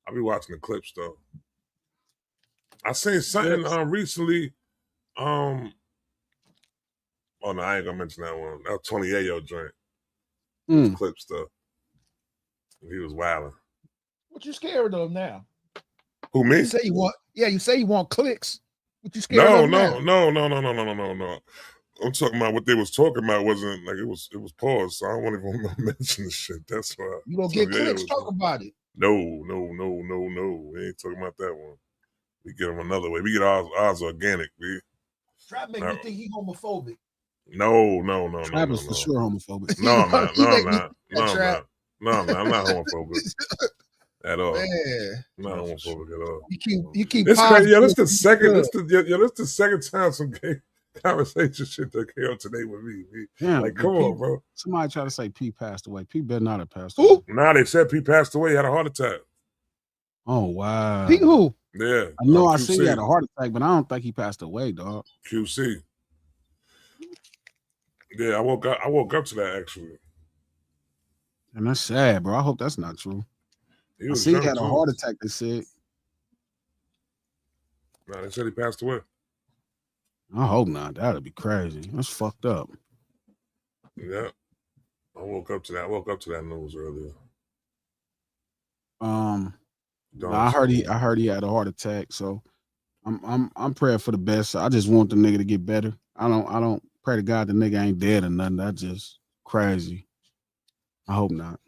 I be watching the clips though. I seen something recently. Oh no, I ain't gonna mention that one. That was Tony Yayo joint. Clip stuff. He was wilding. What you scared of now? Who, me? You say you want, you say you want clicks. What you scared of now? No. I'm talking about what they was talking about wasn't like it was paused, so I don't want to mention the shit. That's why. You gonna get clicks, talk about it. No. We ain't talking about that one. We get them another way. We get ours organic, B. Trap make me think he homophobic. No. Trap is for sure homophobic. No, I'm not. I'm not homophobic at all. Man. I'm not homophobic at all. You keep. It's crazy. That's the second time some gay conversation shit that came up today with me. Damn, like, come on, bro. Somebody tried to say P passed away. P better not have passed away. Who? Nah, they said P passed away. He had a heart attack. Oh wow. P who? Yeah. I know. I see he had a heart attack, but I don't think he passed away, dog. QC. Yeah, I woke up to that actually. And that's sad, bro. I hope that's not true. He had a heart attack, they said. Nah, they said he passed away. I hope not. That'd be crazy. That's fucked up. Yeah. I woke up to that news earlier. I heard he had a heart attack, so I'm praying for the best. I just want the nigga to get better. I don't pray to God the nigga ain't dead or nothing. That's just crazy. I hope not.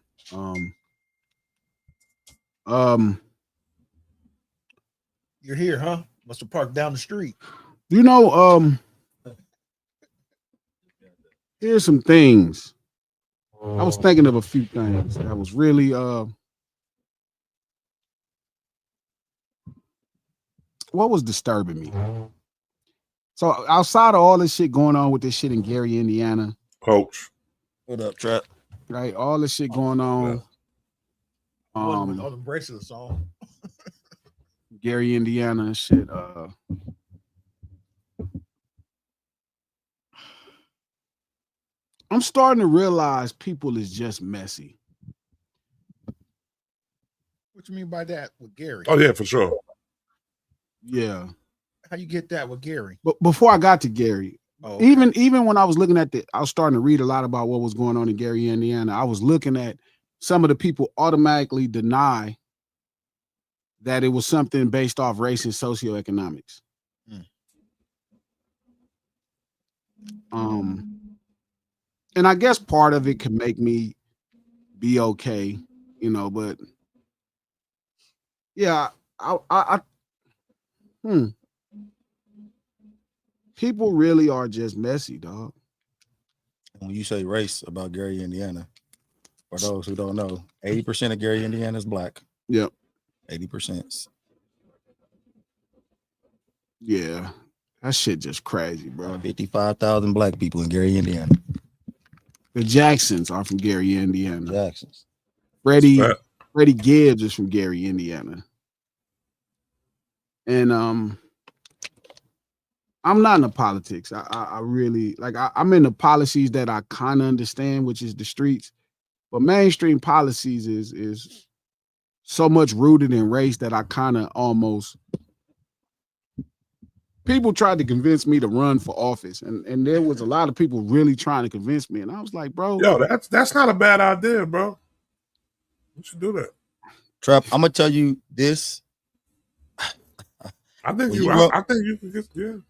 You're here, huh? Must have parked down the street. You know, here's some things. I was thinking of a few things that was really what was disturbing me. So outside of all this shit going on with this shit in Gary, Indiana. Coach. What up, Trap? Right, all this shit going on. All the bracelets on. Gary, Indiana and shit. I'm starting to realize people is just messy. What you mean by that with Gary? Oh yeah, for sure. Yeah. How you get that with Gary? But before I got to Gary, even when I was looking at I was starting to read a lot about what was going on in Gary, Indiana. I was looking at some of the people automatically deny that it was something based off race and socioeconomics. And I guess part of it could make me be okay, but yeah, people really are just messy, dog. When you say race about Gary, Indiana, for those who don't know, 80% of Gary, Indiana is black. Yep. 80%. Yeah. That shit just crazy, bro. 55,000 black people in Gary, Indiana. The Jacksons are from Gary, Indiana. Jacksons. Freddie Gibbs is from Gary, Indiana. And I'm not in the politics. I really I'm in the policies that I kind of understand, which is the streets. But mainstream policies is so much rooted in race that I kind of almost. People tried to convince me to run for office, and there was a lot of people really trying to convince me, and I was like, bro, yo, that's not a bad idea, bro. You should do that. Trap, I'm gonna tell you this. I think you can get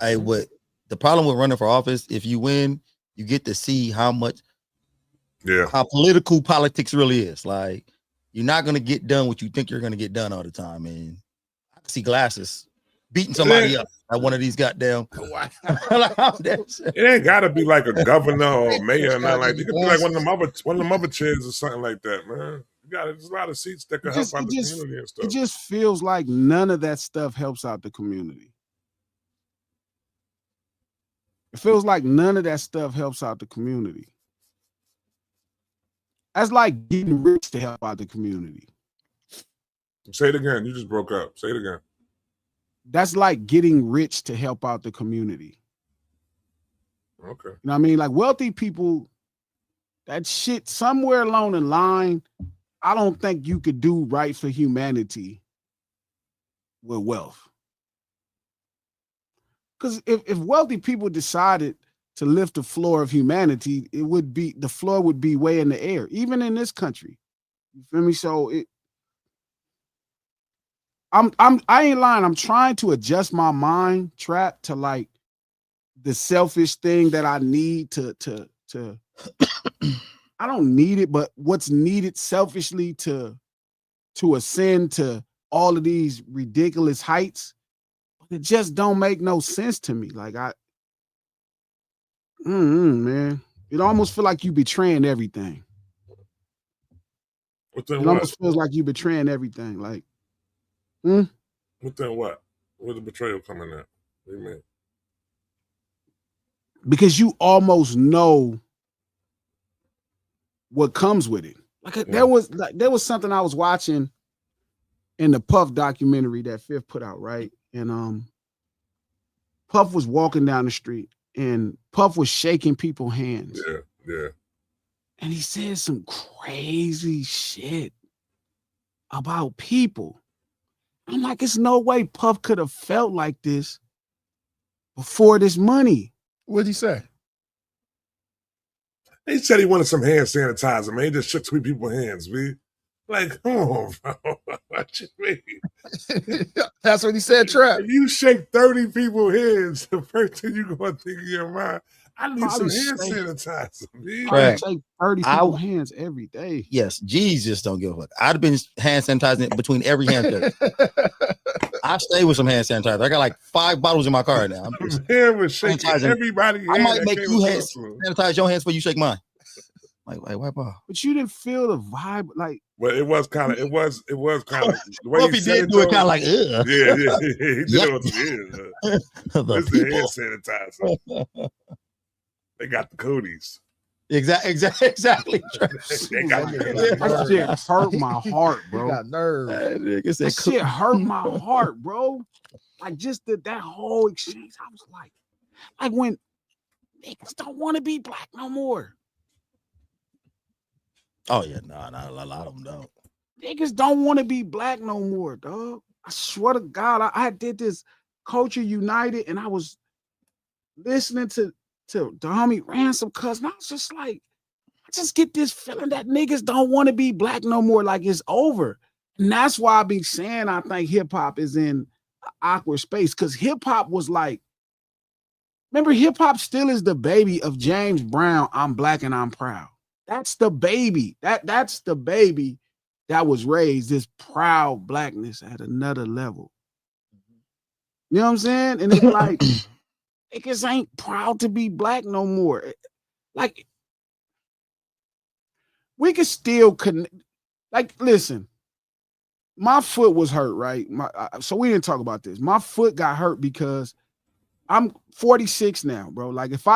Hey, what the problem with running for office? If you win, you get to see how political politics really is. Like, you're not gonna get done what you think you're gonna get done all the time, and I can see Glasses beating somebody up at one of these goddamn. It ain't gotta be like a governor or mayor or nothing like that. It could be like one of them other chairs or something like that, man. There's a lot of seats that can help out the community and stuff. It just feels like none of that stuff helps out the community. It feels like none of that stuff helps out the community. That's like getting rich to help out the community. Say it again. You just broke up. Say it again. That's like getting rich to help out the community. Okay. You know what I mean? Like wealthy people, that shit somewhere along the line, I don't think you could do right for humanity with wealth. Because if wealthy people decided to lift the floor of humanity, the floor would be way in the air, even in this country. You feel me? So I ain't lying. I'm trying to adjust my mind trap to like the selfish thing that I need to I don't need it, but what's needed selfishly to ascend to all of these ridiculous heights, it just don't make no sense to me. Like man, it almost feel like you betraying everything. Within it almost feels like you betraying everything. Like, Within what? Where's the betrayal coming at? What do you mean? Because you almost know what comes with it. Like there was something I was watching in the Puff documentary that Fifth put out, right? And Puff was walking down the street and Puff was shaking people's hands. Yeah. And he said some crazy shit about people. I'm like, it's no way Puff could have felt like this before this money. What'd he say? He said he wanted some hand sanitizer, man. He just shook 3 people's hands, man. Like, come on, bro. What you mean? That's what he said, Trap. If you shake 30 people's hands, the first thing you're going to think in your mind, I need some hand sanitizer, man. I shake 30 people's hands every day. Yes, Jesus don't give a fuck. I'd have been hand sanitizing between every hand. I stay with some hand sanitizer. I got like 5 bottles in my car right now. I'm just everybody. I might make you sanitize your hands before you shake mine. Like wipe off. But you didn't feel the vibe, like. Well, it was kind of. The way well, he did do it kind of like, ugh. Yeah. He did it with the hand sanitizer. They got the cooties. Exactly. They got that shit hurt my heart, bro. He got nerve. That shit hurt my heart, bro. Like just that whole exchange, I was like when niggas don't want to be black no more. Oh yeah, no, not a lot of them don't. Niggas don't want to be black no more, dog. I swear to God, I did this Culture United, and I was listening to the homie Ransom Cousin. I was just like, I just get this feeling that niggas don't want to be black no more. Like it's over, and that's why I be saying I think hip hop is in an awkward space because hip hop was like, remember, hip hop still is the baby of James Brown. I'm black and I'm proud. That's the baby. That's the baby that was raised this proud blackness at another level. You know what I'm saying? And it's like niggas ain't proud to be black no more. Like we could still connect. Like, listen, my foot was hurt, right? So we didn't talk about this. My foot got hurt because I'm 46 now, bro. Like if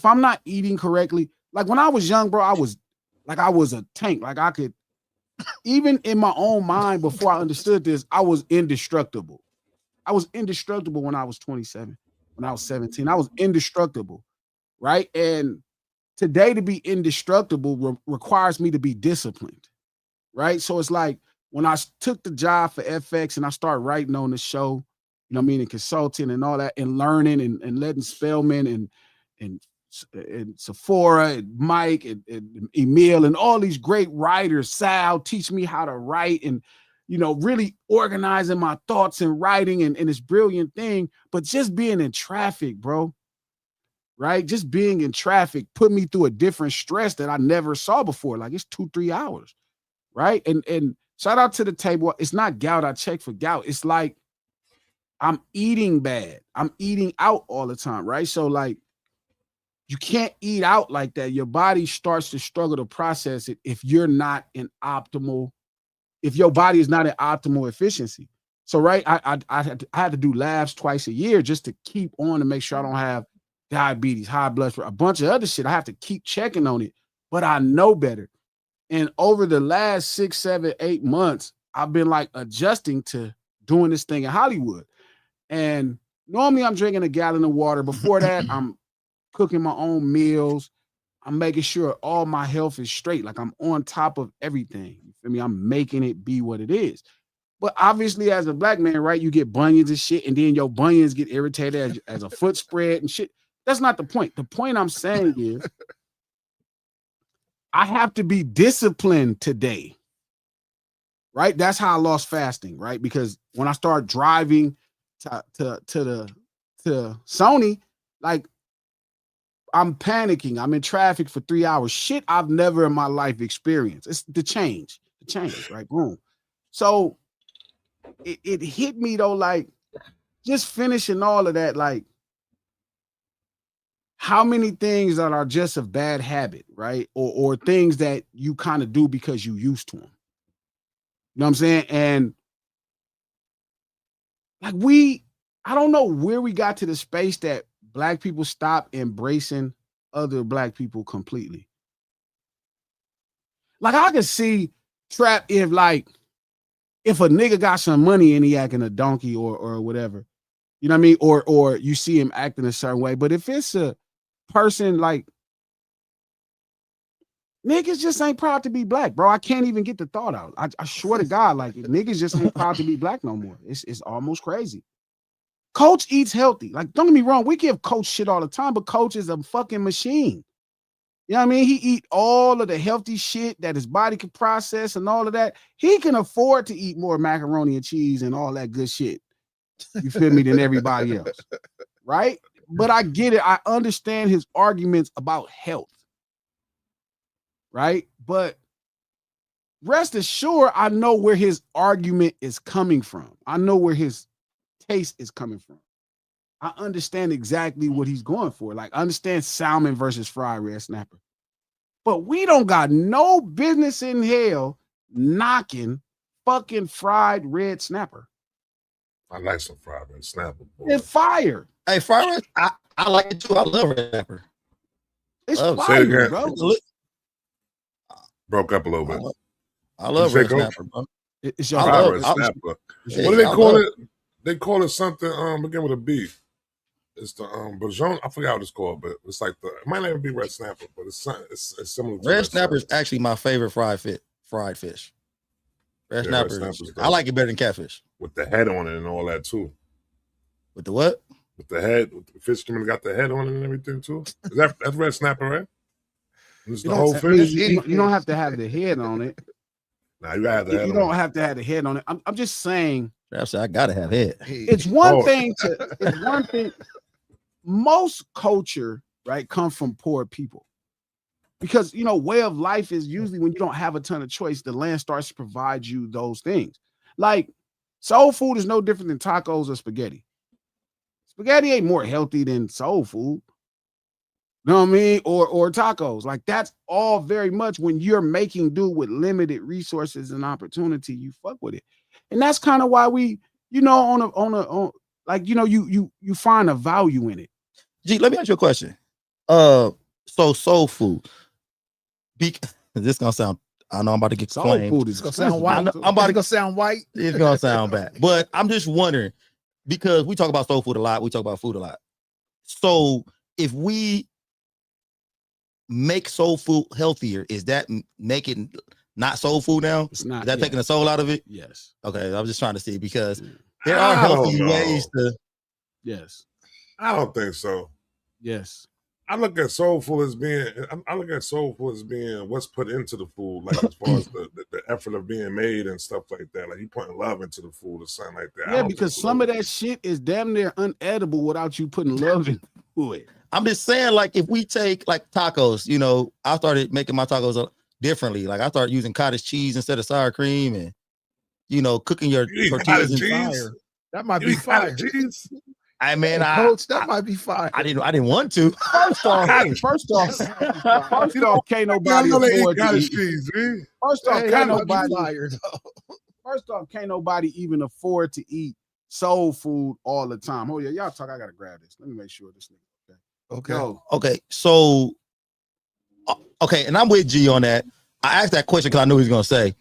I'm not eating correctly. Like when I was young, bro, I was a tank. Like I could, even in my own mind, before I understood this, I was indestructible. I was indestructible when I was 27, when I was 17. I was indestructible, right? And today to be indestructible requires me to be disciplined, right? So it's like when I took the job for FX and I started writing on the show, you know what I mean, and consulting and all that, and learning and letting Spellman and Sephora and Mike and Emil and all these great writers, Sal, teach me how to write and, you know, really organizing my thoughts and writing and this brilliant thing. But just being in traffic, bro, right? Just being in traffic put me through a different stress that I never saw before. Like it's 2-3 hours, right? And shout out to the table. It's not gout. I check for gout. It's like I'm eating bad. I'm eating out all the time, right? So like, you can't eat out like that. Your body starts to struggle to process it if you're not in optimal, if your body is not in optimal efficiency. So, right, I had to do labs twice a year just to keep on to make sure I don't have diabetes, high blood pressure, a bunch of other shit. I have to keep checking on it, but I know better. And over the last 6, 7, 8 months, I've been like adjusting to doing this thing in Hollywood. And normally I'm drinking a gallon of water. Before that, I'm cooking my own meals. I'm making sure all my health is straight. Like I'm on top of everything. You feel me? I'm making it be what it is. But obviously, as a black man, right, you get bunions and shit, and then your bunions get irritated as a foot spread and shit. That's not the point. The point I'm saying is I have to be disciplined today. Right? That's how I lost fasting, right? Because when I start driving to Sony, like I'm panicking. I'm in traffic for 3 hours. Shit I've never in my life experienced. It's the change, right? Boom. So it hit me though, like just finishing all of that, like how many things that are just a bad habit, right? Or things that you kind of do because you used to them. You know what I'm saying? And like I don't know where we got to the space that black people stop embracing other black people completely. Like I can see Trap if a nigga got some money and he acting a donkey or whatever, you know what I mean? Or you see him acting a certain way. But if it's a person like niggas just ain't proud to be black, bro. I can't even get the thought out. I swear to God, like niggas just ain't proud to be black no more. It's almost crazy. Coach eats healthy. Like, don't get me wrong, we give Coach shit all the time, but Coach is a fucking machine. You know what I mean? He eat all of the healthy shit that his body can process and all of that. He can afford to eat more macaroni and cheese and all that good shit. You feel me? Than everybody else, right? But I get it. I understand his arguments about health, right? But rest assured, I know where his argument is coming from. I know where his taste is coming from. I understand exactly what he's going for. Like, I understand salmon versus fried red snapper. But we don't got no business in hell knocking fucking fried red snapper. I like some fried red snapper. Boy. It's fire. Hey, fried red, I like it too. I love red snapper. It's fire, bro. Broke up a little bit. I love red snapper, bro. It's your fried red snapper. What do they call it? They call it something, begin with a B. It's the Bajon. I forgot what it's called, but it's like it might not even be red snapper, but it's similar to red snapper is actually my favorite fried fish. Red snapper. I like it better than catfish. With the head on it and all that too. With the what? With the head, with the fish got the head on it and everything too. That's red snapper, right? It's the whole fish. You don't have to have the head on it. Nah, you gotta have the head on it. You don't have to have the head on it. I'm just saying. I gotta have head. It's one thing. Most culture, right, come from poor people. Because, way of life is usually when you don't have a ton of choice, the land starts to provide you those things. Like soul food is no different than tacos or spaghetti. Spaghetti ain't more healthy than soul food. You know what I mean? Or tacos. Like that's all very much when you're making do with limited resources and opportunity, you fuck with it. And that's kind of why we, you find a value in it. Gee, let me ask you a question. So soul food. This gonna sound. I know I'm about to get soul food. It's gonna sound white. I'm about to sound white. It's gonna sound bad. But I'm just wondering because we talk about soul food a lot. We talk about food a lot. So if we make soul food healthier, is that making not soul food now? It's not. Is that taking the soul out of it? Yes. Okay, I'm just trying to see because there are healthy ways to. Yes. I don't think so. Yes. I look at soul food as being what's put into the food, like as far as the effort of being made and stuff like that. Like you putting love into the food or something like that. Yeah, because some of that shit is damn near unedible without you putting love into it. I'm just saying, like, if we take like tacos, I started making my tacos differently. Like I started using cottage cheese instead of sour cream and, cooking your tortillas in fire. That might be fire. Cheese? Coach, that might be fire. I didn't want to. First off, can't nobody afford to eat cheese. First off, can't nobody even afford to eat soul food all the time. Oh yeah, y'all talk. I gotta grab this. Let me make sure this nigga. Okay. So, and I'm with G on that. I asked that question because I knew he was gonna say,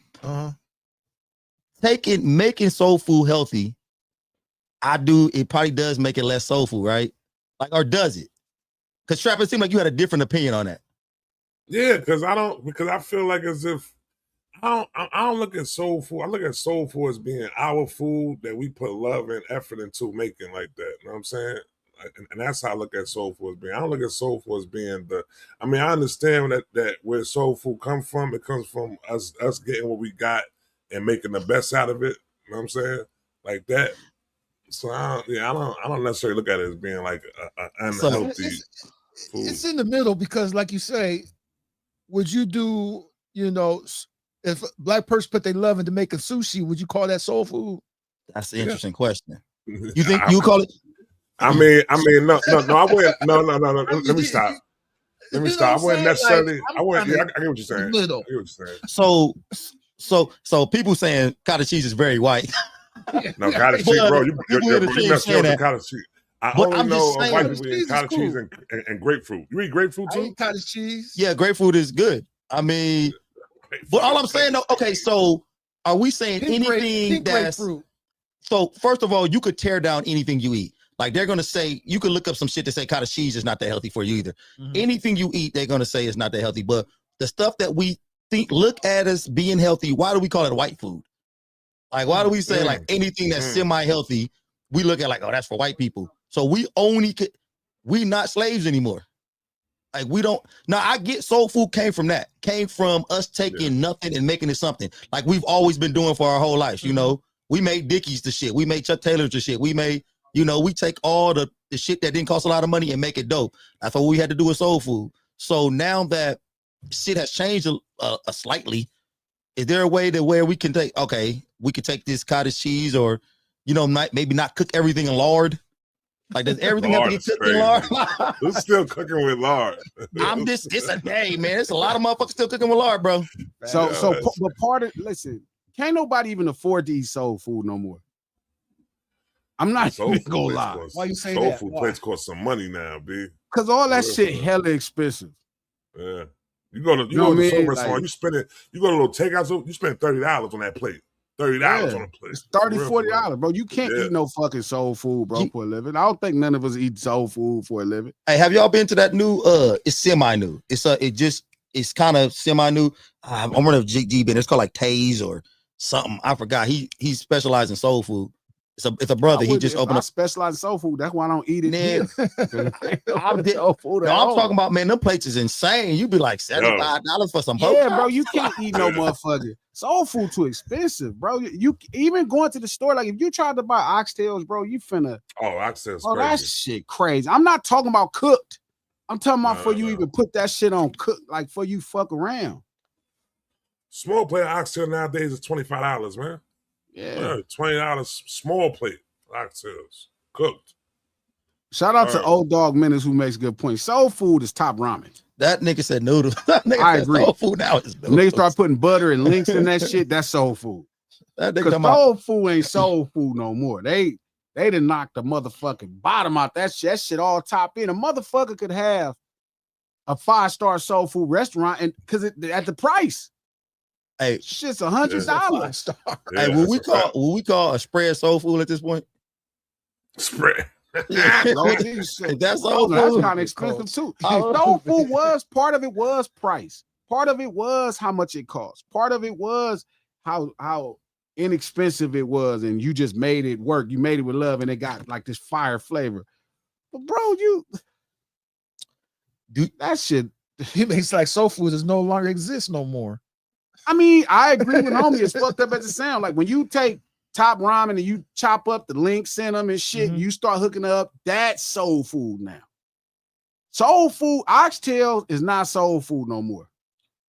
making soul food healthy. It probably does make it less soul food, right? Like, or does it? Because Trap, it seemed like you had a different opinion on that. Yeah, because I feel like as if I don't look at soul food. I look at soul food as being our food that we put love and effort into making like that. You know what I'm saying? And that's how I look at soul food as being. I don't look at soul food as being I mean, I understand that where soul food comes from, it comes from us getting what we got and making the best out of it. You know what I'm saying? Like that. So I don't necessarily look at it as being like an unhealthy food. It's in the middle because, like you say, would you do, if a black person put their love into making sushi, would you call that soul food? That's an interesting question. You think you call it? I mean, no, I wouldn't. No. Let me stop. I wouldn't necessarily. I wouldn't. Yeah, I get what you're saying. I get what you're saying. So people saying cottage cheese is very white. No, cottage cheese, bro. You messed up with cottage cheese. I only know white people eat cottage cheese and grapefruit. You eat grapefruit too? I eat cottage cheese. Yeah, grapefruit is good. I mean, but all I'm saying though, okay, so are we saying anything that's grapefruit? So first of all, you could tear down anything you eat. Like they're gonna say, you could look up some shit to say cottage cheese is not that healthy for you either. Mm-hmm. Anything you eat, they're gonna say is not that healthy. But the stuff that we look at as being healthy, why do we call it white food? Like, why do we say like anything that's semi-healthy, we look at like, oh, that's for white people. So we not slaves anymore. Like we don't. Now I get soul food came from that. Came from us taking nothing and making it something. Like we've always been doing for our whole lives. You know, we made Dickies to shit. We made Chuck Taylor to shit. We made, we take all the shit that didn't cost a lot of money and make it dope. That's what we had to do with soul food. So now that shit has changed slightly, is there a way that where we can take this cottage cheese or, maybe not cook everything in lard? Like, does everything have to get cooked in lard? Who's still cooking with lard? It's a day, man. It's a lot of motherfuckers still cooking with lard, bro. But part of, listen, can't nobody even afford to eat soul food no more. I'm not even gonna lie. Why you say that? Soul food plates cost some money now, B. Because all that shit hella expensive. Yeah. You go to some restaurant, you go to a little takeout, you spend $30 on that plate. $30 on a plate. It's $30, $40, bro. You can't eat no fucking soul food, bro, for a living. I don't think none of us eat soul food for a living. Hey, have y'all been to that new? It's semi-new. It's kind of semi-new. I'm wondering if G been. It's called like Taze or something. I forgot. He specializes in soul food. It's a brother. He just opened up. Specialize in soul food. That's why I don't eat it. I'm talking about, man, them plates is insane. You be like $75 for some. Yeah, bro, you can't eat no motherfucker. Soul food too expensive, bro. You even going to the store, like if you tried to buy oxtails, bro, you finna. Oh, oxtails. Oh, that shit crazy. I'm not talking about cooked. I'm talking about for you even put that shit on cook, like for you fuck around. Small plate oxtail nowadays is $25, man. Yeah, $20 small plate oxtails cooked. Shout out to Old Dog Menace who makes good points. Soul food is top ramen. That nigga said noodles. I agree. Soul food now is noodles. Niggas start putting butter and links in that shit. That's soul food. Because soul food ain't soul food no more. They done knocked the motherfucking bottom out that shit. That shit all top in. A motherfucker could have a 5-star soul food restaurant and because at the price. Hey, shit's $100. Hey, will we call a spread soul food at this point? Spread. That's soul food. That's kind of expensive too. Soul food was part of it was price. Part of it was how much it cost. Part of it was how inexpensive it was, and you just made it work. You made it with love, and it got like this fire flavor. But bro, that shit. It makes like soul food does no longer exist no more. I mean, I agree with homie. It's fucked up as it sounds. Like when you take top ramen and you chop up the links in them and shit, you start hooking up, that's soul food now. Soul food, oxtail is not soul food no more.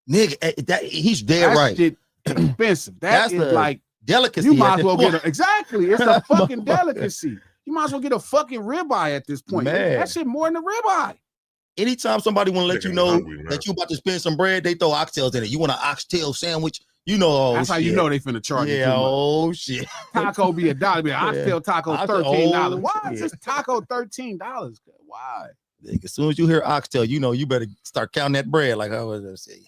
Nigga, he's dead right. Shit expensive. That's like delicacy. You might as well get exactly. It's a fucking delicacy. You might as well get a fucking ribeye at this point. Man. That shit more than a ribeye. Anytime somebody want to let you know that you about to spend some bread, they throw oxtails in it. You want an oxtail sandwich? That's how you know they finna charge you. Yeah, shit. Taco be $1. Be an oxtail taco $13. Why is this taco $13? Why? As soon as you hear oxtail, you better start counting that bread. Like I was gonna say,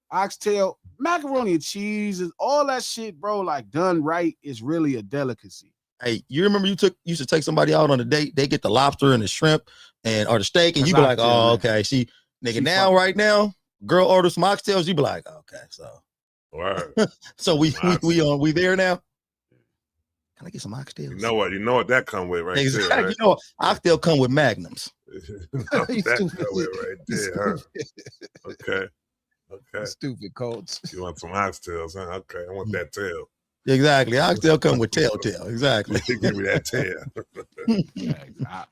oxtail, macaroni and cheese, all that shit, bro. Like done right is really a delicacy. Hey, you remember you used to take somebody out on a date? They get the lobster and the shrimp or the steak, and you be like, oh, okay. Right now, girl orders some oxtails, you be like, okay, so. Word. So we there now. Can I get some oxtails? You know what that come with right exactly. there. Right? You know, oxtail come with magnums. That come with right there. Huh? Okay. Stupid Colts. You want some oxtails, huh? Okay, I want that tail. Exactly. Oxtail come with tail. Exactly. Give me that tail. Yeah,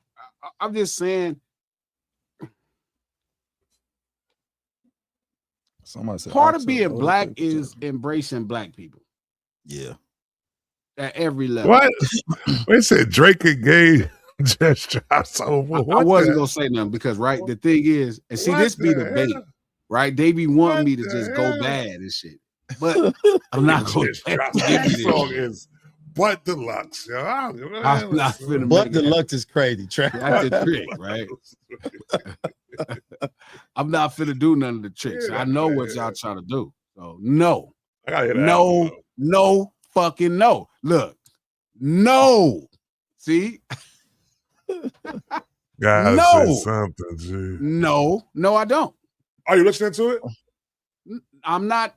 I'm just saying. Somebody said part of being black is embracing black people. Yeah. At every level. What? They said Drake and Gay just dropped Soulful. I wasn't gonna say nothing because the thing is, and see, this be the bait, right? They be wanting me to just go bad and shit. But I'm not gonna that song is But Deluxe, yo. I'm not finna But Deluxe is crazy. That's the trick, right? I'm not finna do none of the tricks. I know what y'all trying to do. So no. No, fucking no. Look, no. See? Gotta no. say something, G. No, I don't. Are you listening to it? I'm not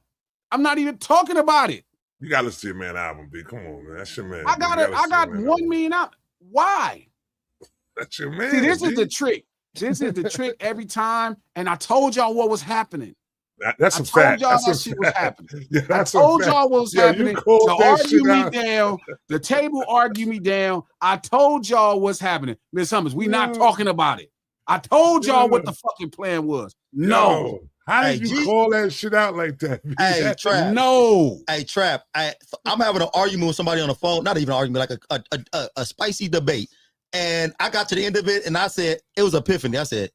even talking about it. You gotta listen to your man album, B. Come on, man. That's your man. I got 1 million out. Why? That's your man. See, this is the trick. This is the trick every time. And I told y'all what was happening. That's a fact. I told y'all that shit was happening. Yeah, I told y'all what was happening. To argue me down. The table argue me down. I told y'all what's happening. Miss Summers, we not talking about it. I told y'all what the fucking plan was. No. How did you call that shit out like that? Hey, Trap. No. Hey, Trap. I'm having an argument with somebody on the phone. Not even an argument, like a spicy debate. And I got to the end of it, and I said, it was epiphany. I said,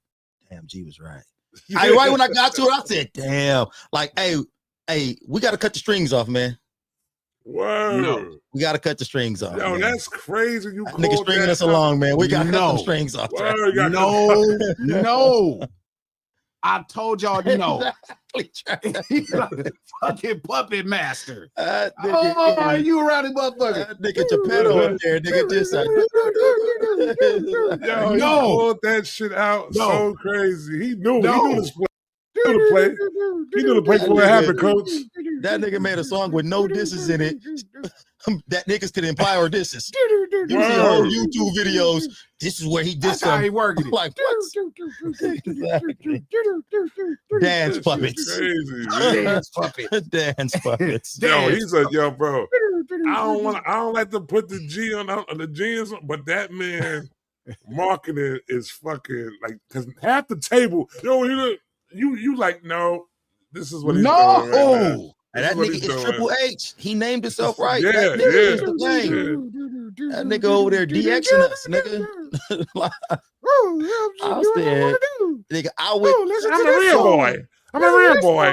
damn, G was right. Right when I got to it, I said, damn. Like, hey, we got to cut the strings off, man. Word. No, we got to cut the strings off. Yo, man. That's crazy. You nigga stringing us along, man. We got to cut the strings off. No. I told y'all no. He's like a fucking puppet master. You around him, motherfucker. Nigga Geppetto up there, nigga. Just like, yo, no. He pulled that shit out so crazy. He knew this play. He knew the play before it happened, coach. That nigga made a song with no disses in it. That niggas could imply or disses. You see whole YouTube videos. This is where he dissed how he working it. Like what? Dance puppets. Crazy, Dance puppets. Dance puppets. Yo, he's like, yo, bro. I don't like to put the G on the G's, but that man marketing is fucking like because half the table, you like, no, this is what he's doing right now. And that nigga is Triple H. He named himself right. Yeah, that nigga is the name. That nigga over there DXing us, nigga. I said, nigga, I'm a real boy. I'm a real boy.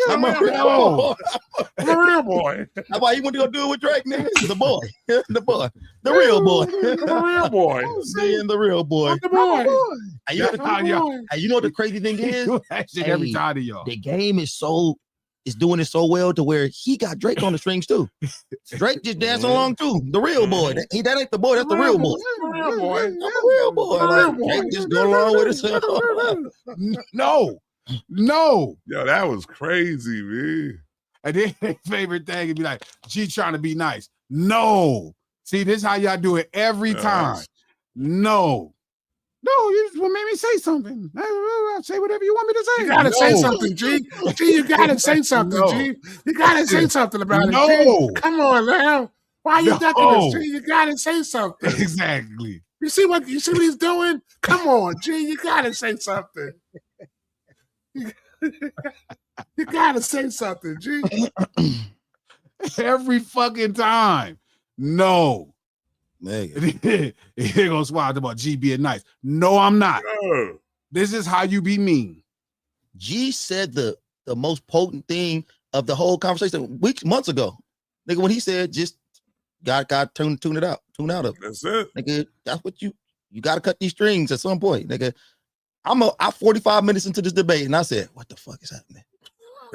I'm a real boy. I'm a real boy. How about you want to go do it with Drake, nigga? The boy. The boy. The real boy. I'm a real boy. Seeing the real boy. I'm the boy. And you know what the crazy thing is? Every time of y'all. The game is doing it so well to where he got Drake on the strings too. Drake just dancing along too. The real boy. That ain't the boy. That's the real boy. The real boy. I'm a real boy. Like, Drake just go along with himself. No. Yo, that was crazy, man. And then their favorite thing would be like, G trying to be nice. No. See, this is how y'all do it every time. No, you just made me say something. Say whatever you want me to say. You gotta say something, G. G, you gotta say something, G. You gotta say something about it, G. Come on, now. Why you ducking this, G? You gotta say something. Exactly. You see what he's doing? Come on, G. You gotta say something. You gotta say something, G. Every fucking time. No. Nigga. They're gonna swat about G being nice. No, I'm not. No. This is how you be mean. G said the most potent thing of the whole conversation months ago. Nigga, when he said just God tune it out. Tune out of it. That's it. Nigga, that's what you gotta cut these strings at some point. Nigga, I'm 45 minutes into this debate and I said, what the fuck is happening?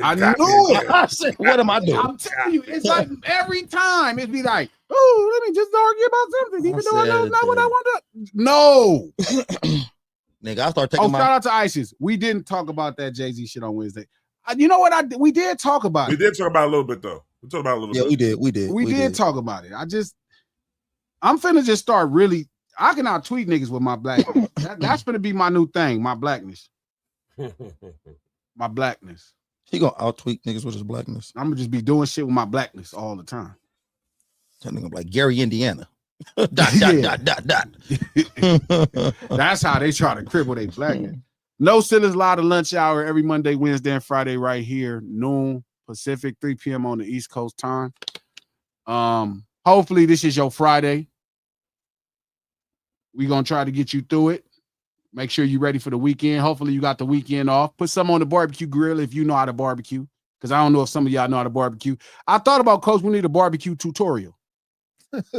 I knew it. I said, what am I doing? I'm telling you, it's like every time it'd be like, oh, let me just argue about something, even though I know not what I want to. No. Nigga, I start taking shout out to ISIS. We didn't talk about that Jay-Z shit on Wednesday. You know what? We did talk about it. We did talk about it a little bit, though. We talked about it a little bit. We did talk about it. I'm finna just start really. I can out tweet niggas with my blackness. That's gonna be my new thing. My blackness. My blackness. He gonna out tweet niggas with his blackness. I'm gonna just be doing shit with my blackness all the time. That nigga like Gary, Indiana. dot. That's how they try to cripple their blackness. No Sillas Live to lunch hour every Monday, Wednesday, and Friday right here, noon Pacific, 3 p.m. on the East Coast time. Hopefully this is your Friday. We're gonna try to get you through it. Make sure you're ready for the weekend. Hopefully you got the weekend off. Put some on the barbecue grill if you know how to barbecue. Because I don't know if some of y'all know how to barbecue. I thought about, Coach, we need a barbecue tutorial.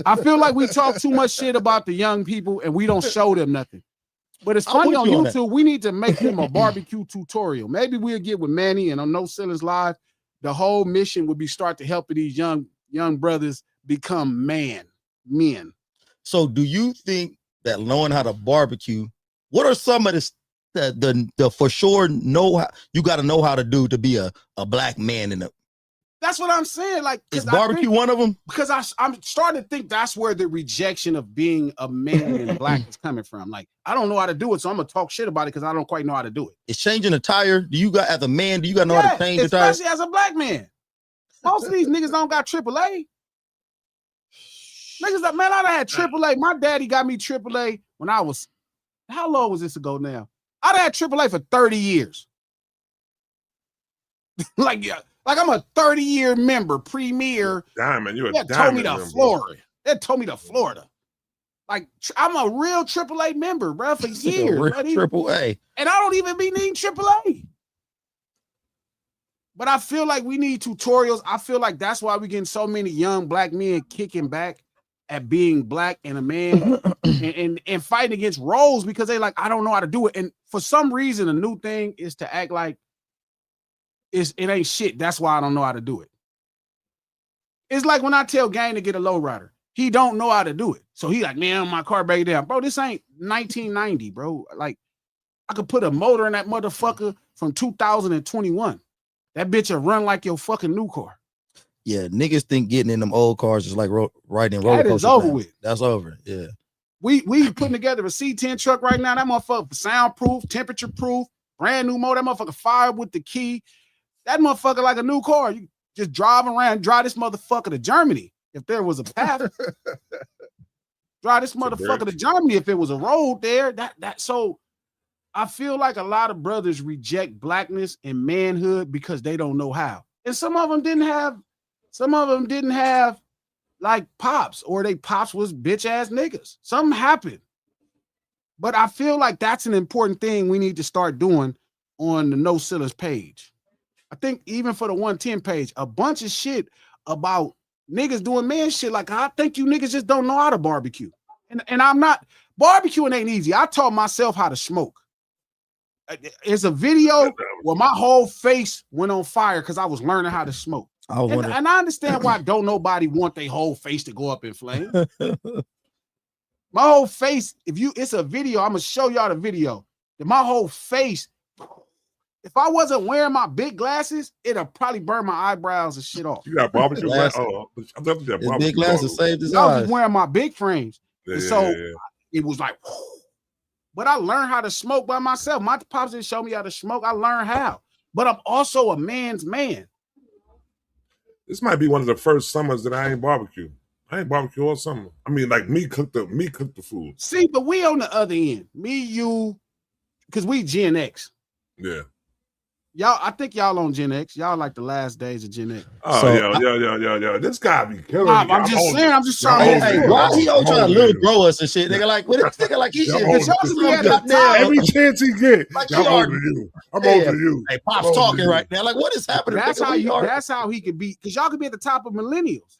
I feel like we talk too much shit about the young people and we don't show them nothing. But it's funny on YouTube, we need to make them a barbecue tutorial. Maybe we'll get with Manny and on No Sillas Live. The whole mission would be start to help these young brothers become men. So do you think that knowing how to barbecue, what are some of the for sure you got to know how to do to be a black man in a? That's what I'm saying. Like, is barbecue one of them? Because I'm starting to think that's where the rejection of being a man in black is coming from. Like, I don't know how to do it, so I'm gonna talk shit about it because I don't quite know how to do it. It's changing a tire. Do you got, as a man, do you got to know how to change the tire? Especially as a black man. Most of these niggas don't got AAA. Niggas like, man, I done had AAA. My daddy got me AAA when I was, how long was this ago now? I done had AAA for 30 years. Like I'm a 30-year member, premier. Diamond, you're a diamond. Told me to Florida. That told me to Florida. Like, I'm a real AAA member, bro, for years. AAA. And I don't even be needing AAA. But I feel like we need tutorials. I feel like that's why we're getting so many young black men kicking back at being black and a man and fighting against roles because they like, I don't know how to do it. And for some reason, a new thing is to act like it ain't shit. That's why I don't know how to do it. It's like when I tell Gang to get a lowrider, he don't know how to do it. So he like, man, my car break down. Bro, this ain't 1990, bro. Like, I could put a motor in that motherfucker from 2021. That bitch will run like your fucking new car. Yeah, niggas think getting in them old cars is like riding roller coasters. That is over with. That's over. Yeah. We putting together a C10 truck right now. That motherfucker soundproof, temperature proof, brand new motor. That motherfucker fire with the key. That motherfucker like a new car. You just drive this motherfucker to Germany if there was a path. Drive this motherfucker to Germany if it was a road there. So I feel like a lot of brothers reject blackness and manhood because they don't know how. And some of them didn't have like pops, or they pops was bitch ass niggas. Something happened. But I feel like that's an important thing we need to start doing on the No Sillas page. I think even for the 110 page, a bunch of shit about niggas doing man shit. Like, I think you niggas just don't know how to barbecue. And I'm not, barbecuing ain't easy. I taught myself how to smoke. It's a video where my whole face went on fire because I was learning how to smoke. And I understand why don't nobody want their whole face to go up in flames. My whole face, it's a video, I'm gonna show y'all the video. My whole face, if I wasn't wearing my big glasses, it'll probably burn my eyebrows and shit off. You got barbecue glasses? Oh, I thought you got barbecue big glasses saved his eyes. I was wearing my big frames. It was like, but I learned how to smoke by myself. My pops didn't show me how to smoke. I learned how. But I'm also a man's man. This might be one of the first summers that I ain't barbecue. I ain't barbecue all summer. I mean, like me cook the food. See, but we on the other end. Me, you, because we Gen X. Yeah. Y'all, I think y'all on Gen X. Y'all like the last days of Gen X. Oh, so, yo. This guy be killing me. I'm just saying. I'm just trying to. Hey, why he always trying to little grow us and shit? Nigga, like, what this nigga like he shit? Every chance he get, like, I'm older than you. I'm older than you. Hey, Pop's talking right now. Like, what is happening? That's how he could be. Because y'all could be at the top of millennials.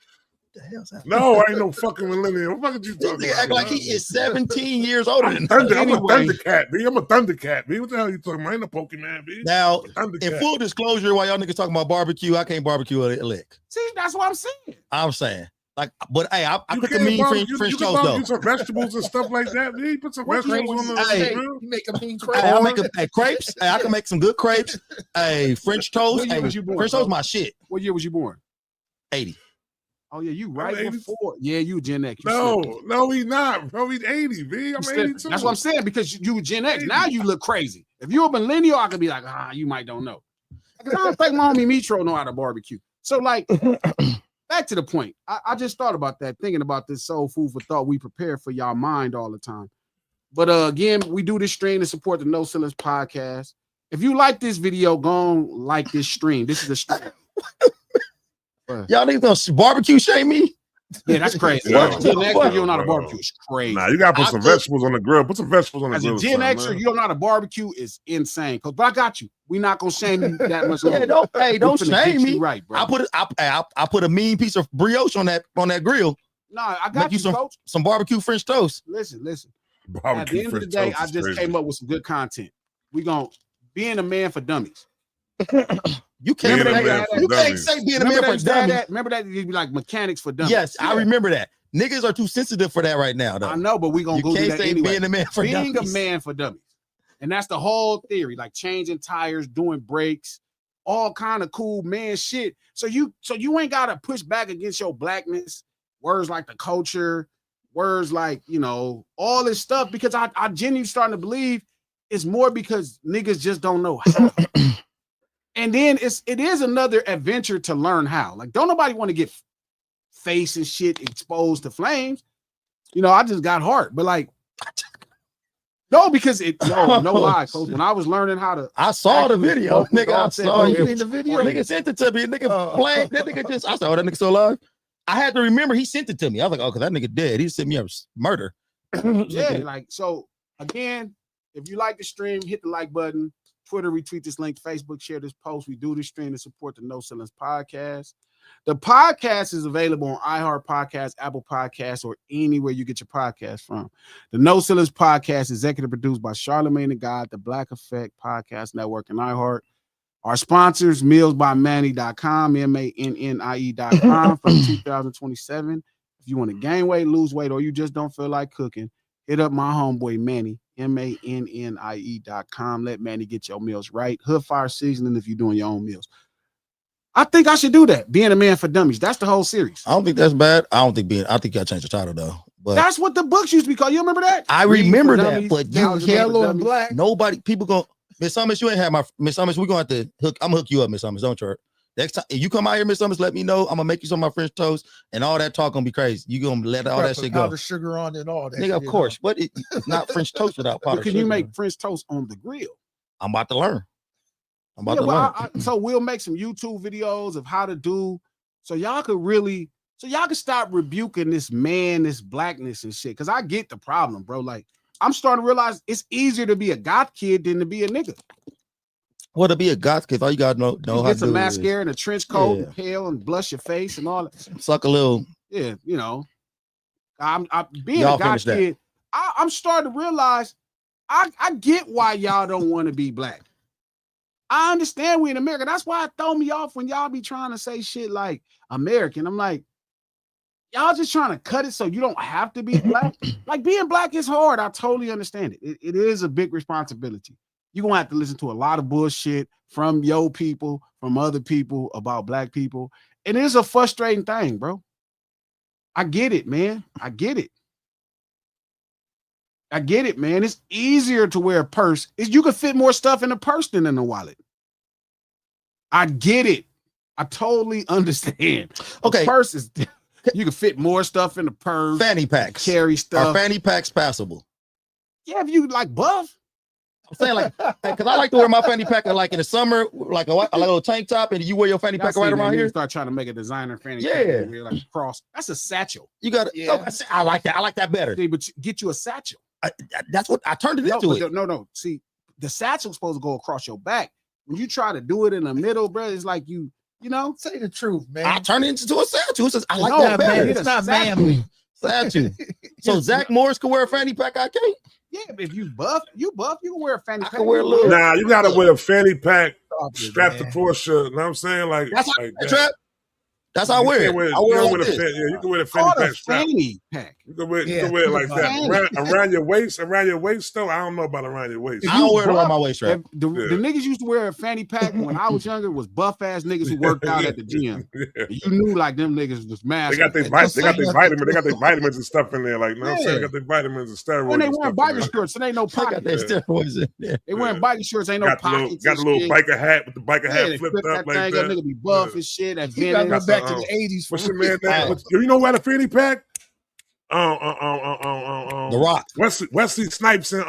The hell's that? No, I ain't no fucking millennial. What fuck are you talking about? Act like he is 17 years older than I'm a Thundercat, B. I'm a Thundercat, B. What the hell are you talking about? I ain't a Pokemon, B. Now, in full disclosure, while y'all niggas talking about barbecue, I can't barbecue a lick. See, that's what I'm saying. I'm saying. Like, but hey, I You cook a can't mean barbecue. French You can toast though. barbecue some vegetables and stuff like that. Man, you put some vegetables on the grill. You make a mean Hey, I'll make crepes. crepes. Hey, I can make some good crepes. Hey, French toast. What year was you born, French toast bro? my shit. What year was you born? 80. Oh yeah, you right 80. before. Yeah, you Gen X. You No, he's not, bro. He's 80, B. I'm 82. That's what I'm saying, because you were Gen X. 80. Now you look crazy. If you're a millennial, I could be like, you might don't know. Because I don't think my homie Metro know how to barbecue. So like, back to the point. I just thought about that, thinking about this soul food for thought. We prepare for y'all mind all the time. But again, we do this stream to support the No Ceilings podcast. If you like this video, go on like this stream. This is a stream. Y'all niggas gonna barbecue shame me? Yeah, that's crazy. Yeah, Gen X, bro, you don't know how to bro. barbecue. It's crazy. Nah, you gotta put some vegetables on the grill. Put some vegetables on the As grill. a Gen Xer, you don't know how to barbecue is insane. But I got you. We're not gonna shame you that much. Yeah, don't shame me. Right, bro. I put a mean piece of brioche on that grill. Nah, I got you, coach. Some barbecue French toast. Listen. Barbecue At the end of the day, I just came up with some good content. We gonna being a man for dummies. You can't say being a man for dummies. Remember that you'd be like mechanics for dummies. Yes, I remember that. Niggas are too sensitive for that right now, though. I know, but we gonna go do that anyway. Being a man for dummies. And that's the whole theory, like changing tires, doing brakes, all kind of cool man shit. So you ain't gotta push back against your blackness, words like the culture, words like, all this stuff, because I genuinely starting to believe it's more because niggas just don't know how. And then it is another adventure to learn how. Like, don't nobody want to get face and shit exposed to flames. I just got heart, but like, no, because no lie, coach. When I was learning how to, I saw the video, nigga. I saw you in the video. Nigga sent it to me. Nigga playing. That nigga just. I saw that nigga still alive. I had to remember he sent it to me. I was like, oh, because that nigga dead. He sent me a murder. Yeah, like, so again, if you like the stream, hit the like button. Twitter, retweet this link. Facebook, share this post. We do this stream to support the No Ceilings podcast. The podcast is available on iHeart Podcasts, Apple Podcasts, or anywhere you get your podcast from. The No Ceilings podcast is executive produced by Charlamagne the God, the Black Effect Podcast Network, and iHeart. Our sponsors, mealsbymanny.com, MANNIE.com for 2027. If you want to gain weight, lose weight, or you just don't feel like cooking, hit up my homeboy Manny, MANNIE.com. Let Manny get your meals right. Hood Fire Seasoning if you're doing your own meals. I think I should do that. Being a man for dummies. That's the whole series. I don't think that's bad. I think you gotta change the title though. But that's what the books used to be called. You remember that? I remember that, but you yellow and black. Nobody, people go, Miss Summers, you ain't have my Miss Summers. We're gonna have to I'm gonna hook you up, Miss Summers. Don't you? Next time if you come out here, Miss Summers, let me know. I'm gonna make you some of my French toast, and all that talk gonna be crazy. You gonna let all that shit go. Powdered sugar on and all that. Nigga, of course, but it's not French toast without powdered sugar. Can you make French toast on the grill? I'm about to learn. So we'll make some YouTube videos of how to do, so y'all could stop rebuking this blackness and shit. Cause I get the problem, bro. Like, I'm starting to realize it's easier to be a goth kid than to be a nigga. Well, to be a goth kid, all you gotta know how to get some mascara and a trench coat and pale and blush your face and all that. Suck a little. Yeah, I'm being a goth kid. I'm starting to realize I get why y'all don't want to be black. I understand we in America. That's why it throw me off when y'all be trying to say shit like American. I'm like, y'all just trying to cut it so you don't have to be black. Like, being black is hard. I totally understand it. It is a big responsibility. You're going to have to listen to a lot of bullshit from your people, from other people about black people. And it's a frustrating thing, bro. I get it, man. I get it, man. It's easier to wear a purse. You can fit more stuff in a purse than in a wallet. I get it. I totally understand. Okay. Purses, you can fit more stuff in a purse. Fanny packs. Carry stuff. Are fanny packs passable? Yeah, if you like buff. I'm saying, like, because I like to wear my fanny pack like in the summer, like a little tank top, and you wear your fanny pack right around here. Start trying to make a designer fanny pack. Like a cross. That's a satchel. You got to. Yeah. I like that. I like that better. See, but get you a satchel. That's what I turned it into. No. See, the satchel's supposed to go across your back. When you try to do it in the middle, bro, it's like say the truth, man. I turned it into a satchel. I like that better. Man, it's not manly. Satchel. So Zach Morris can wear a fanny pack. I can't. Yeah, but if you buff, you can wear a fanny pack. I can wear a little. Nah, you gotta wear a fanny pack strapped across your. You know what I'm saying? Like that's like that. Trap. That's how I wear it. I wear it like this. You can wear the fanny pack strap. Fanny pack. You can wear it like that. Around your waist, though. I don't know about around your waist. I don't wear it around my waist strap. The niggas used to wear a fanny pack when I was younger was buff ass niggas who worked out at the gym. You knew like them niggas was massive. They got their vitamins. They got their vitamins and stuff in there. Like, you know what I'm saying? They got their vitamins and steroids. When they wearing biker shorts, so they ain't no pockets. They got their steroids in there. They wearing biker shorts, ain't no pockets. Got a little biker hat with the biker hat flipped up like that. That nigga be buff and shit. That you gotta go back to the 80s. What's your man name? You know what a fanny pack? The Rock. Wesley Snipes and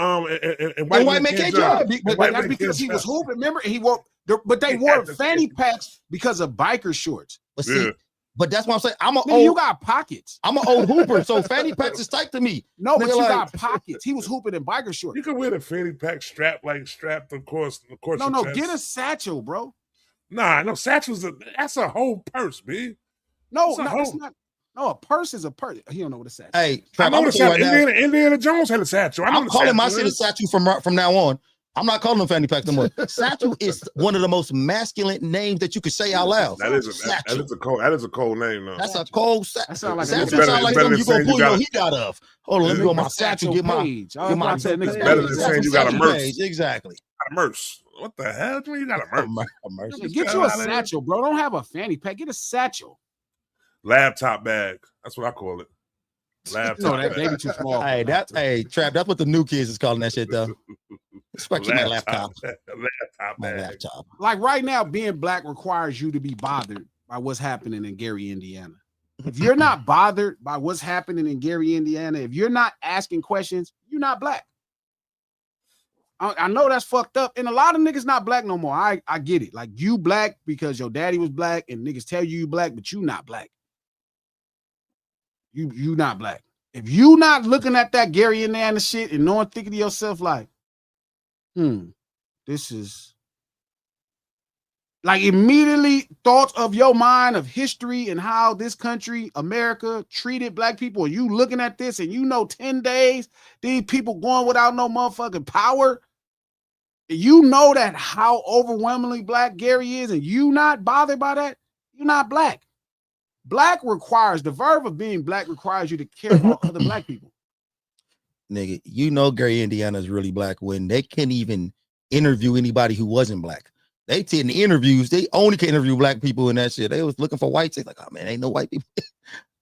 White Man Can't Jump. But that's because he was hooping, remember? And he wore, but they wore fanny packs because of biker shorts. But see, but that's what I'm saying. You got pockets. I'm an old hooper, so fanny packs is tight to me. No, but you got pockets. He was hooping in biker shorts. You can wear the fanny pack strapped, of course. No, get a satchel, bro. Nah, no, satchel's that's a whole purse, B. No, it's not. No, a purse is a purse. He don't know what a satchel. Hey, I know Indiana Jones had a satchel. I'm calling my shit a satchel from now on. I'm not calling them fanny packs no more. Satchel is one of the most masculine names that you could say out loud. That is a cold name, though. That's a cold satchel. That sound like satchel sound like something you gonna pull your heat out of. Hold on, let me go on my satchel. Get my better than saying you got a merce. Exactly. A merce. What the hell? You got a merce. Get you a satchel, bro. Don't have a fanny pack. Get a satchel. Laptop bag. That's what I call it. Laptop that baby too small. Hey, Trap. That's what the new kids is calling that shit, though. Especially my laptop. My laptop. Like right now, being black requires you to be bothered by what's happening in Gary, Indiana. If you're not bothered by what's happening in Gary, Indiana, if you're not asking questions, you're not black. I know that's fucked up, and a lot of niggas not black no more. I get it. Like you black because your daddy was black, and niggas tell you black, but you not black. You not black. If you not looking at that Gary, Indiana shit and knowing, thinking to yourself like, this is like immediately thoughts of your mind of history and how this country, America, treated black people. You looking at this and you know 10 days, these people going without no motherfucking power. You know that how overwhelmingly black Gary is, and you not bothered by that, you're not black. Black requires, the verb of being black requires you to care about other black people. Nigga, you know Gary, Indiana is really black when they can't even interview anybody who wasn't black. They did interviews. They only can interview black people in that shit. They was looking for whites. They like, oh man, ain't no white people.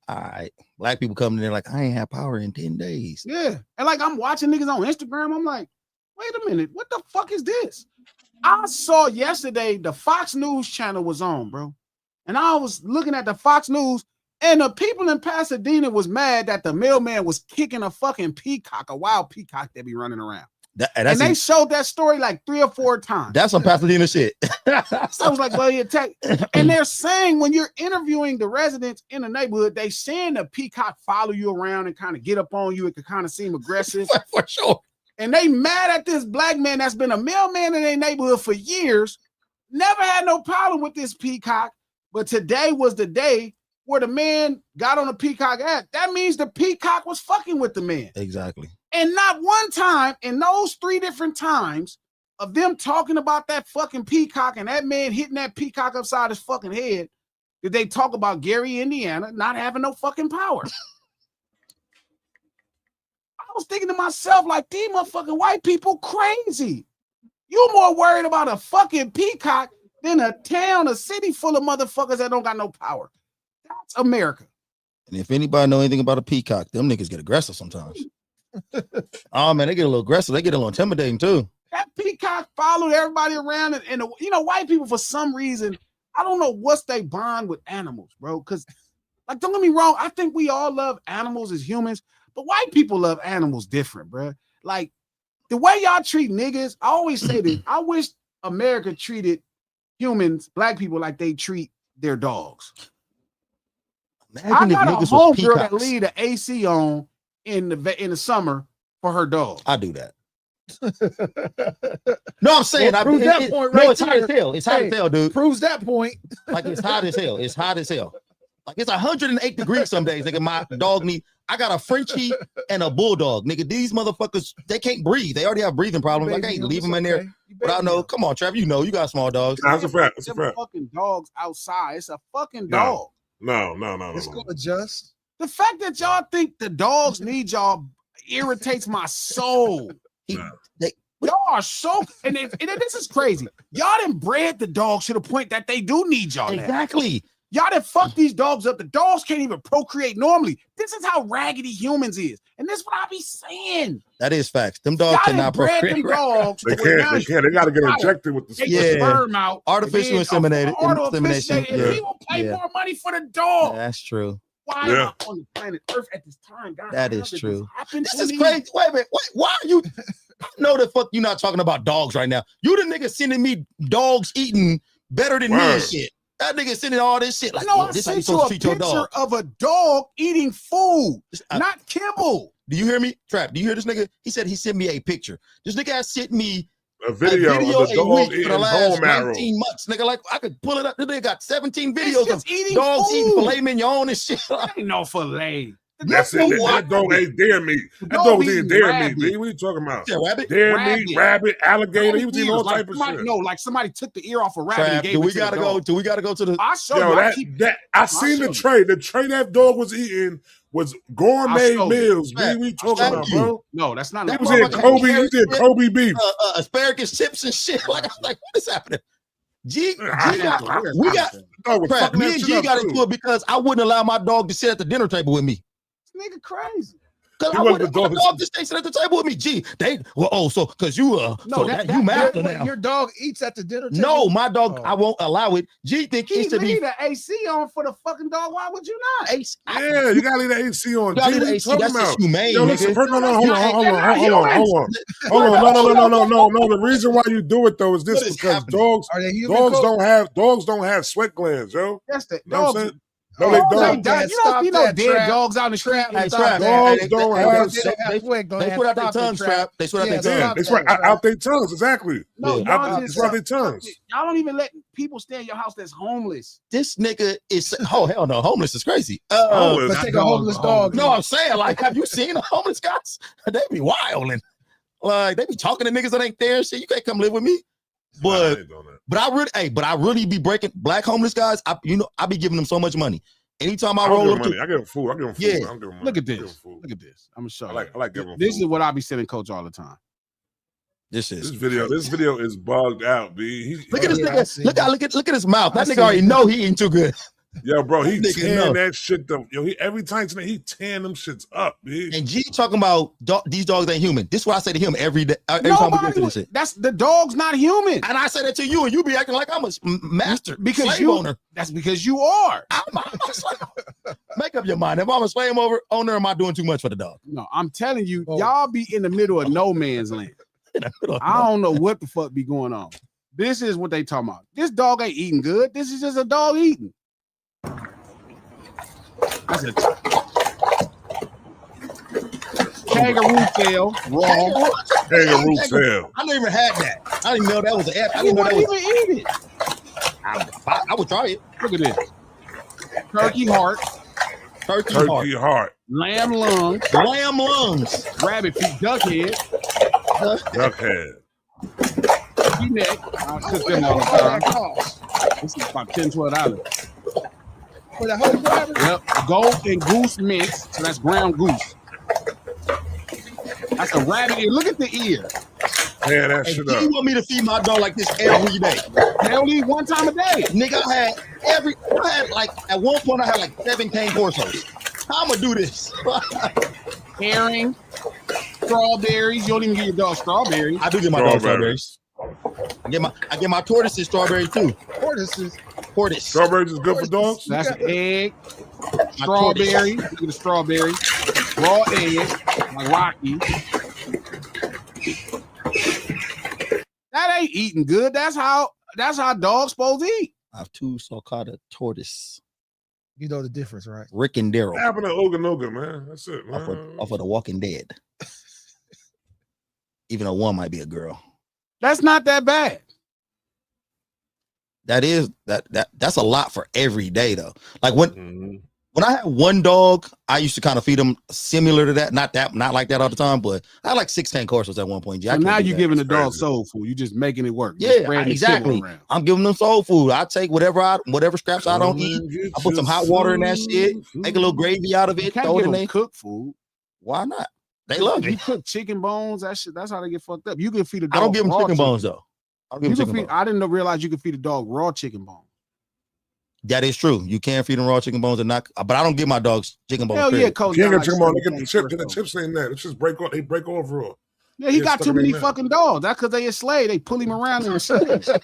All right. Black people coming in there like, I ain't had power in 10 days. Yeah. And like I'm watching niggas on Instagram. I'm like, wait a minute. What the fuck is this? I saw yesterday the Fox News channel was on, bro. And I was looking at the Fox News, and the people in Pasadena was mad that the mailman was kicking a fucking peacock, a wild peacock that be running around. And they showed that story like 3 or 4 times. That's some Pasadena shit. So I was like, well, you attack. And they're saying when you're interviewing the residents in the neighborhood, they saying the peacock follow you around and kind of get up on you. It could kind of seem aggressive. For sure. And they mad at this black man that's been a mailman in their neighborhood for years, never had no problem with this peacock. But today was the day where the man got on the peacock app. That means the peacock was fucking with the man. Exactly. And not one time in those 3 different times of them talking about that fucking peacock and that man hitting that peacock upside his fucking head did they talk about Gary, Indiana not having no fucking power. I was thinking to myself, like, these motherfucking white people crazy. You more worried about a fucking peacock than a town, a city full of motherfuckers that don't got no power. That's America. And if anybody know anything about a peacock, them niggas get aggressive sometimes. Oh man, they get a little aggressive. They get a little intimidating too. That peacock followed everybody around, and you know, white people for some reason, I don't know what's they bond with animals, bro. Because, like, don't get me wrong, I think we all love animals as humans, but white people love animals different, bro. Like the way y'all treat niggas, I always say this. I wish America treated humans, black people, like they treat their dogs. Imagine I got a homegirl that leave the AC on in the summer for her dog. I do that. No, I'm saying it's hot as hell. It's hot as hell, dude. Proves that point. Like it's hot as hell. It's hot as hell. Like it's 108 degrees some days. Nigga, my dog I got a Frenchie and a bulldog. Nigga, these motherfuckers, they can't breathe. They already have breathing problems. I can't leave them in there. But I know, come on, Trav, you know, you got small dogs. That's a fact. That's a fact. Fucking dogs outside. It's a fucking dog. No. It's gonna adjust. The fact that y'all think the dogs need y'all irritates my soul. Y'all are so, and this is crazy. Y'all done bred the dogs to the point that they do need y'all. Exactly. Y'all done fuck these dogs up. The dogs can't even procreate normally. This is how raggedy humans is, and this is what I be saying. That is facts. Them dogs cannot procreate. Them dogs. They can't. They got to get injected with the sperm out. Artificial insemination. And people pay more money for the dog. That's true. Why am I on the planet Earth at this time? God, that is true. This is crazy. Wait a minute. Why are you? I know the fuck you not talking about dogs right now. You the nigga sending me dogs eating better than me and shit. That nigga sending all this shit. Like, I sent you a picture of a dog eating food, not kibble. Do you hear me? Trap, do you hear this nigga? He said he sent me a picture. This nigga has sent me a video of the dog eating for the last 19 months. Nigga, like, I could pull it up. This nigga got 17 videos of dogs eating filet mignon and shit. Ain't no filet. That's it. That dog ate deer meat. That dog was eating deer meat, B. What are you talking about? Yeah, rabbit? Deer meat, rabbit, alligator. He was eating all type of shit. No, like somebody took the ear off a rabbit and gave do it we to gotta the go? dog. Do we gotta go to the? I show you. I seen the tray. The tray that dog was eating was gourmet meals. B, we talking about, bro? No, that's not. He was eating Kobe. He did Kobe beef, asparagus chips and shit. Like, I was like, what is happening? We got me and G got into it because I wouldn't allow my dog to sit at the dinner table with me. Nigga crazy. Because I wouldn't the dog just sit at the table with me. Gee, because you you master now. Your dog eats at the dinner table. No, my dog, I won't allow it. G think it should be the AC on for the fucking dog. Why would you not? Yeah, you gotta leave the AC on. You gotta leave the AC. That's just humane. Yo, listen, hold on. No. The reason why you do it though is this because dogs don't have sweat glands, yo. That's the dogs. No, they don't. You know dead dogs out in the trap. Dogs don't have sweat glands. They put out their tongues, Trap. They put out their tongues. That's right, out their tongues, exactly. No, that's right, their tongues. Y'all don't even let people stay in your house that's homeless. This nigga is, oh, hell no, homeless is crazy. Let's take a homeless dog. No, I'm saying, like, have you seen the homeless guys? They be wilding. Like, they be talking to niggas that ain't there and shit. You can't come live with me. But I really be breaking black homeless guys. I be giving them so much money. Anytime I roll up, I give them food. Yeah. Look at this. Look at this. I'm gonna show you. I like giving them this food. is what I be sending Coach all the time. This video is bugged out, B. Look at this nigga. Look at his mouth. That nigga already know he ain't too good. Yo, bro, he tearing that shit though. Yo, every time he tearing them shits up, B. And G talking about these dogs ain't human. This is what I say to him every day. Every time we go through this shit. That's the dog's not human. And I say that to you, and you be acting like I'm a master slave owner. That's because you are. I'm a slave. Make up your mind. If I'm a slave owner, am I doing too much for the dog? No, I'm telling you, y'all be in the middle of no man's land. I don't know what the fuck be going on. This is what they talking about. This dog ain't eating good. This is just a dog eating. That's a kangaroo tail, raw. Kangaroo tail. I never had that. I didn't know that was an app. I didn't know that was. Even eat it. I would try it. Look at this. Turkey heart. Turkey heart. Lamb lungs. Rabbit feet. Duck head. Duck head. Turkey neck. I cook them all the time. This is about $10-12. For the whole rabbit? Yep. Goat and goose mix. So that's ground goose. That's a rabbit ear. Look at the ear. Yeah, that shit up. You want me to feed my dog like this every day? They only eat one time a day. Nigga, I had like, at one point I had like 7 cane corsos. How I'm gonna do this? Herring, strawberries. You don't even give your dog strawberries. I do give my dog strawberries. I get my tortoises strawberries too. Tortoise. Strawberries is good for dogs? That's an egg. Strawberry. Look at the strawberry. Raw egg. Like Rocky. That ain't eating good. That's how dogs supposed to eat. I have 2 so-called tortoise. You know the difference, right? Rick and Daryl. What happened to Oga, man? That's it, man. Off of The Walking Dead. Even though one might be a girl. That's not that bad. That's a lot for every day though. Like when When I had one dog, I used to kind of feed them similar to that. Not like that all the time, but I had like 16 courses at one point. So now you're giving the dog soul food. You just making it work. Yeah, exactly. I'm giving them soul food. I take whatever scraps I don't eat. I put some hot water in that shit. Make a little gravy out of it. Throw it in there. Cook food. Why not? They love it. You cook chicken bones. That's how they get fucked up. You can feed a dog. I don't give them chicken bones though. I didn't realize you could feed a dog raw chicken bones. That is true. You can feed them raw chicken bones and not, but I don't give my dogs chicken bones. Hell yeah, coach. You can't get chicken bones. They get the chips in there. It's just break off. They break off raw. Yeah, he got too many fucking dogs. That's because they a slave. They pull him around in the slaves. Yeah,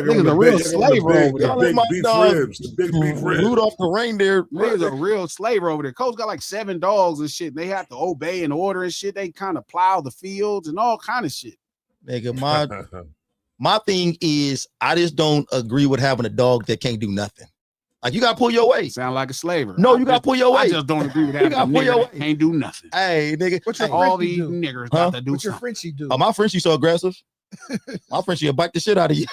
niggas a real slave over there. The big beef ribs. The big beef ribs. Rudolph the reindeer. Niggas a real slave over there. Coach got like 7 dogs and shit. They have to obey and order and shit. They kind of plow the fields and all kind of shit. Nigga, my thing is, I just don't agree with having a dog that can't do nothing. Like, you gotta pull your weight. Sound like a slaver. No, you gotta pull your weight. I just don't agree with that. You gotta pull your weight. Can't do nothing. Hey, nigga. What your all these niggers got to do what your Frenchie do? Oh, my Frenchie so aggressive. My Frenchie will bite the shit out of you.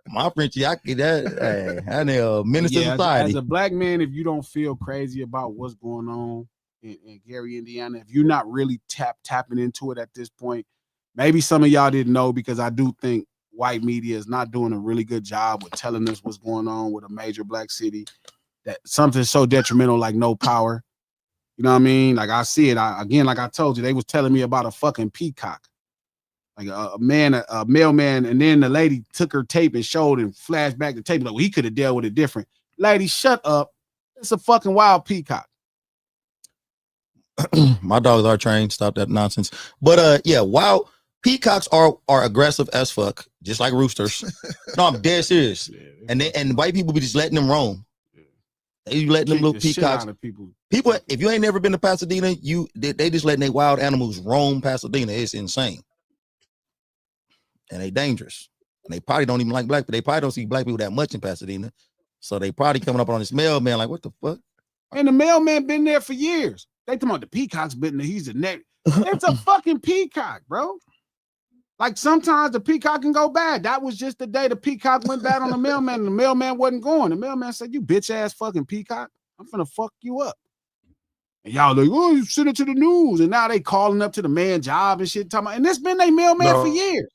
My Frenchie, I get that. Hey, I know menace to society. As a black man, if you don't feel crazy about what's going on in Gary, Indiana, if you're not really tapping into it at this point, maybe some of y'all didn't know, because I do think white media is not doing a really good job with telling us what's going on with a major black city, that something so detrimental like no power. You know what I mean? Like, I see it. Again, like I told you, they was telling me about a fucking peacock. Like a mailman, and then the lady took her tape and showed and flashed back the tape. Like, well, he could have dealt with it different. Lady, shut up. It's a fucking wild peacock. My dogs are trained. Stop that nonsense. But yeah, wild peacocks are aggressive as fuck, just like roosters. No, I'm dead serious. And white people be just letting them roam. They letting them little peacocks. People, if you ain't never been to Pasadena, they just letting their wild animals roam Pasadena. It's insane. And they dangerous. And they probably don't even like black people. They probably don't see black people that much in Pasadena. So they probably coming up on this mailman like, what the fuck? And the mailman been there for years. They talking about the peacock's been there. He's a neck. It's a fucking peacock, bro. Like, sometimes the peacock can go bad. That was just the day the peacock went bad on the mailman, and the mailman wasn't going. The mailman said, you bitch ass fucking peacock, I'm finna fuck you up. And y'all like, oh, you send it to the news. And now they calling up to the man job and shit. Talking about, and this been their mailman for years.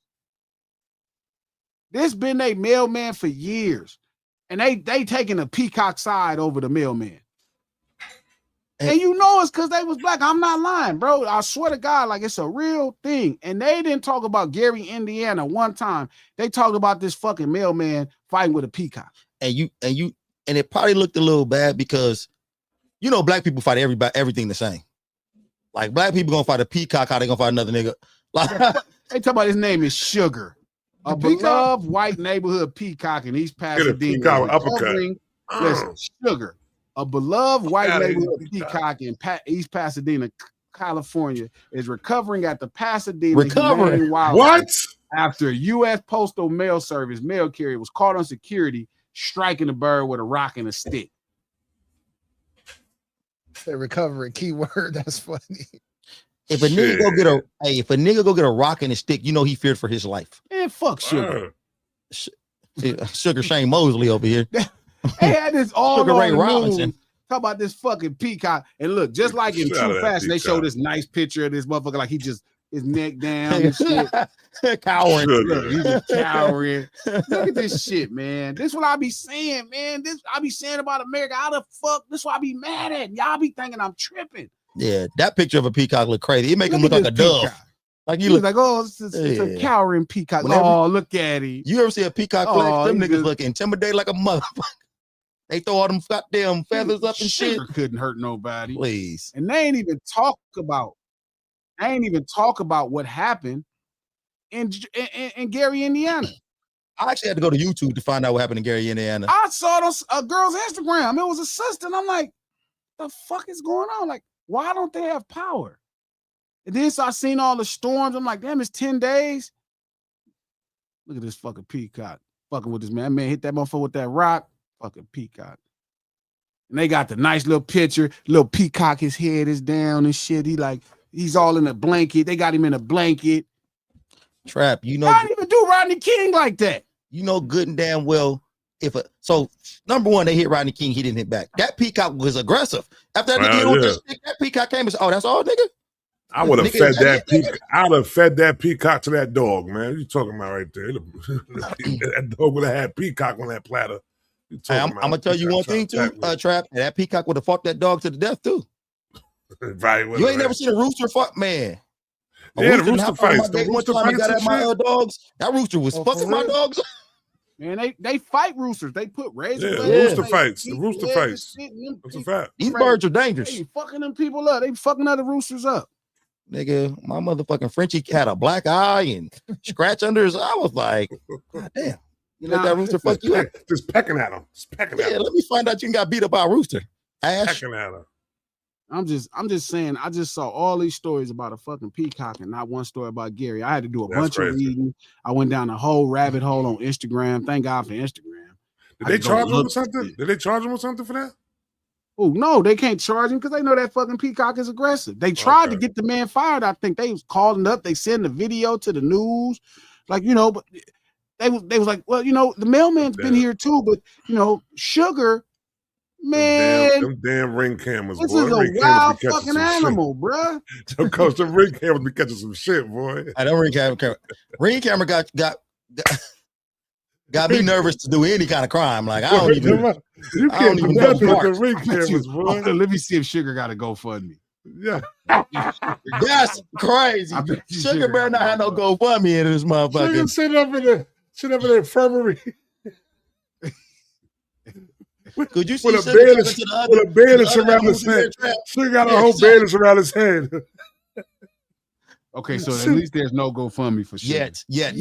This been their mailman for years. And they taking a peacock side over the mailman. And you know it's because they was black. I'm not lying, bro. I swear to God, like, it's a real thing. And they didn't talk about Gary, Indiana one time. They talked about this fucking mailman fighting with a peacock. And it probably looked a little bad because, you know, black people fight everything the same. Like, black people gonna fight a peacock, how they gonna fight another nigga? Like, they talk about his name is Sugar, a beloved white neighborhood peacock in East Pasadena. Listen, Sugar. A beloved white neighborhood peacock in East Pasadena, California, is recovering at the Pasadena Humane Wildlife after U.S. Postal Mail Service mail carrier was caught on security striking the bird with a rock and a stick. They recovering, keyword. That's funny. If a nigga go get a rock and a stick, you know he feared for his life. Man, fuck Sugar. Sugar Shane Mosley over here. They had this all Sugar Ray Robinson. Talk about this fucking peacock. And look, just like in True Fashion, they show this nice picture of this motherfucker, like he just his neck down and shit. Cowering. Look, he's just cowering. Look at this shit, man. This is what I be saying, man. This I be saying about America. How the fuck? This is what I be mad at. Y'all be thinking I'm tripping. Yeah, that picture of a peacock look crazy. It make him look like a dove. Like you look like, oh, it's a cowering peacock. Look at him. You ever see a peacock flex? Them niggas look intimidated like a motherfucker. They throw all them goddamn feathers up and shit. Couldn't hurt nobody. Please. And they ain't even talk about what happened in Gary, Indiana. I actually had to go to YouTube to find out what happened in Gary, Indiana. I saw a girl's Instagram. It was a sister, and I'm like, the fuck is going on? Like, why don't they have power? And then so I seen all the storms. I'm like, damn, it's 10 days. Look at this fucking peacock fucking with this man. Man hit that motherfucker with that rock. Fucking peacock. And they got the nice little picture. Little peacock, his head is down and shit. He's all in a blanket. They got him in a blanket. Trap, you know. I didn't even do Rodney King like that. You know good and damn well So number one, they hit Rodney King, he didn't hit back. That peacock was aggressive. After that nigga hit with that stick, that peacock came and said, oh, that's all, nigga. I would have fed that peacock. I would have fed that peacock to that dog, man. What you talking about right there? That dog would have had peacock on that platter. I'm gonna tell you one thing too, Trap. That peacock would have fucked that dog to the death too. Right. You ain't never seen a rooster fuck, man. Yeah, the rooster fights. The rooster fights got at my dogs. That rooster was fucking my dogs. Man, they fight roosters. They put razor. Yeah, rooster fights. The rooster fights. That's a fact. These birds are dangerous. They fucking them people up. They fucking other roosters up. Nigga, my motherfucking Frenchie had a black eye and scratch under his eye. I was like, God damn. You let that rooster fuck you up? Just pecking at him. Let me find out you got beat up by a rooster. Ash. Pecking at him. I'm just saying, I just saw all these stories about a fucking peacock and not one story about Gary. I had to do a bunch of reading. I went down a whole rabbit hole on Instagram. Thank God for Instagram. Did they charge him with something? Did they charge him with something for that? Oh, no, they can't charge him because they know that fucking peacock is aggressive. They tried to get the man fired. I think they was calling up. They sent the video to the news. Like, you know, but they was like, well, you know, the mailman's been here too, but, you know, Sugar, man. Them damn ring cameras, this boy. is a wild fucking animal, bro. Because the ring cameras be catching some shit, boy. I don't ring camera got me nervous to do any kind of crime. Like I don't even know. The ring cameras, boy. Let me see if Sugar got a GoFundMe. Yeah, that's crazy. Sugar better not have no GoFundMe in this motherfucker. Sit up in the infirmary. Could you see with a bandage around his head? Sugar got a whole bandage around his head. Okay, so at least there's no GoFundMe for Sugar. Yeah.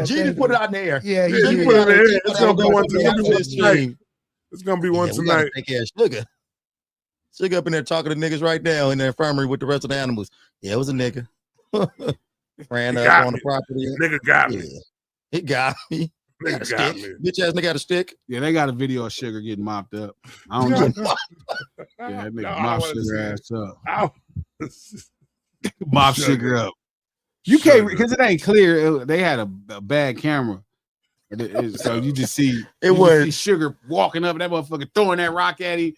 Genie put it out in the air. Yeah, he put it in the air. It's gonna be one tonight. It's gonna be one tonight. Take care of Sugar up in there talking to niggas right now in the infirmary with the rest of the animals. Yeah, it was a nigga. Ran up on the property. Nigga got me. He got me. Nigga got me. Bitch ass nigga got a stick. Yeah, they got a video of Sugar getting mopped up. I don't know. Yeah, that nigga mop Sugar ass up. Mop Sugar up. You can't because it ain't clear. They had a bad camera, so you just see Sugar walking up, that motherfucker throwing that rock at him,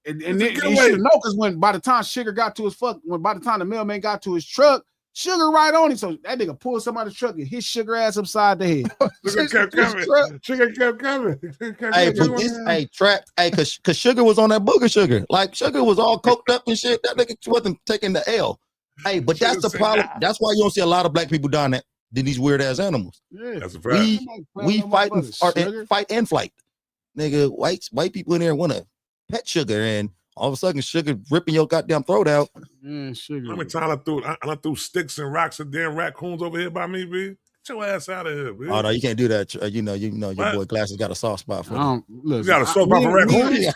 and then you should know because by the time Sugar got to by the time the mailman got to his truck, Sugar right on him. So that nigga pulled somebody's truck and hit Sugar ass upside the head. Sugar kept coming. Hey, Trap. Hey, cause Sugar was on that booger Sugar. Like Sugar was all coked up and shit. That nigga wasn't taking the L. Hey, but that's the problem. That's why you don't see a lot of black people doing that than these weird ass animals. Yeah, that's a fact. We fight and flight. Nigga, white people in there want to pet Sugar, and all of a sudden Sugar ripping your goddamn throat out. Yeah, Sugar. How many times I threw sticks and rocks at damn raccoons over here by me, B? Get your ass out of here, B. Oh no, you can't do that. You know your boy Glasses got a soft spot for them. You got a soft spot for raccoons?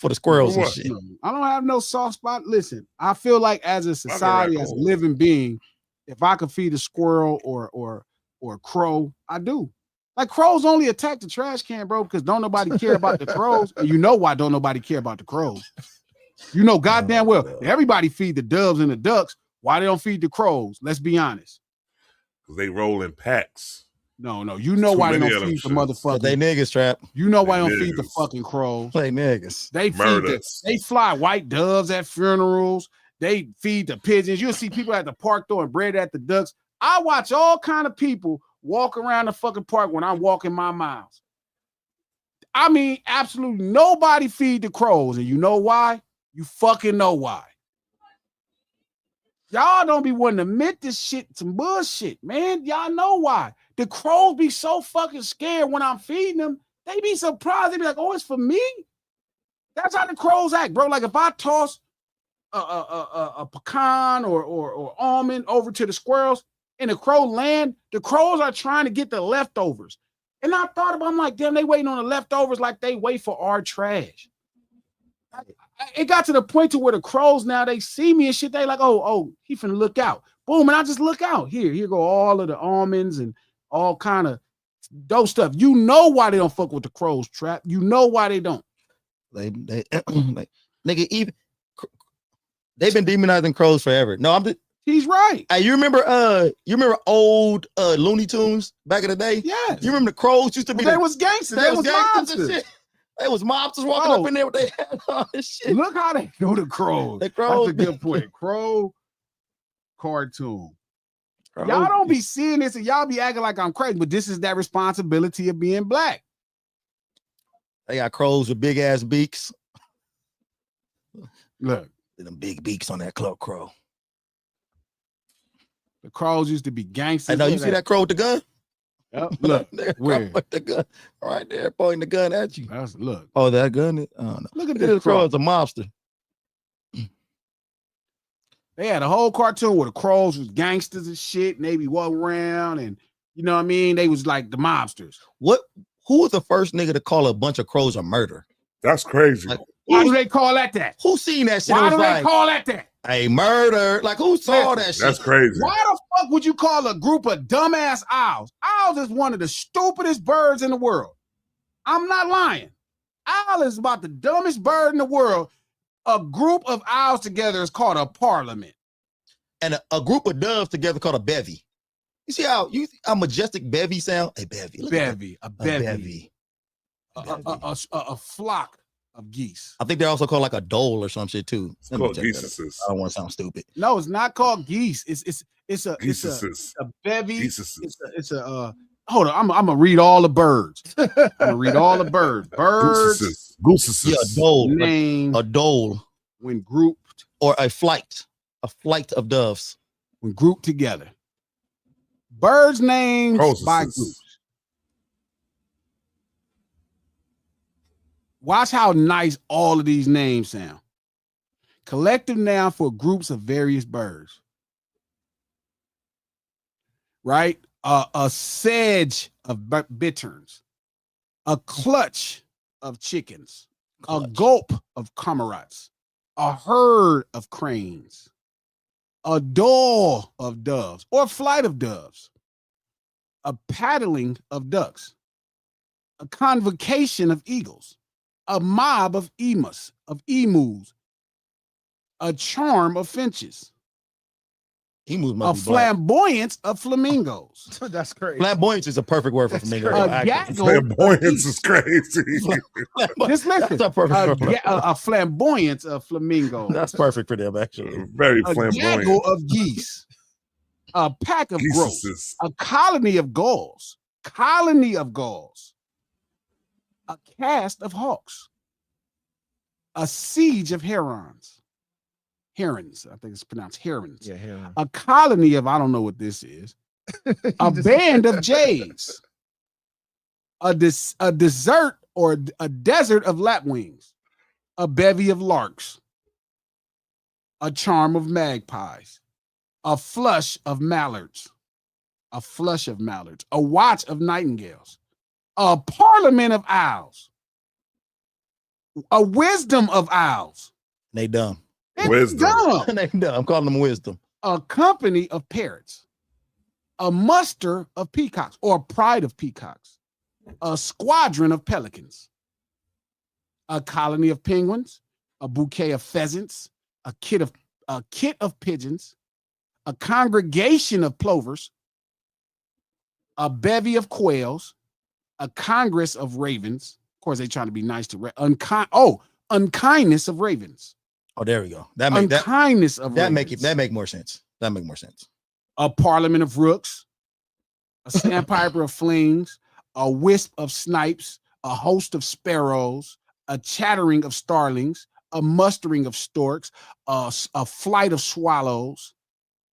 For the squirrels and shit. I don't have no soft spot. Listen, I feel like as a society, as a living being, if I could feed a squirrel or a crow, I do. Like crows only attack the trash can, bro, because don't nobody care about the crows. And you know why don't nobody care about the crows. You know goddamn well everybody feed the doves and the ducks. Why they don't feed the crows? Let's be honest. Because they roll in packs. No. You know why they don't feed the motherfuckers. They niggas, Trap. You know why they don't feed the fucking crows. They niggas. They fly white doves at funerals. They feed the pigeons. You'll see people at the park throwing bread at the ducks. I watch all kind of people walk around the fucking park when I'm walking my miles. I mean, absolutely nobody feed the crows. And you know why? You fucking know why. Y'all don't be wanting to admit this shit, some bullshit, man. Y'all know why. The crows be so fucking scared when I'm feeding them. They be surprised. They be like, oh, it's for me? That's how the crows act, bro. Like if I toss a pecan or almond over to the squirrels in the crow land, the crows are trying to get the leftovers. And I thought about, I'm like, damn, they waiting on the leftovers like they wait for our trash. It got to the point to where the crows now, they see me and shit. They like, oh, he finna look out. Boom, and I just look out. Here go all of the almonds and all kind of dope stuff. You know why they don't fuck with the crows, Trap. You know why they don't. They like, nigga, even they've been demonizing crows forever. No, He's right. Hey, you remember old Looney Tunes back in the day? Yes. You remember the crows used to be They was gangsters. They was gangsters and mobsters. shit. They was mobsters walking up in there with their hat on and shit. Look how they do the crows. The crows. That's a good point. Crow cartoon. Crows. Y'all don't be seeing this and y'all be acting like I'm crazy, but this is that responsibility of being black. They got crows with big ass beaks. Look, them big beaks on that club crow. The crows used to be gangsters. I know you see that crow with the gun? Yep. Look, where? With the gun right there, pointing the gun at you. Look. Oh, that gun? Oh, no. Look at this crow. It's a mobster. They had a whole cartoon where the crows was gangsters and shit, and they be walking around, and you know what I mean? They was like the mobsters. Who was the first nigga to call a bunch of crows a murder? That's crazy. Like, why do they call that? Who seen that shit? Why do they call that? A murder. Like, who saw that shit? That's crazy. Why the fuck would you call a group of dumbass owls? Owls is one of the stupidest birds in the world. I'm not lying. Owl is about the dumbest bird in the world. A group of owls together is called a parliament. And a group of doves together called a bevy. You see how majestic bevy sound? A bevy. A bevy. A flock of geese. I think they're also called like a dole or some shit too. It's called geese. I don't want to sound stupid. No, it's not called geese. It's a bevy. It's a hold on. I'm gonna read all the birds. I'm gonna read all the birds. Birds. Gooses. Yeah, a dole. Name a dole when grouped, or a flight of doves when grouped together. Birds named by groups. Watch how nice all of these names sound. Collective noun for groups of various birds. Right? A sedge of bitterns. A clutch of chickens. A gulp of cormorants. A herd of cranes. A dole of doves or flight of doves. A paddling of ducks. A convocation of eagles. A mob of emus, a charm of finches, a flamboyance of flamingos. That's crazy. Flamboyance is a perfect word for flamingo. Flamboyance is crazy. Just listen. That's a perfect word. A flamboyance of flamingos. That's perfect for them, actually. Very a flamboyant. gaggle of geese. A pack of grouse. A colony of gulls. A cast of hawks, a siege of herons, I think it's pronounced herons. Yeah, heron. A colony of, I don't know what this is, a band of jays, a desert or a desert of lapwings, a bevy of larks, a charm of magpies, a flush of mallards, a watch of nightingales, a parliament of owls, a wisdom of owls. They dumb. Wisdom. They dumb. I'm calling them wisdom. A company of parrots, a muster of peacocks or a pride of peacocks, a squadron of pelicans, a colony of penguins, a bouquet of pheasants, a kit of pigeons, a congregation of plovers, a bevy of quails, a congress of ravens. Of course, they trying to be nice to unkindness of ravens. Oh, there we go. That make more sense. That make more sense. A parliament of rooks, a sandpiper of flings, a wisp of snipes, a host of sparrows, a chattering of starlings, a mustering of storks, a flight of swallows,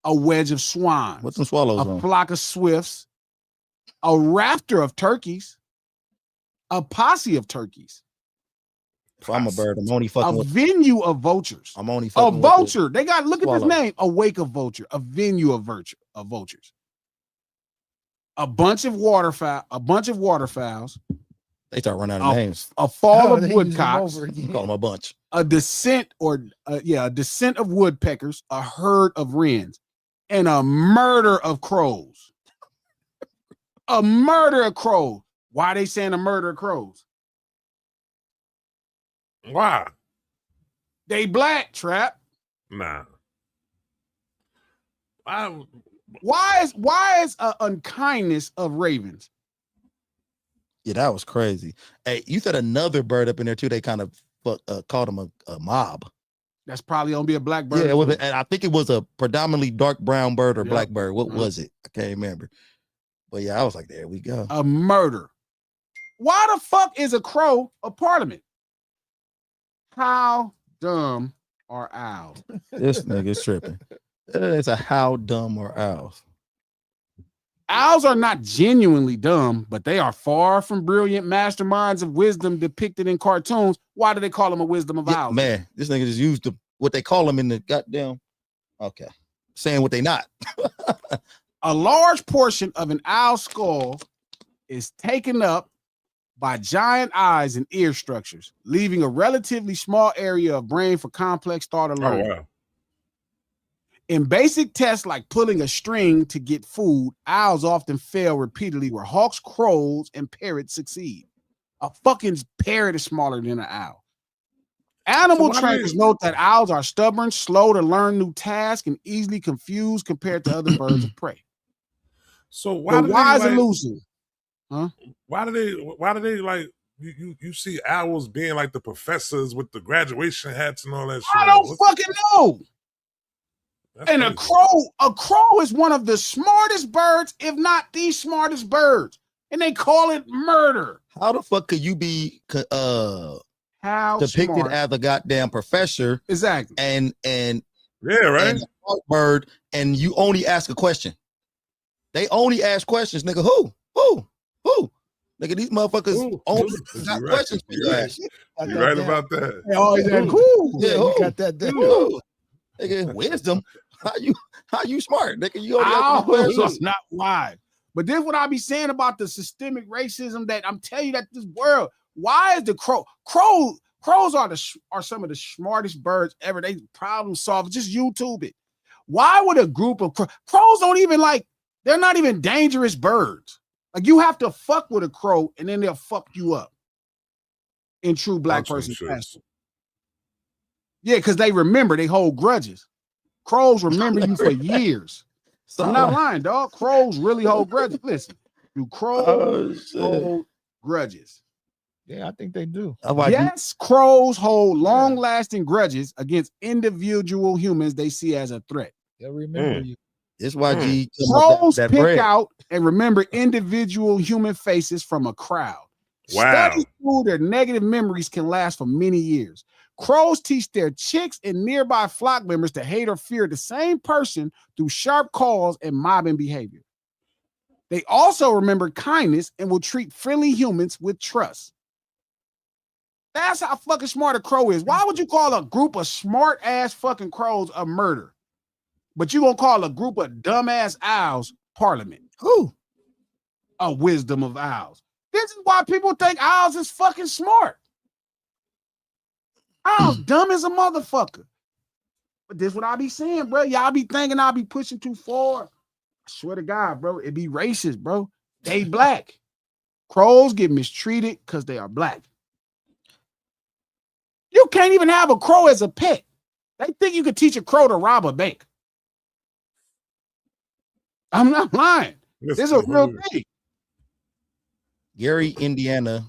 a wedge of swans. What's some swallows? A flock of swifts, a rafter of turkeys, a posse of turkeys. If I'm a bird, I'm only fucking with a venue of vultures. I'm only fucking a vulture. They got look at this name. A wake of vulture. A venue of vultures. A bunch of waterfowls. They start running out of names. A fall of woodcocks. Call them a bunch. A descent of woodpeckers. A herd of wrens, and a murder of crows. A murder of crows. Why are they saying a murder of crows? Why? They black, Trap. Nah. Why is unkindness of ravens? Yeah, that was crazy. Hey, you said another bird up in there too. They kind of called him a mob. That's probably gonna be a black bird. Yeah, it was, and I think it was a predominantly dark brown bird or black bird. What was it? I can't remember. But yeah, I was like, there we go. A murder. Why the fuck is a crow a parliament? How dumb are owls? This nigga's tripping. It's a how dumb are owls? Owls are not genuinely dumb, but they are far from brilliant masterminds of wisdom depicted in cartoons. Why do they call them a wisdom of owls? Man, this nigga just used what they call them in the goddamn. Okay, saying what they not. A large portion of an owl's skull is taken up by giant eyes and ear structures, leaving a relatively small area of brain for complex thought or learning. Oh, wow. In basic tests like pulling a string to get food, owls often fail repeatedly where hawks, crows, and parrots succeed. A fucking parrot is smaller than an owl. Animal trainers note that owls are stubborn, slow to learn new tasks, and easily confused compared to other birds of prey. So why do wise they, and elusive? Huh? Why do they like you see owls being like the professors with the graduation hats and all that shit? I don't fucking know. And crazy. a crow is one of the smartest birds, if not the smartest birds. And they call it murder. How the fuck could you be depicted smart? as a goddamn professor? Exactly. And yeah, right. And a bird, and you only ask a question. They only ask questions, nigga. Who? Nigga, these motherfuckers only got questions for you ask. You right about that. They always ask, who? Yeah, you got that down. Nigga, wisdom. How you smart, nigga? You only ask not wise. But this is what I be saying about the systemic racism that I'm telling you that this world. Why is the crows are some of the smartest birds ever. They problem solve. Just YouTube it. Why would a group of crows don't even like? They're not even dangerous birds. Like you have to fuck with a crow and then they'll fuck you up. In true black person fashion. Yeah, because they remember, they hold grudges. Crows remember you for years. I'm not lying, dog. Crows really hold grudges. Listen, do crows hold grudges? Yeah, I think they do. Yes, crows hold long-lasting grudges against individual humans they see as a threat. They'll remember you. That's why G crows pick out and remember individual human faces from a crowd. Wow. Studies prove their negative memories can last for many years. Crows teach their chicks and nearby flock members to hate or fear the same person through sharp calls and mobbing behavior. They also remember kindness and will treat friendly humans with trust. That's how fucking smart a crow is. Why would you call a group of smart ass fucking crows a murder? But you gonna call a group of dumbass owls parliament? Who? A wisdom of owls. This is why people think owls is fucking smart. Owls dumb as a motherfucker. But this is what I be saying, bro. Y'all be thinking I'll be pushing too far. I swear to God, bro, it be racist, bro. They black. Crows get mistreated because they are black. You can't even have a crow as a pet. They think you could teach a crow to rob a bank. I'm not lying. This is a real thing. Gary, Indiana,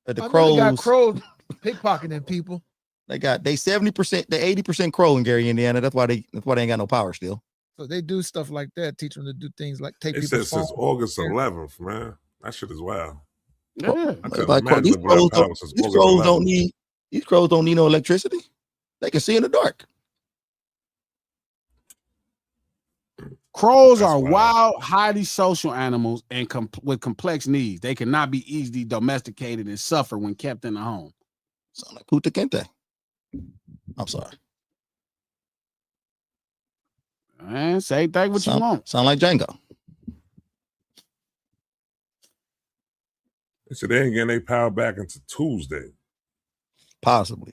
the crows. They got crows pickpocketing people. They 70%, the 80% crow in Gary, Indiana. That's why they ain't got no power still. So they do stuff like that, teach them to do things like take people. It says since August 11th, man. That shit is wild. Yeah. Like, these crows don't need no electricity. They can see in the dark. Crows are wild, highly social animals and with complex needs. They cannot be easily domesticated and suffer when kept in the home. Sound like Puta Kente. I'm sorry. Man, say think what you want. Sound like Django. They said they ain't getting their power back until Tuesday. Possibly.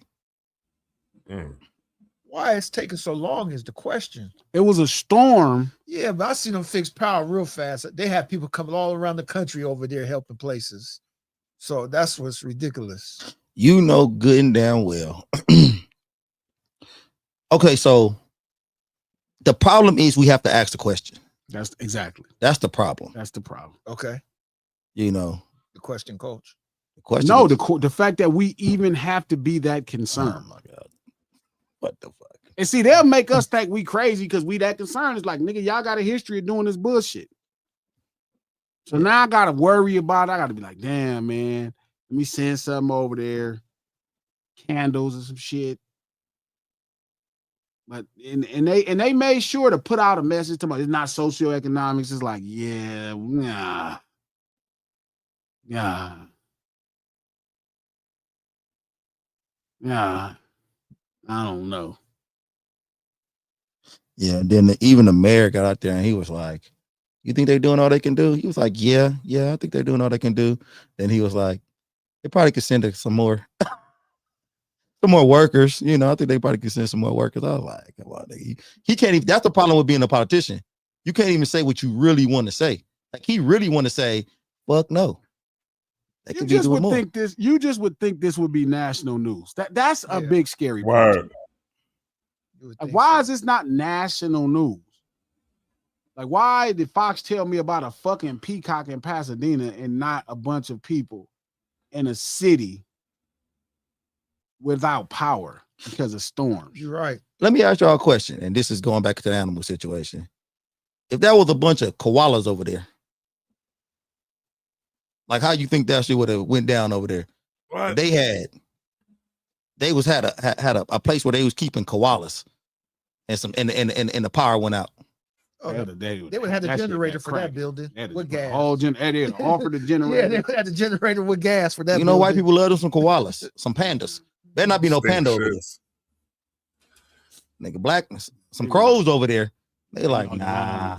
Why it's taking so long is the question. It was a storm. Yeah, but I seen them fix power real fast. They have people coming all around the country over there helping places. So that's what's ridiculous. You know good and damn well. Okay, so The problem is we have to ask the question. That's the problem. That's the problem. Okay. You know, the question, coach. The question. No, is, the fact that we even have to be that concerned. Oh my God. What the fuck? And see, they'll make us think we crazy because we that concerned. It's like, nigga, y'all got a history of doing this bullshit. So now I gotta worry about it. I gotta be like, damn, man, let me send something over there, candles and some shit. But and they made sure to put out a message to it's not socioeconomics. It's like, yeah, I don't know. Yeah, and then even the mayor got out there and he was like, you think they're doing all they can do? He was like, yeah, I think they're doing all they can do. Then he was like, they probably could send some more workers. You know, I think they probably could send some more workers. I was like, come on, he can't even, that's the problem with being a politician. You can't even say what you really want to say. Like he really want to say, fuck no. You just would think this would be national news. That's a big scary word. Like, why is this not national news? Like, why did Fox tell me about a fucking peacock in Pasadena and not a bunch of people in a city without power because of storms? You're right. Let me ask y'all a question, and this is going back to the animal situation. If that was a bunch of koalas over there, like how you think that shit would have went down over there? What? They had a place where they was keeping koalas, and the power went out. Oh, they would have the generator for that building with gas. They'd offer the generator. Yeah, they would have the generator with gas for that. You know, white people love them some koalas, some pandas. Better not be no panda over there. Nigga, blackness, some crows over there. They like, nah.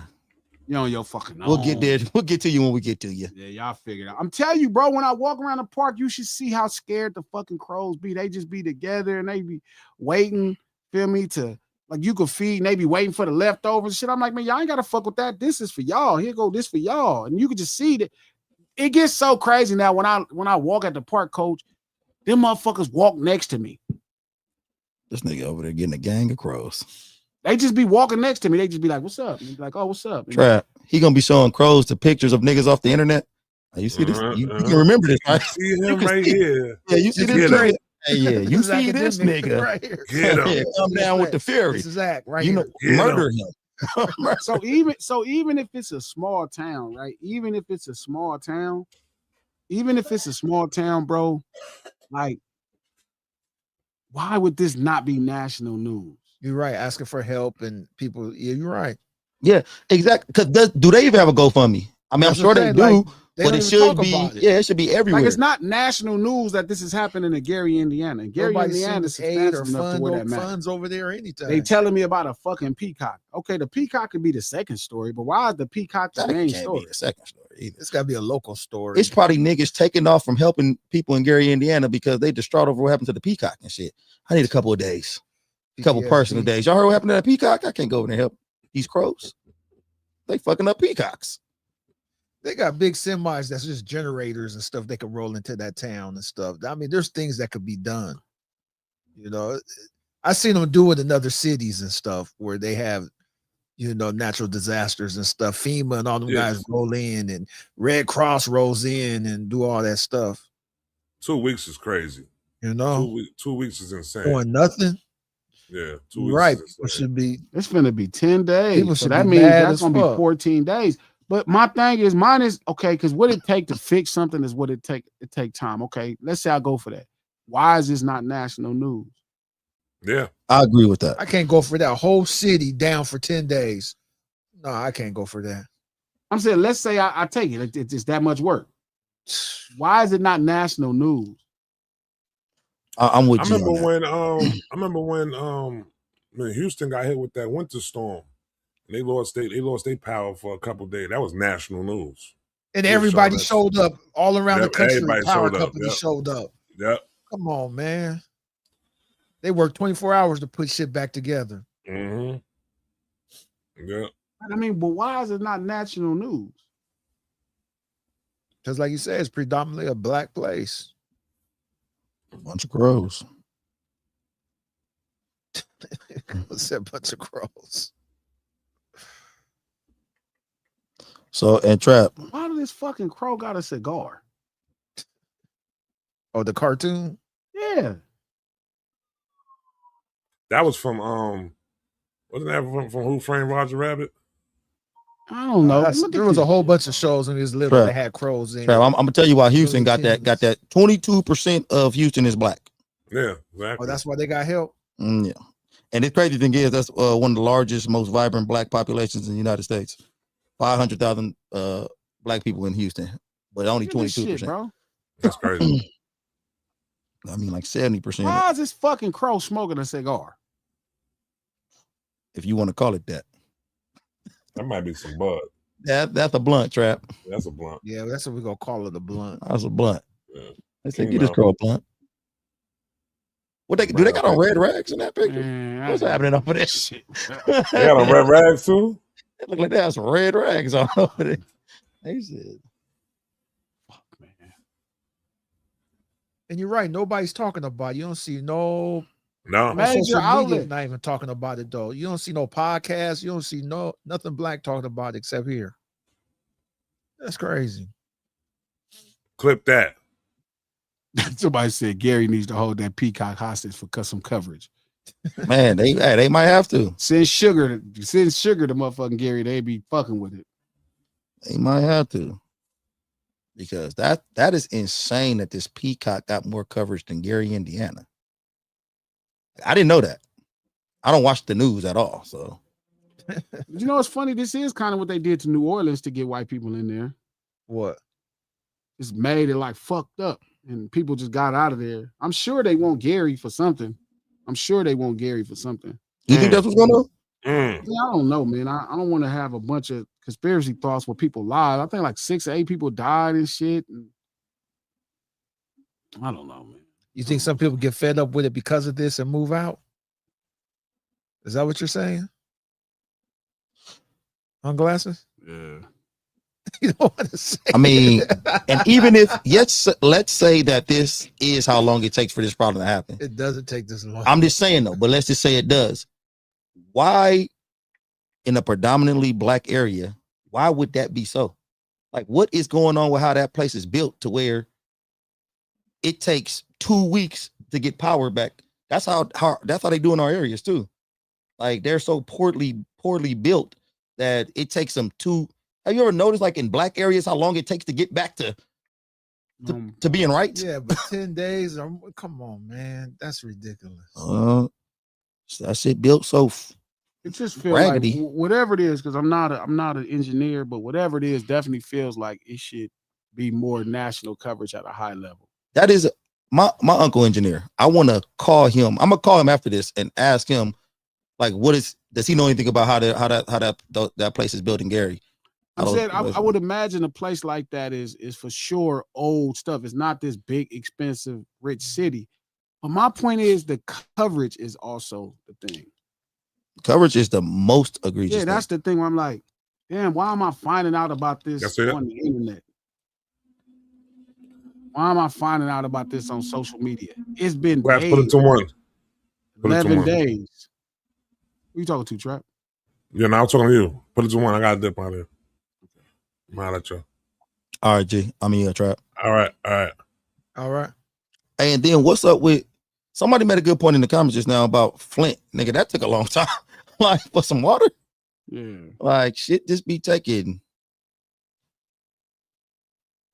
You know your fucking. We'll get there. We'll get to you when we get to you. Yeah, y'all figure it out. I'm telling you, bro. When I walk around the park, you should see how scared the fucking crows be. They just be together and they be waiting. Feel me? To like you could feed. And they be waiting for the leftovers. Shit. I'm like, man, y'all ain't gotta fuck with that. This is for y'all. Here go this for y'all. And you could just see that. It gets so crazy now when I walk at the park, coach. Them motherfuckers walk next to me. This nigga over there getting a gang of crows. They just be walking next to me. They just be like, what's up? And be like, oh, what's up? Trap. He gonna be showing crows to pictures of niggas off the internet. You see this? You can remember this, right? See him right here. Yeah, you see this nigga. Hey, yeah, you see this nigga. Right here. Get him. Yeah, come down with the fury. This is Zach right you here. know, murder him. So even if it's a small town, right? Even if it's a small town, bro, like, why would this not be national news? You're right. Asking for help and people. Yeah, you're right. Yeah, exactly. Because do they even have a GoFundMe? I mean, I'm sure they do, like, but it should be. Yeah, it should be everywhere. Like, it's not national news that this is happening in Gary, Indiana. And Gary, Indiana is aid or funds over there anytime. They telling me about a fucking peacock. Okay, the peacock could be the second story, but why is the peacock the main story? Be the second story either. It's got to be a local story. It's probably niggas taking off from helping people in Gary, Indiana because they distraught over what happened to the peacock and shit. I need a couple of days, a couple personal days. Y'all heard what happened to that peacock? I can't go over there and help these crows. They fucking up peacocks. They got big semis that's just generators and stuff they can roll into that town and stuff. I mean, there's things that could be done. You know, I seen them do it in other cities and stuff where they have, you know, natural disasters and stuff. FEMA and all them guys roll in, and Red Cross rolls in and do all that stuff. 2 weeks is crazy. You know, 2 weeks is insane. Doing nothing. Yeah, 2 weeks. Right. It should be. It's going to be 10 days. So that be means that's going to fuck. be 14 days. But my thing is, mine is okay, because what it take to fix something is what it take time. Okay, let's say I go for that. Why is this not national news? Yeah, I agree with that. I can't go for that whole city down for 10 days. No, I can't go for that. I'm saying, let's say I take it. It's that much work. Why is it not national news? I'm with you. I remember when Houston got hit with that winter storm. They lost their power for a couple of days. That was national news. And everybody showed up all around the country. Power companies showed up. Yep. Come on, man. They worked 24 hours to put shit back together. Mm-hmm. Yeah. I mean, but why is it not national news? Because, like you said, it's predominantly a black place. A bunch of crows. What's that bunch of crows? So and Trap. Why does this fucking crow got a cigar? Oh, the cartoon? Yeah. That was from wasn't that from Who Framed Roger Rabbit? I don't know. There was a whole bunch of shows when he was little that had crows in. I'm gonna tell you why Houston got that. 22% of Houston is black. Yeah, exactly. Oh, that's why they got help. Yeah, and the crazy thing is that's one of the largest, most vibrant black populations in the United States. 500,000 black people in Houston, but only 22%. Bro, that's crazy. I mean, like 70%. Why is this fucking crow smoking a cigar? If you want to call it that. That might be some bud. That's a blunt, Trap. That's a blunt. Yeah, that's what we're gonna call it, a blunt. That's a blunt. Yeah. They said, get this crow a blunt. What they do? They got on red rags in that picture. Man, What's happening over there? Shit. They got on red rags too. It look like they have some red rags on over there. They said, "Fuck, man." And you're right. Nobody's talking about it. You don't see no major social media outlet. not even talking about it though. You don't see no podcast. You don't see nothing black talking about it except here. That's crazy. Clip that. Somebody said Gary needs to hold that peacock hostage for some coverage. man, they might have to. Send sugar to motherfucking Gary. They be fucking with it. They might have to. Because that is insane that this peacock got more coverage than Gary, Indiana. I didn't know that. I don't watch the news at all. So you know, it's funny. This is kind of what they did to New Orleans to get white people in there. What? It's made it like fucked up, and people just got out of there. I'm sure they want Gary for something. You think that's what's going on? Yeah, I don't know, man. I don't want to have a bunch of conspiracy thoughts where people lie. I think like 6 or 8 people died and shit. And I don't know, man. You think some people get fed up with it because of this and move out? Is that what you're saying? On glasses? Yeah. You don't want to say. I mean, and even if let's say that this is how long it takes for this problem to happen. It doesn't take this long. I'm just saying though, but let's just say it does. Why, in a predominantly black area, why would that be so? Like, what is going on with how that place is built to where it takes 2 weeks to get power back? That's how they do in our areas too. Like, they're so poorly built that it takes them 2. Have you ever noticed, like in black areas, how long it takes to get back to being right? Yeah, but 10 days. Come on, man, that's ridiculous. That shit built so. It just feels raggedy. like whatever it is, because I'm not an engineer, but whatever it is, definitely feels like it should be more national coverage at a high level. That is my uncle engineer. I want to call him. I'm gonna call him after this and ask him, like, does he know anything about how that place is built in Gary? I would imagine a place like that is for sure old stuff. It's not this big, expensive, rich city. But my point is the coverage is also the thing. Coverage is the most egregious. Yeah, that's the thing where I'm like, damn, why am I finding out about this on the internet? Why am I finding out about this on social media? It's been days. Put it to one. 11 days. Who you talking to, Trap? Yeah, now I'm talking to you. Put it to one. I got a dip out of here. I'm out at you. All right, G. I'm in, Trap. All right. And then what's up with somebody made a good point in the comments just now about Flint. Nigga, that took a long time. Like, for some water. Yeah. Like, shit just be taking.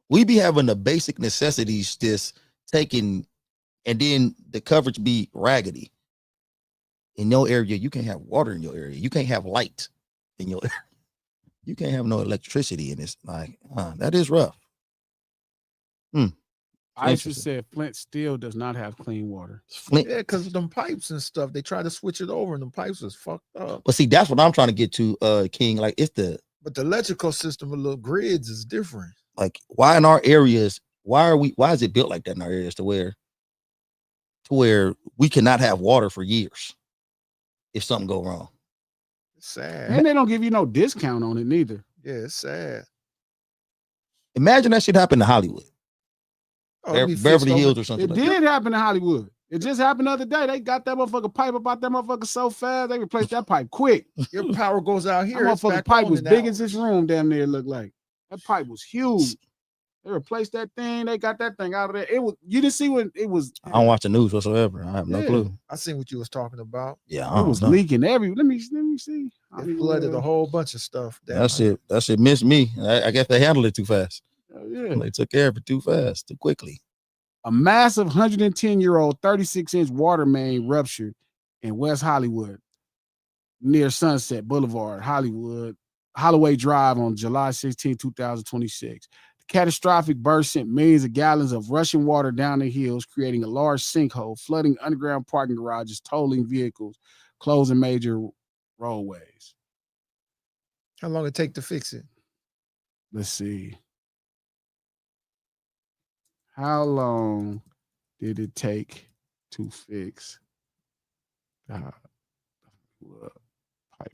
We be having the basic necessities just taken, and then the coverage be raggedy. In your area, you can't have water in your area. You can't have light in your area. You can't have no electricity in this. Like, that is rough. I just said Flint still does not have clean water. Flint, yeah, because of them pipes and stuff. They try to switch it over, and the pipes was fucked up. But see, that's what I'm trying to get to, King. Like, but the electrical system of little grids is different. Like, why in our areas? Why is it built like that in our areas to where we cannot have water for years if something go wrong? It's sad. And they don't give you no discount on it neither. Yeah, it's sad. Imagine that shit happened to Hollywood. Beverly Hills or something. It did happen in Hollywood. It just happened the other day. They got that motherfucker pipe about that motherfucker so fast, they replaced that pipe quick. Your power goes out here. That motherfucking pipe was big as this room damn near looked like. That pipe was huge. They replaced that thing. They got that thing out of there. It was. You didn't see when it was. I don't watch the news whatsoever. I have no clue. I seen what you was talking about. Yeah, it was leaking every. Let me see. It flooded a whole bunch of stuff. That shit missed me. I guess they handled it too fast. Yeah, they took care of it too fast, too quickly. A massive 110-year-old 36-inch water main ruptured in West Hollywood near Sunset Boulevard, Holloway Drive on July 16, 2026. The catastrophic burst sent millions of gallons of rushing water down the hills, creating a large sinkhole, flooding underground parking garages, tolling vehicles, closing major roadways. How long did it take to fix it? Let's see. How long did it take to fix pipe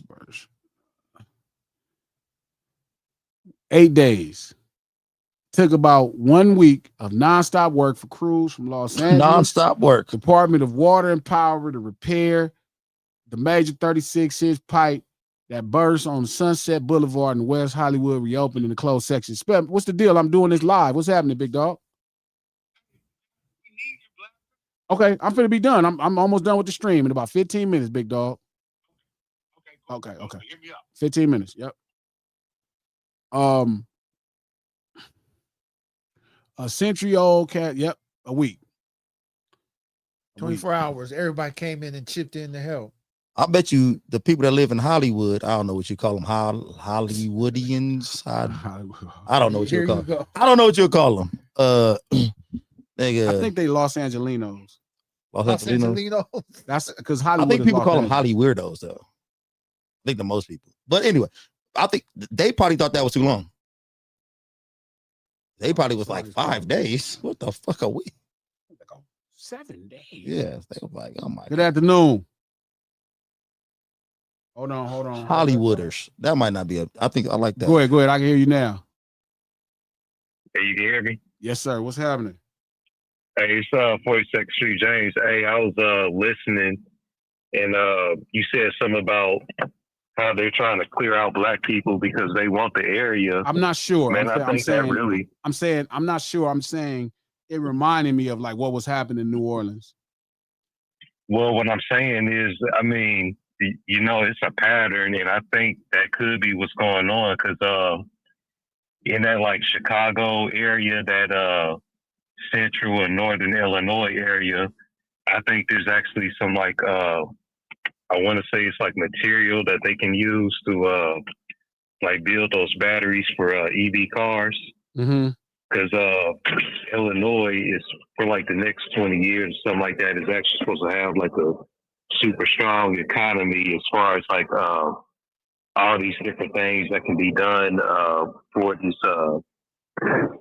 burst? 8 days. Took about 1 week of nonstop work for crews from Los Angeles. Nonstop work. Department of Water and Power to repair the major 36-inch pipe that burst on Sunset Boulevard in West Hollywood, reopened in the closed section. What's the deal? I'm doing this live. What's happening, big dog? Okay, I'm finna be done. I'm almost done with the stream in about 15 minutes, big dog. Okay. 15 minutes. Yep. A century-old cat. Yep, a week. 24 hours. Everybody came in and chipped in to help. I bet you the people that live in Hollywood, I don't know what you call them, Hollywoodians. I don't know what you call them. I don't know what you call them. I think they Los Angelinos. Los Angelinos. That's because Hollywood. I think people call them Holly weirdos, though. I think the most people. But anyway, I think they probably thought that was too long. They probably was like 5 days. What the fuck are we? 7 days. Yeah, they were like, oh my. Good afternoon. Hold on. Hollywooders. That might not be a. I think I like that. Go ahead. I can hear you now. Hey, you can hear me? Yes, sir. What's happening? Hey, it's 42nd Street, James. Hey, I was listening, and you said something about how they're trying to clear out black people because they want the area. I'm not sure. Man, I'm not sure. I'm saying it reminded me of like what was happening in New Orleans. Well, what I'm saying is, I mean, you know, it's a pattern, and I think that could be what's going on because in that like Chicago area, that central and northern Illinois area, I think there's actually some like I want to say it's like material that they can use to like build those batteries for EV cars. Because Illinois is for like the next 20 years, something like that, is actually supposed to have like a super strong economy as far as like all these different things that can be done for this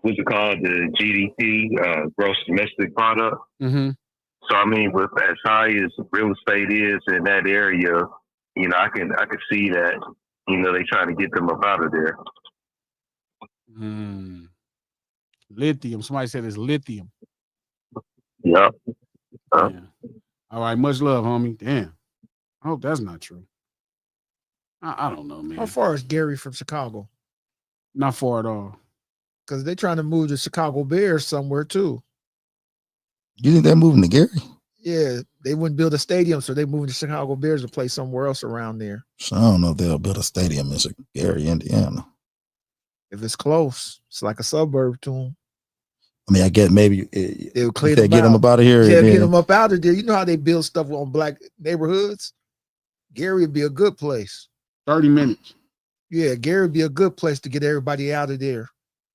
what's it called, the GDP, gross domestic product. So I mean, with as high as real estate is in that area, you know, I can see that, you know, they trying to get them up out of there. Lithium. Somebody said it's lithium. Yeah. All right. Much love, homie. Damn. I hope that's not true. I don't know, man. How far is Gary from Chicago? Not far at all. Because they're trying to move the Chicago Bears somewhere too. You think they're moving to Gary? Yeah, they wouldn't build a stadium, so they're moving the Chicago Bears to play somewhere else around there. So I don't know if they'll build a stadium in Gary, Indiana. If it's close, it's like a suburb to them. I mean, I get maybe they'll clear them get them up out of here. Yeah, get them up out of there. You know how they build stuff on black neighborhoods? Gary would be a good place. 30 minutes. Yeah, Gary would be a good place to get everybody out of there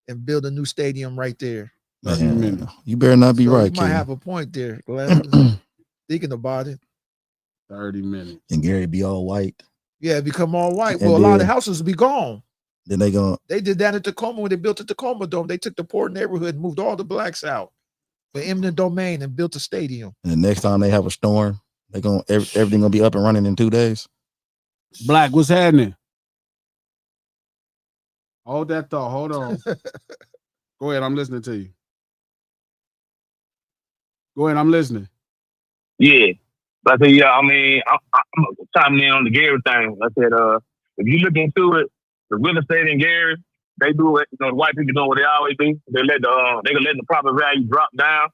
and build a new stadium right there. Man, you better not be right. You might have a point there. Thinking about it. 30 minutes. And Gary be all white. Yeah, become all white. Well, a lot of the houses will be gone. Then they did that in Tacoma when they built the Tacoma Dome. They took the poor neighborhood and moved all the blacks out for eminent domain and built a stadium. And the next time they have a storm, everything gonna be up and running in 2 days. Black, what's happening? Hold that thought. Hold on. Go ahead. I'm listening to you. Go ahead. I'm listening. Yeah. I said, yeah, I mean, I'm chiming in on the Gary thing. I said, if you look into it, the real estate in Gary, they do it. You know, the white people doing what they always do. They let the property value drop down.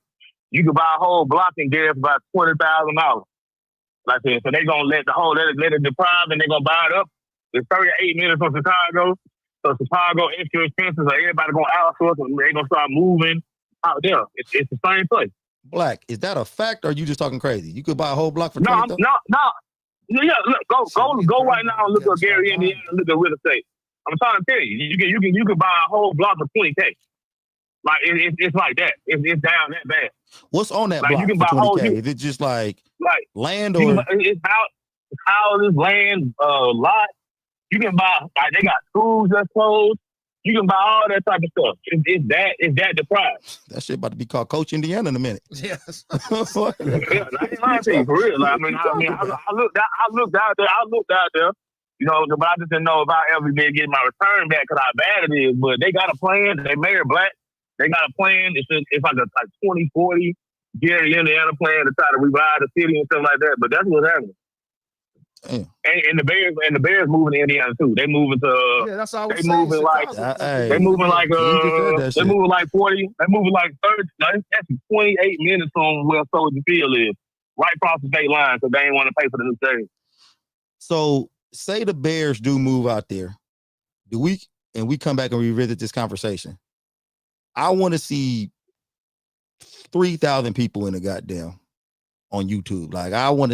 You can buy a whole block in Gary for about $20,000. Like I said, so they gonna let it deprive, and they gonna buy it up. It's 38 minutes from Chicago. So Chicago extra expenses, so everybody gonna outsource, and they gonna start moving out there. It's the same place. Black, is that a fact, or are you just talking crazy? You could buy a whole block for No. $20,000? Yeah, look, go right now and look up Gary, Indiana, and look at real estate. I'm trying to tell you, you can buy a whole block for $20K. Like it's like that. It's down that bad. What's on that like block you can for buy 20K? Is it just like land or it's houses, land, lot. You can buy like they got schools that's closed. You can buy all that type of stuff. It's that deprived. that shit about to be called Coach Indiana in a minute. Yes. Yeah, I ain't lying to you for real. Like, I looked out there. You know, but I just didn't know if I ever did get my return back because how bad it is. But they got a plan. They married black. They got a plan. It's like a 2040 Gary, Indiana plan to try to revive the city and stuff like that. But that's what's happening. And the Bears moving to Indiana too. They moving to yeah, that's all they moving like they moving like they moving like 40. They moving like 30. No, that's 28 minutes from where Soldier Field is, right across the state line, because they ain't want to pay for the new stadium. So say the Bears do move out there, we come back and revisit this conversation. I want to see 3,000 people in the goddamn on YouTube. Like I want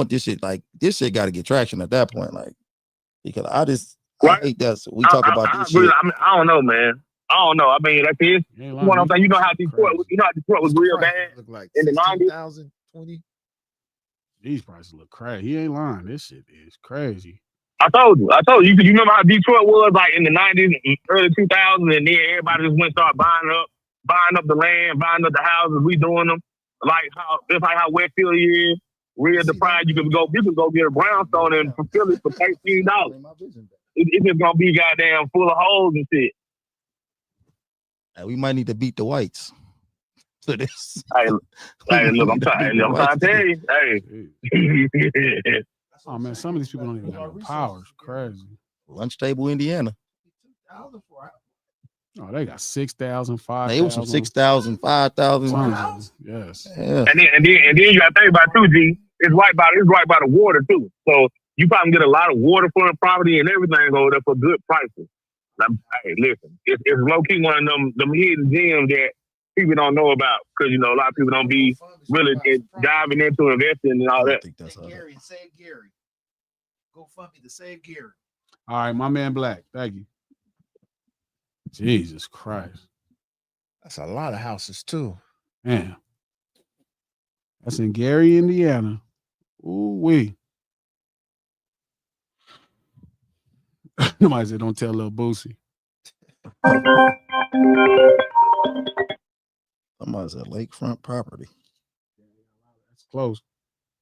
this shit. Like this shit got to get traction at that point. Like because I hate that. So we talk about this shit. I mean, I don't know, man. I don't know. I mean, like this. One of them things. You know how Detroit was real bad like in the 90s. 2020. These prices look crazy. He ain't lying. This shit is crazy. I told you. You remember how Detroit was like in the 90s, early 2000s, and then everybody just went and started buying up the land, buying up the houses, redoing them. Just like how Westfield is, real deprived. You can go get a brownstone and fulfill it for $13. It's just gonna be goddamn full of holes and shit. We might need to beat the whites for this. Hey, look, I'm trying to tell you. Hey. Oh man, some of these people don't even have no power. It's crazy. Lunch Table, Indiana. Oh, they got 6,000, 5,000. It was from 6,000, 5,000. Yes. Yeah. And then you got to think about too, G. It's right by the water too. So you probably get a lot of waterfront property and everything over there for good prices. Now, hey, listen, it's low key one of them hidden gems that people don't know about because a lot of people don't be really diving into investing and all that. Gary, save Gary. Go fund me to save Gary. All right, my man Black. Thank you. Jesus Christ. That's a lot of houses too. Man. That's in Gary, Indiana. Ooh-wee. Nobody said don't tell little Boosie. Somebody said lakefront property. That's close.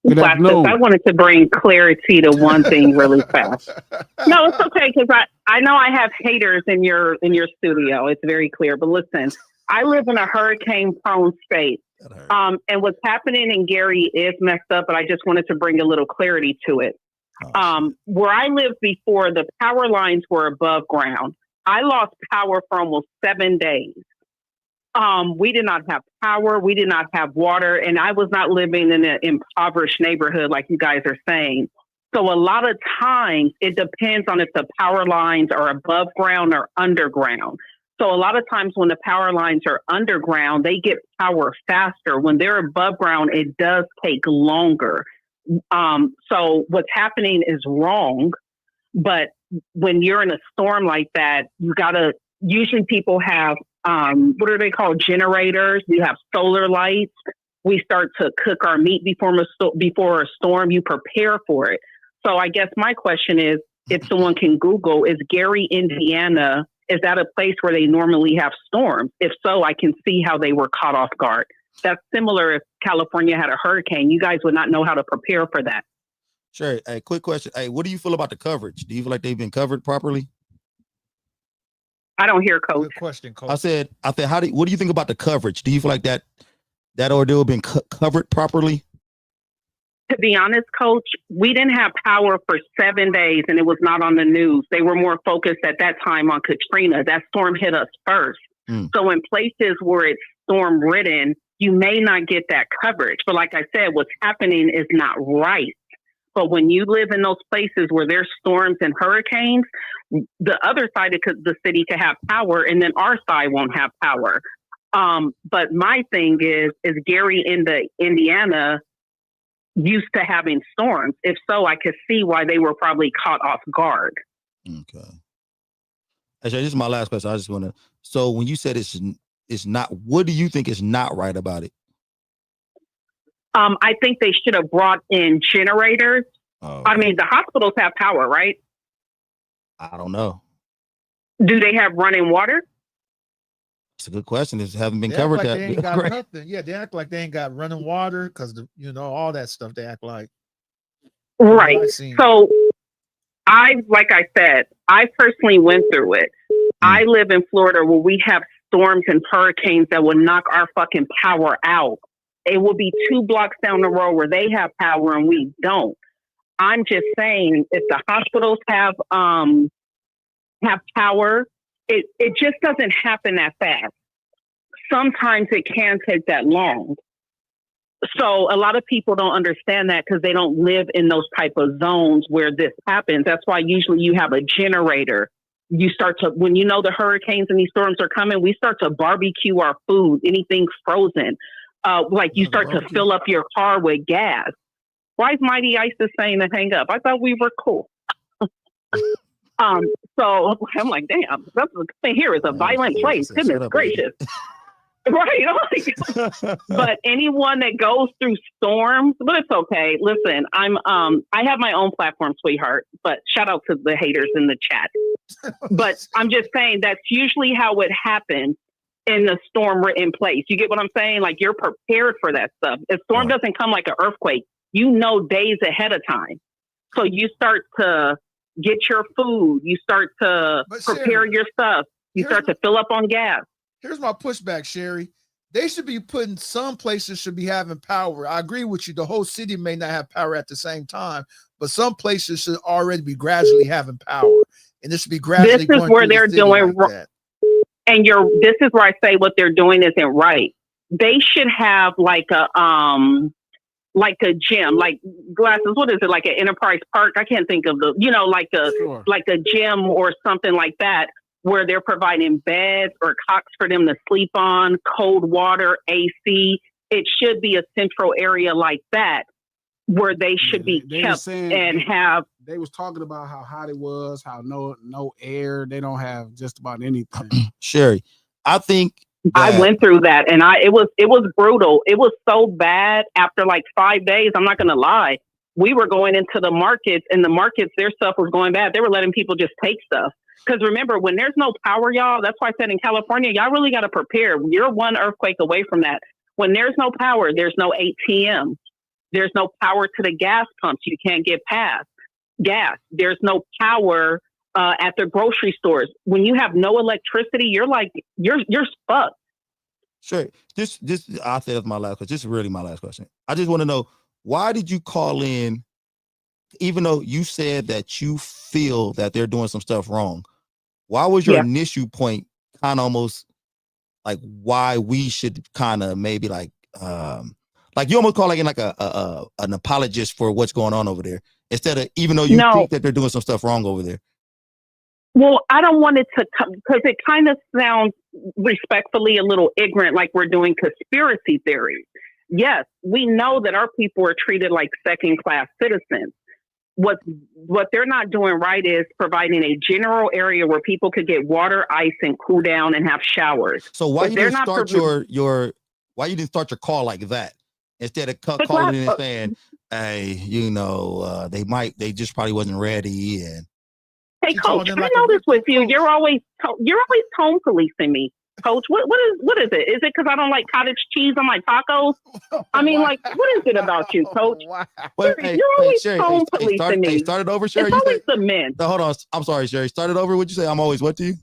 I wanted to bring clarity to one thing really fast. No, it's okay because I know I have haters in your studio. It's very clear. But listen, I live in a hurricane-prone state. And what's happening in Gary is messed up, but I just wanted to bring a little clarity to it. Where I lived before, the power lines were above ground. I lost power for almost 7 days. We did not have power. We did not have water. And I was not living in an impoverished neighborhood like you guys are saying. So a lot of times it depends on if the power lines are above ground or underground. So a lot of times when the power lines are underground, they get power faster. When they're above ground, it does take longer. So what's happening is wrong. But when you're in a storm like that, usually people have, what are they called? Generators. We have solar lights. We start to cook our meat before a storm. You prepare for it. So I guess my question is, if someone can Google, is Gary, Indiana, is that a place where they normally have storms? If so, I can see how they were caught off guard. That's similar if California had a hurricane. You guys would not know how to prepare for that. Sure. Hey, quick question. Hey, what do you feel about the coverage? Do you feel like they've been covered properly? I don't hear, Coach. Good question, Coach. I said, what do you think about the coverage? Do you feel like that ordeal been covered properly? To be honest, Coach, we didn't have power for 7 days, and it was not on the news. They were more focused at that time on Katrina. That storm hit us first. So in places where it's storm ridden, you may not get that coverage. But like I said, what's happening is not right. But when you live in those places where there's storms and hurricanes, the other side of the city could have power, and then our side won't have power. But my thing is Gary in Indiana used to having storms? If so, I could see why they were probably caught off guard. Okay. Actually, this is my last question. I just want to. So when you said it's not, what do you think is not right about it? I think they should have brought in generators. Oh. I mean, the hospitals have power, right? I don't know. Do they have running water? It's a good question. It hasn't been They covered. act like That they ain't got nothing. Yeah, they act like they ain't got running water because all that stuff. They act like right. So like I said, I personally went through it. I live in Florida where we have storms and hurricanes that will knock our fucking power out. It will be 2 blocks down the road where they have power and we don't. I'm just saying, if the hospitals have power, it just doesn't happen that fast. Sometimes it can take that long. So a lot of people don't understand that because they don't live in those type of zones where this happens. That's why usually you have a generator. You start to, when you know the hurricanes and these storms are coming, we start to barbecue our food, anything frozen. Like you start to fill up your car with gas. Why is Mighty Ice saying to hang up? I thought we were cool. So I'm like, damn, that's the thing here is a violent place. Goodness gracious. Right. But anyone that goes through storms, but it's okay. Listen, I have my own platform, sweetheart, but shout out to the haters in the chat. But I'm just saying that's usually how it happens in the storm in place. You get what I'm saying? Like you're prepared for that stuff. If storm doesn't come like an earthquake, days ahead of time. So you start to get your food. You start to prepare your stuff. You start to fill up on gas. Here's my pushback, Sherry. They should be putting, some places should be having power. I agree with you. The whole city may not have power at the same time, but some places should already be gradually having power. And this should be gradually. This is where they're doing like and this is where I say what they're doing isn't right. They should have like a gym, like Glasses. What is it? Like an Enterprise Park? I can't think of like a gym or something like that, where they're providing beds or cots for them to sleep on, cold water, AC. It should be a central area like that where they should be kept and have. They was talking about how hot it was, how no air. They don't have just about anything. Sherry, I think I went through that, and it was brutal. It was so bad after like 5 days. I'm not gonna lie. We were going into the markets, and the markets, their stuff was going bad. They were letting people just take stuff. Because remember, when there's no power, y'all, that's why I said in California, y'all really got to prepare. You're one earthquake away from that. When there's no power, there's no ATM. There's no power to the gas pumps. You can't get past gas. There's no power at the grocery stores. When you have no electricity, you're fucked. Sure. This I think that's my last question. This is really my last question. I just want to know, why did you call in, even though you said that you feel that they're doing some stuff wrong? Why was your initial point kind of almost like why we should kind of maybe like you almost call like an apologist for what's going on over there, instead of, even though you think that they're doing some stuff wrong over there? Well, I don't want it to come, because it kind of sounds respectfully a little ignorant, like we're doing conspiracy theories. Yes, we know that our people are treated like second-class citizens. What they're not doing right is providing a general area where people could get water, ice, and cool down and have showers. So why you didn't start why you didn't start your call like that, instead of calling in and saying, hey, they just probably wasn't ready? And hey, Coach, I noticed with you, you're always tone policing me. Coach, what is it? Is it because I don't like cottage cheese on my tacos? I mean, like, what is it about you, Coach? Wow. You're always tone policing me. Started over, Sherry. It's always the men. No, hold on. I'm sorry, Sherry. Started over. What'd you say? I'm always what to you?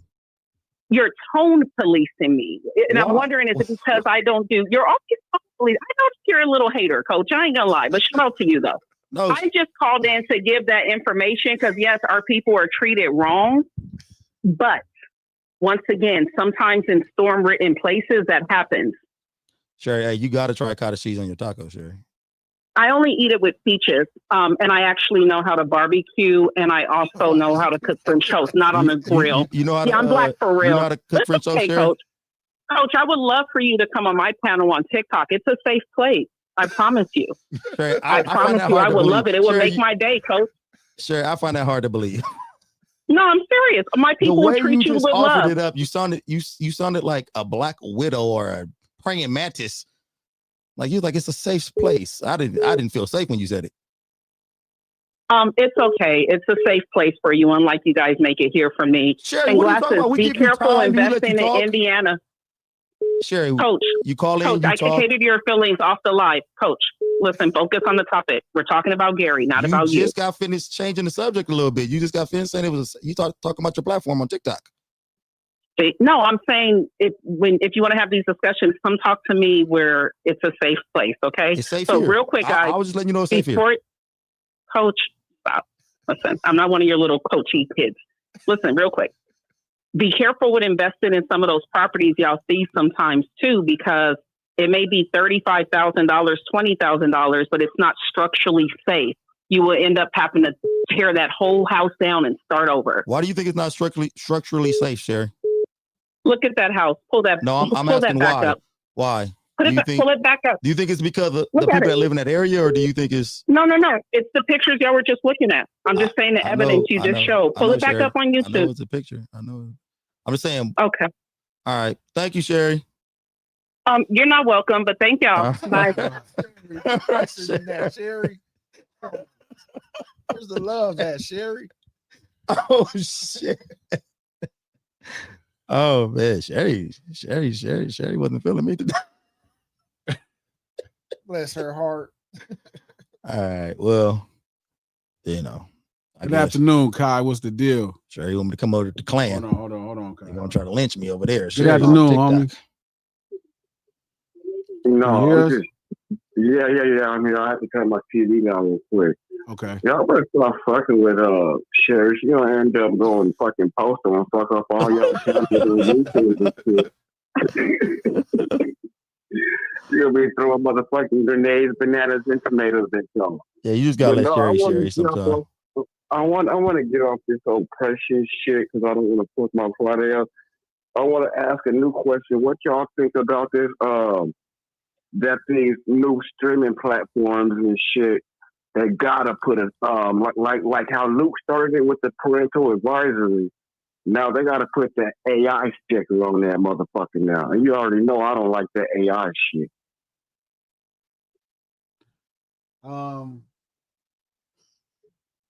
You're tone policing me. And I'm wondering, is it because I don't do, you're always tone respectfully, I know you're a little hater, Coach. I ain't gonna lie, but shout out to you though. No, I just called in to give that information because yes, our people are treated wrong, but once again, sometimes in storm-ridden places that happens. Sherry, hey, you got to try cottage cheese on your taco, Sherry. I only eat it with peaches, and I actually know how to barbecue, and I also know how to cook French toast, not on the grill. You know how to, I'm black for real. You know how to cook French toast, Sherry? Coach. Coach, I would love for you to come on my panel on TikTok. It's a safe place. I promise you. Sherry, I promise you, I would love it. It would make my day, Coach. Sherry, I find that hard to believe. No, I'm serious. My people will treat you with love. It up, you sounded like a black widow or a praying mantis. Like you're like it's a safe place. I didn't feel safe when you said it. It's okay. It's a safe place for you, unlike you guys make it here for me. Sherry, and what are you talking about? be careful investing in Indiana. Sherry, Coach, you call in. Coach, I catered your feelings off the live. Coach, listen, focus on the topic. We're talking about Gary, not about you. You just got finished changing the subject a little bit. You just got finished saying you talking about your platform on TikTok. No, I'm saying if you want to have these discussions, come talk to me where it's a safe place, okay? It's safe so here. Real quick, guys. I was just letting you know it's safe here. Coach, stop. Listen, I'm not one of your little coachy kids. Listen, real quick. Be careful with investing in some of those properties y'all see sometimes too, because it may be $35,000, $20,000, but it's not structurally safe. You will end up having to tear that whole house down and start over. Why do you think it's not structurally safe, Sherry? Look at that house. Pull that. No, I'm asking why. Up. Why? Pull it back up. Do you think it's because of the people that live in that area, or do you think it's? No. It's the pictures y'all were just looking at. I'm just saying the evidence you just showed. Pull it back up on YouTube. I know it's a picture. I know. I'm just saying. Okay. All right. Thank you, Sherry. You're not welcome, but thank y'all. Bye. Sherry. Where's the love at, Sherry? Oh shit. Oh man, Sherry wasn't feeling me today. Bless her heart. All right, well, you know. Good afternoon, Kai. What's the deal? Sherry, you want me to come over to the clan? Hold on, Kai. You're gonna try to lynch me over there. Good afternoon, homie. No, yeah. I mean, I have to turn my TV down real quick. Okay. Y'all better start fucking with Sherry. She gonna end up going fucking postal and fuck up all y'all YouTube and shit. You'll be throwing motherfucking grenades, bananas, and tomatoes at y'all. Yeah, you just gotta let Sherry sometimes. I want to get off this oppression shit because I don't want to push my Friday out. I want to ask a new question. What y'all think about this? That these new streaming platforms and shit, they gotta put a like how Luke started it with the parental advisory. Now they gotta put that AI sticker on that motherfucker now. And you already know I don't like that AI shit.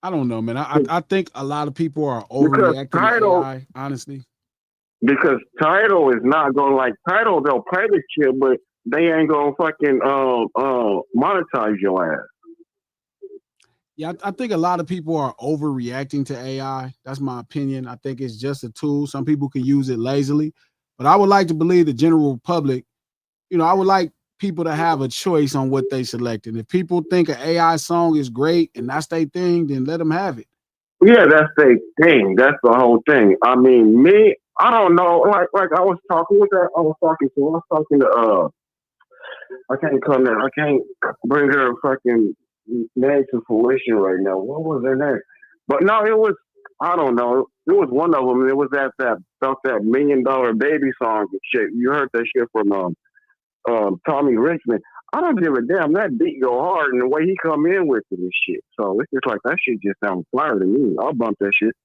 I don't know, man. I think a lot of people are overreacting to AI, honestly. Because Tidal is not gonna like Tidal, they'll play the shit, but they ain't gonna fucking monetize your ass. Yeah, I think a lot of people are overreacting to AI. That's my opinion. I think it's just a tool. Some people can use it lazily, but I would like to believe the general public, I would like people to have a choice on what they select. And if people think an AI song is great and that's their thing, then let them have it. Yeah, that's their thing. That's the whole thing. I mean, me, I don't know. Like I was talking to I can't come in. I can't bring her fucking name to fruition right now. What was her name? But no, it was, I don't know. It was one of them. It was that $1 million baby song and shit. You heard that shit from Tommy Richmond. I don't give a damn. That beat go hard and the way he come in with it and shit. So it's just like that shit just sounds fire to me. I'll bump that shit.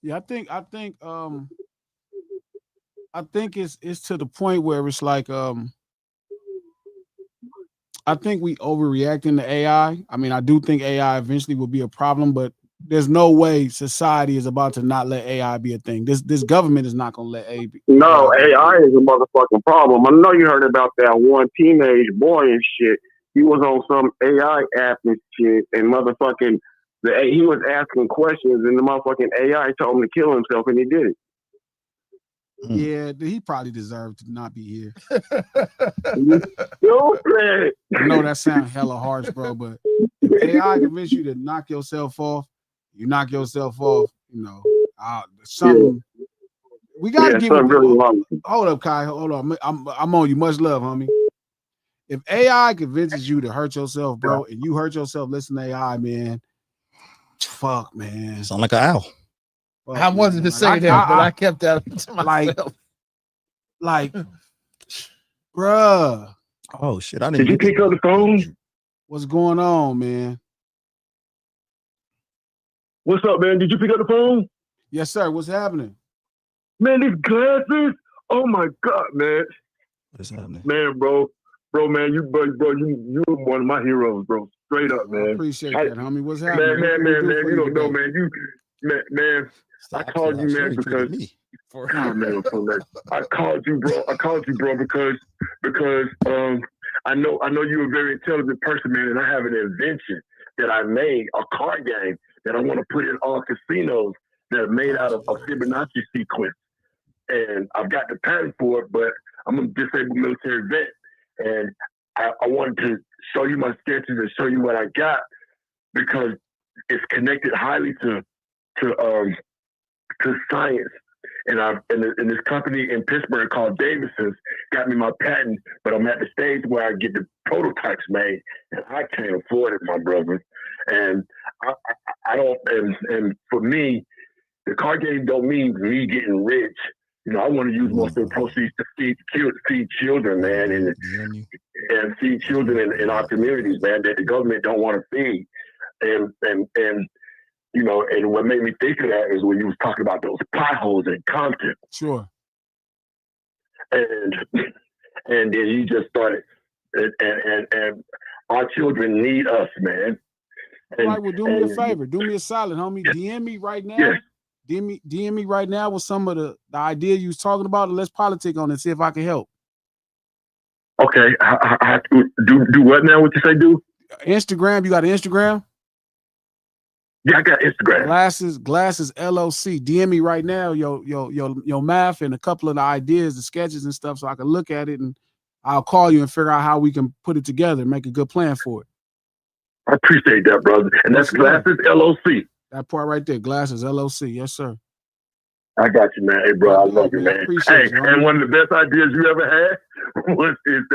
Yeah, I think it's to the point where it's like I think we overreacting to AI. I mean, I do think AI eventually will be a problem, but there's no way society is about to not let AI be a thing. This government is not going to let AI be. No, AI is a motherfucking problem. I know you heard about that one teenage boy and shit. He was on some AI app and shit, and motherfucking he was asking questions, and the motherfucking AI told him to kill himself, and he did it. Yeah, he probably deserved to not be here. Stupid. I know that sounds hella harsh, bro, but if AI convince you to knock yourself off, you knock yourself off, you know, something. We got to give it. Really hold up, Kai. Hold on. I'm on you. Much love, homie. If AI convinces you to hurt yourself, bro, and you hurt yourself, listen to AI, man. Fuck, man. Sound like an owl. Fuck, I wanted to say that, but I kept that to myself. Like, bruh. Oh shit! I didn't. Did you pick up the phone? What's going on, man? What's up, man? Did you pick up the phone? Yes, sir. What's happening? Man, these glasses. Oh my God, man. What's happening? Man, bro, man, you one of my heroes, bro. Straight up, man. I appreciate that, homie. What's happening? Man, you don't know, man. I called you, man, because I called you, bro, because I know you're a very intelligent person, man, and I have an invention that I made, a card game that I want to put in all casinos that are made out of a Fibonacci sequence. And I've got the patent for it, but I'm a disabled military vet, and I wanted to show you my sketches and show you what I got because it's connected highly to science. And this company in Pittsburgh called Davison's got me my patent, but I'm at the stage where I get the prototypes made, and I can't afford it, my brother. And I don't. And for me, the card game don't mean me getting rich. You know, I want to use most of the proceeds to feed children, man, and feed children in our communities, man, that the government don't want to feed. And you know, and what made me think of that is when you was talking about those potholes in Compton. Sure. And then you just started, and our children need us, man. All right, well, do me a favor. Do me a solid, homie. DM me right now. Yeah. DM me right now with some of the idea you was talking about, and let's politic on it, see if I can help. Okay. I do what now? What you say, do? Instagram. You got an Instagram? Yeah, I got Instagram. Glasses LOC. DM me right now your math and a couple of the ideas, the sketches and stuff, so I can look at it, and I'll call you and figure out how we can put it together and make a good plan for it. I appreciate that, brother. And that's Glasses LOC. That part right there, Glasses LOC. Yes, sir. I got you, man. Hey, bro, I love you, man. Hey, you, and one of the best ideas you ever had is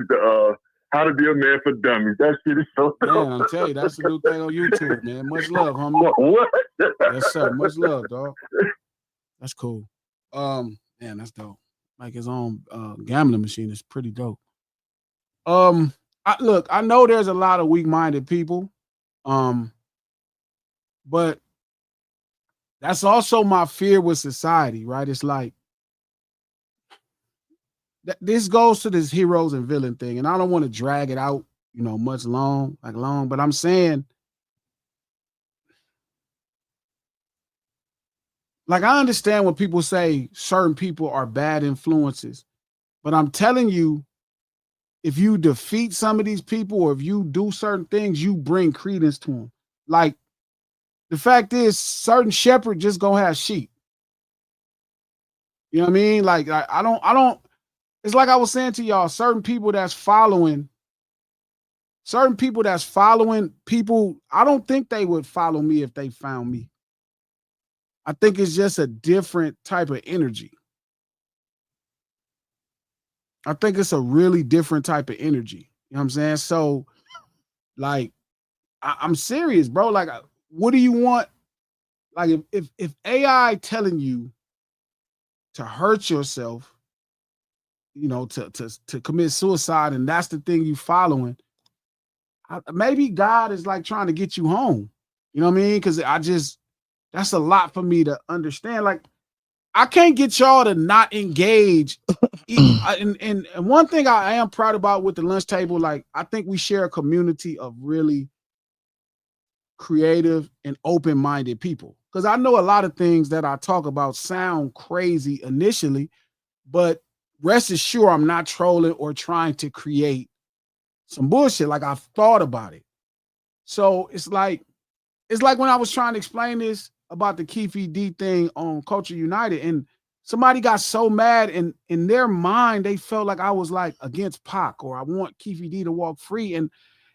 the How to Be a Man for Dummies. That shit is so dope. Man, I'm telling you, that's a new thing on YouTube, man. Much love, homie. What? Yes, sir. Much love, dog. That's cool. Man, that's dope. Like his own gambling machine is pretty dope. Look, I know there's a lot of weak-minded people, but that's also my fear with society, right? It's like this goes to this heroes and villain thing, and I don't want to drag it out, you know, much long, but I'm saying, like, I understand when people say certain people are bad influences, but I'm telling you, if you defeat some of these people or if you do certain things, you bring credence to them. Like, the fact is, certain shepherds just gonna have sheep. You know what I mean? Like, I don't, it's like I was saying to y'all, certain people that's following people, I don't think they would follow me if they found me. I think it's just a different type of energy. I think it's a really different type of energy. You know what I'm saying? So, like, I'm serious, bro. Like, what do you want? Like, if AI telling you to hurt yourself, you know, to commit suicide, and that's the thing you following, maybe God is like trying to get you home. You know what I mean? Because that's a lot for me to understand. Like, I can't get y'all to not engage. And one thing I am proud about with the lunch table, like, I think we share a community of really creative and open-minded people. Because I know a lot of things that I talk about sound crazy initially, but rest assured I'm not trolling or trying to create some bullshit. Like, I've thought about it. So it's like when I was trying to explain this about the Keefe D thing on Culture United, and somebody got so mad and in their mind, they felt like I was like against Pac or I want Keefe D to walk free. And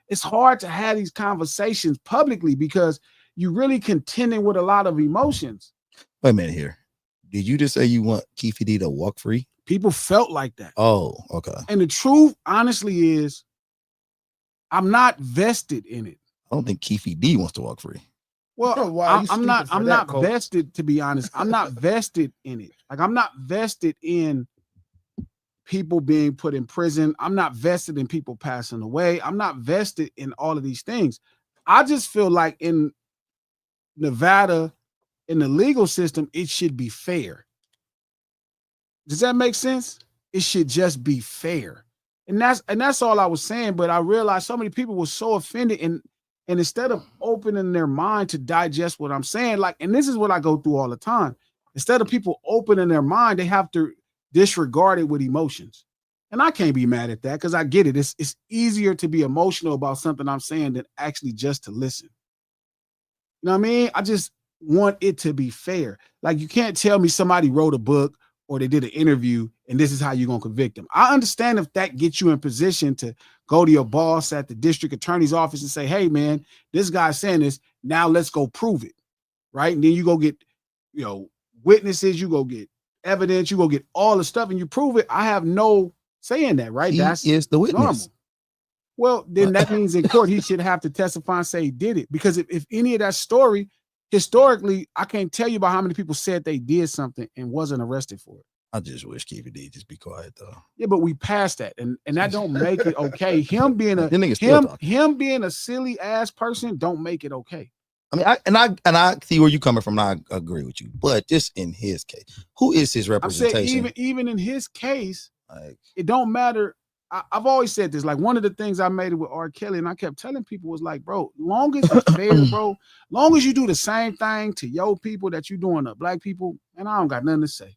it's hard to have these conversations publicly because you really contending with a lot of emotions. Wait a minute here. Did you just say you want Keefe D to walk free? People felt like that. Oh, okay. And the truth, honestly, is I'm not vested in it. I don't think Keefe D wants to walk free. Well, I'm not vested, to be honest. I'm not vested in it. Like, I'm not vested in people being put in prison. I'm not vested in people passing away. I'm not vested in all of these things. I just feel like in Nevada, in the legal system, it should be fair. Does that make sense? It should just be fair. And that's all I was saying. But I realized so many people were so offended, and instead of opening their mind to digest what I'm saying, like, and this is what I go through all the time. Instead of people opening their mind, they have to disregard it with emotions. And I can't be mad at that because I get it. It's easier to be emotional about something I'm saying than actually just to listen. You know what I mean? I just want it to be fair. Like, you can't tell me somebody wrote a book or they did an interview and this is how you're going to convict them. I understand if that gets you in position to go to your boss at the district attorney's office and say, hey, man, this guy's saying this. Now let's go prove it. Right. And then you go get, witnesses, you go get evidence, you go get all the stuff and you prove it. I have no say in that. Right. That's the witness. Normal. Well, then that means in court, he should have to testify and say he did it. Because if any of that story, historically, I can't tell you about how many people said they did something and wasn't arrested for it. I just wish Keefe D just be quiet though. Yeah, but we passed that, and that don't make it okay. Him being a silly ass person don't make it okay. I mean, I see where you're coming from. And I agree with you, but just in his case, who is his representation? I'm saying even in his case, like, it don't matter. I've always said this. Like, one of the things I made it with R. Kelly, and I kept telling people was like, bro, long as it's fair, bro, long as you do the same thing to your people that you doing to black people, and I don't got nothing to say.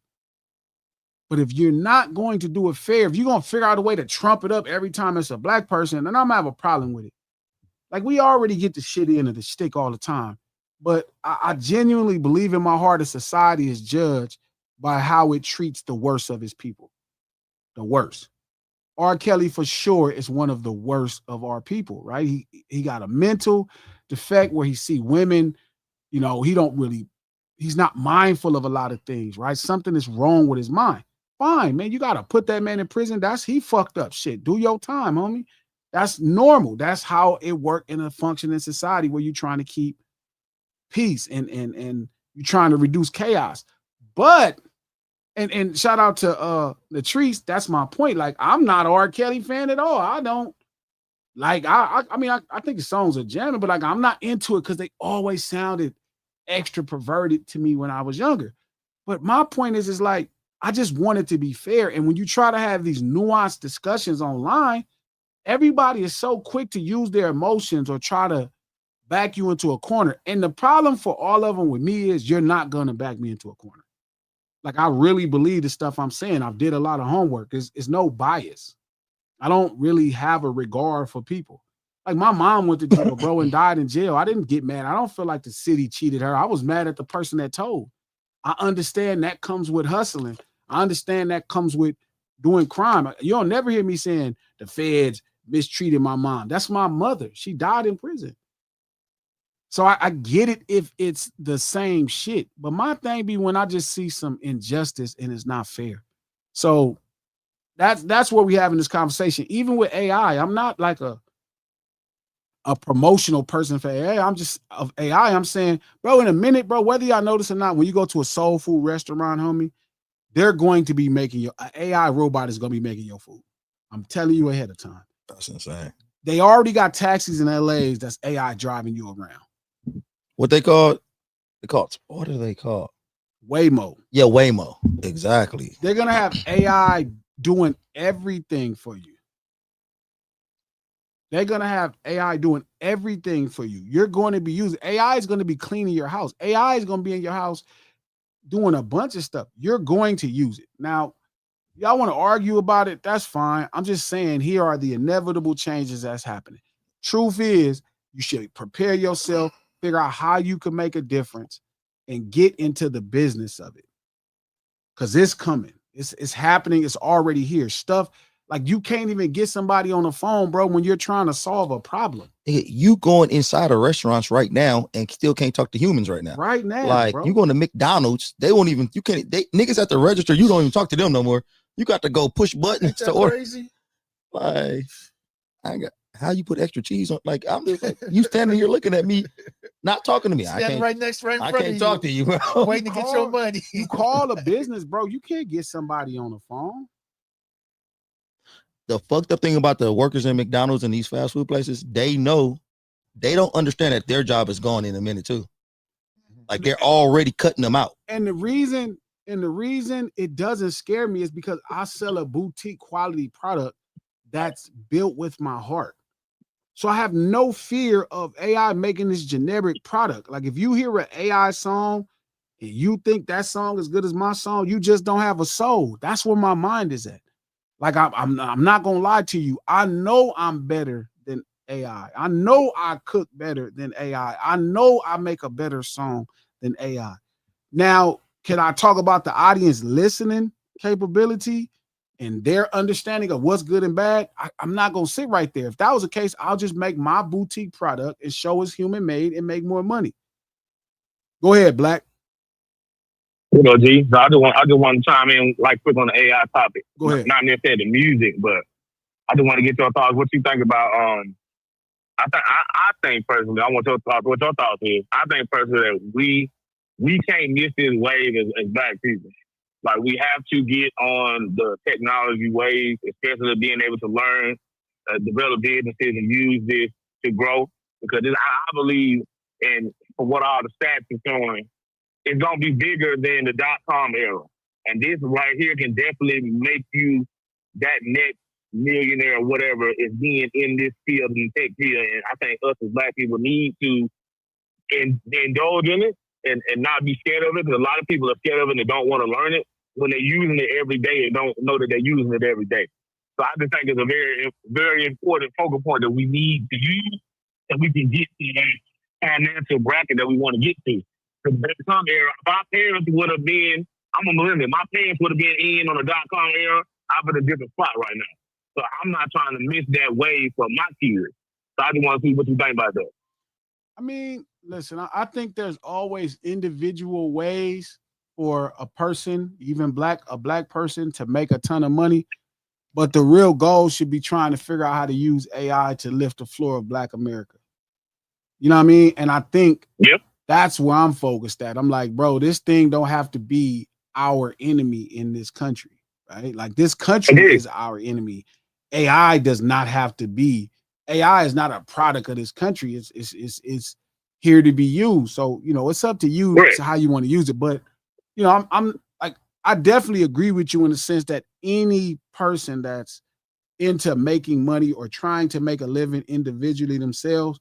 But if you're not going to do it fair, if you're going to figure out a way to trump it up every time it's a black person, then I'm going to have a problem with it. Like, we already get the shit into the stick all the time. But I genuinely believe in my heart that society is judged by how it treats the worst of his people. The worst. R. Kelly, for sure, is one of the worst of our people, right? He got a mental defect where he see women, he's not mindful of a lot of things, right? Something is wrong with his mind. Fine, man, you got to put that man in prison. he fucked up shit. Do your time, homie. That's normal. That's how it worked in a functioning society where you're trying to keep peace and you're trying to reduce chaos. But and shout out to Latrice, that's my point. Like, I'm not an R. Kelly fan at all. I don't like, I think the songs are jamming, but like, I'm not into it because they always sounded extra perverted to me when I was younger. But my point is like, I just want it to be fair. And when you try to have these nuanced discussions online, everybody is so quick to use their emotions or try to back you into a corner. And the problem for all of them with me is you're not going to back me into a corner. Like, I really believe the stuff I'm saying. I've did a lot of homework. It's no bias. I don't really have a regard for people. Like, my mom went to jail, bro, and died in jail. I didn't get mad. I don't feel like the city cheated her. I was mad at the person that told. I understand that comes with hustling. I understand that comes with doing crime. You'll never hear me saying the feds mistreated my mom. That's my mother. She died in prison. So I get it if it's the same shit. But my thing be when I just see some injustice and it's not fair. So that's where we having this conversation. Even with AI, I'm not like a promotional person for AI. I'm just of AI. I'm saying, bro, in a minute, bro, whether y'all notice or not, when you go to a soul food restaurant, homie, they're going to be making your AI robot is going to be making your food. I'm telling you ahead of time. That's insane. They already got taxis in LA that's AI driving you around. What they called? What are they called? Waymo. Yeah, Waymo. Exactly. They're going to have AI doing everything for you. They're going to have AI doing everything for you. You're going to be using AI is going to be cleaning your house. AI is going to be in your house doing a bunch of stuff. You're going to use it. Now, y'all want to argue about it? That's fine. I'm just saying here are the inevitable changes that's happening. Truth is, you should prepare yourself, figure out how you can make a difference, and get into the business of it. because it's coming. It's happening. It's already here. Stuff like you can't even get somebody on the phone, bro, when you're trying to solve a problem. You going inside of restaurants right now and still can't talk to humans right now. Right now, like bro. You going to McDonald's, they won't even. You can't. They niggas at the register. You don't even talk to them no more. You got to go push buttons to order. Crazy? Like, how you put extra cheese on? Like, I'm just like, you standing here looking at me, not talking to me. I can't. Right next, right in I front can't of talk to you, bro. Waiting to get your money. You call a business, bro. You can't get somebody on the phone. The fucked up thing about the workers in McDonald's and these fast food places, they know, they don't understand that their job is gone in a minute too. Like they're already cutting them out. And the reason it doesn't scare me is because I sell a boutique quality product that's built with my heart. So I have no fear of AI making this generic product. Like if you hear an AI song and you think that song is good as my song, you just don't have a soul. That's where my mind is at. Like I'm not gonna lie to you. I know I'm better than AI. I know I cook better than AI. I know I make a better song than AI. Now, can I talk about the audience listening capability and their understanding of what's good and bad? I'm not gonna sit right there. If that was the case, I'll just make my boutique product and show it's human made and make more money. Go ahead, Black. You know, G. So I just want to chime in like quick on the AI topic. Go ahead. Not necessarily the music, but I just want to get your thoughts. What you think about I think personally, I want your thoughts. What your thoughts is? I think personally that we can't miss this wave as Black people. Like we have to get on the technology wave, especially being able to learn, develop businesses and use this to grow. Because I believe, and for what all the stats are showing, it's gonna be bigger than the .com era. And this right here can definitely make you that next millionaire or whatever is being in this field, in the tech field. And I think us as Black people need to indulge in it and not be scared of it, because a lot of people are scared of it and they don't want to learn it when they're using it every day and don't know that they're using it every day. So I just think it's a very, very important focal point that we need to use, and we can get to that financial bracket that we want to get to. Because at some era, if our parents would have been, I'm a millennial, my parents would have been in on the .com era, I'm in a different spot right now. So I'm not trying to miss that wave for my kids. So I just want to see what you think about that. I mean, listen, I think there's always individual ways for a person, even a black person, to make a ton of money. But the real goal should be trying to figure out how to use AI to lift the floor of Black America. You know what I mean? And I think that's where I'm focused at. I'm like, bro, this thing don't have to be our enemy in this country, right? Like this country is our enemy. AI does not have to be. AI is not a product of this country. It's here to be used. So, you know, it's up to you to how you want to use it. But, you know, I'm like, I definitely agree with you in the sense that any person that's into making money or trying to make a living individually themselves,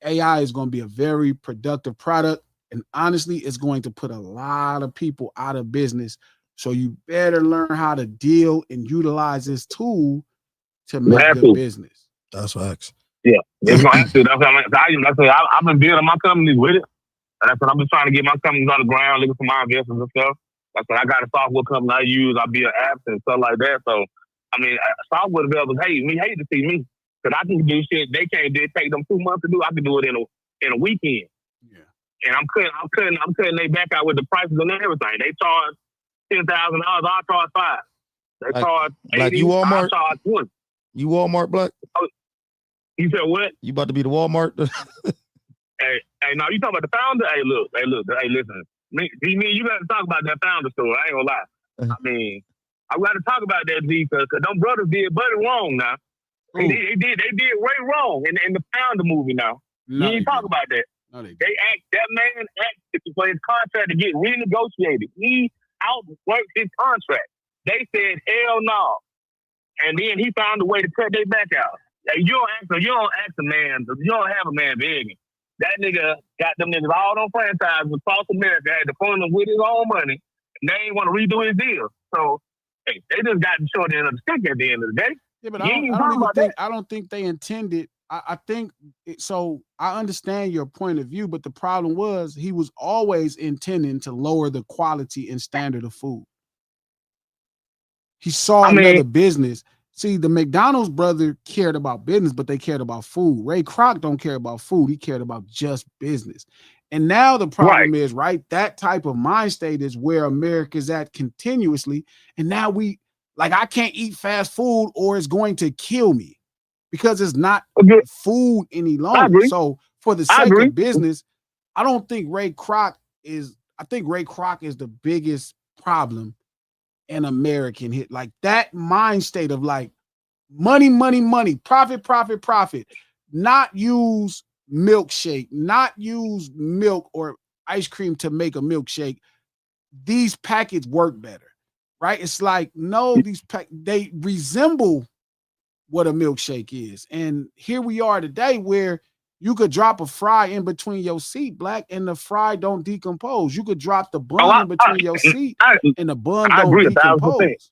AI is going to be a very productive product. And honestly, it's going to put a lot of people out of business. So you better learn how to deal and utilize this tool to make good business. That's facts. Yeah, it's going to have to. That's what I've been building my companies with it. And that's what I've been trying to get my companies on the ground, looking for my investors and stuff. That's what I got a software company I use. I build apps and stuff like that. So, I mean, software developers hate to see me. Because I can do shit they can't do. It take them 2 months to do. I can do it in a weekend. Yeah. And I'm cutting they back out with the prices and everything. They charge $10,000. I charge $5,000. They charge $80,000. Like you Walmart. I charge $20,000. You Walmart, Black? You said what? You about to be the Walmart? Hey, now you talking about the founder? Hey, listen. Me and you got to talk about that founder story. I ain't gonna lie. I mean, I got to talk about that, G, because them brothers did Buddy wrong now. They did way wrong in the founder movie now. No, you ain't talk about that. No, that man asked for his contract to get renegotiated. He outworked his contract. They said, hell no. And then he found a way to cut their back out. Like, you don't ask a man, you don't have a man begging. That nigga got them niggas all on franchises across America, had to fund them with his own money, and they ain't want to redo his deal. So hey, they just got the short end of the stick at the end of the day. Yeah, but I don't think they intended. I think so. I understand your point of view, but the problem was he was always intending to lower the quality and standard of food. He saw another business. See, the McDonald's brother cared about business, but they cared about food. Ray Kroc don't care about food. He cared about just business. And now the problem is, right, that type of mind state is where America's at continuously. And now I can't eat fast food or it's going to kill me because it's not food any longer. So for the sake of business, I don't think Ray Kroc is, I think Ray Kroc is the biggest problem an American hit. Like that mind state of like money, profit, not use milkshake, not use milk or ice cream to make a milkshake. These packets work better, right? It's like, no, they resemble what a milkshake is. And here we are today where you could drop a fry in between your seat, Black, and the fry don't decompose. You could drop the bun in between your seat, and the bun don't decompose.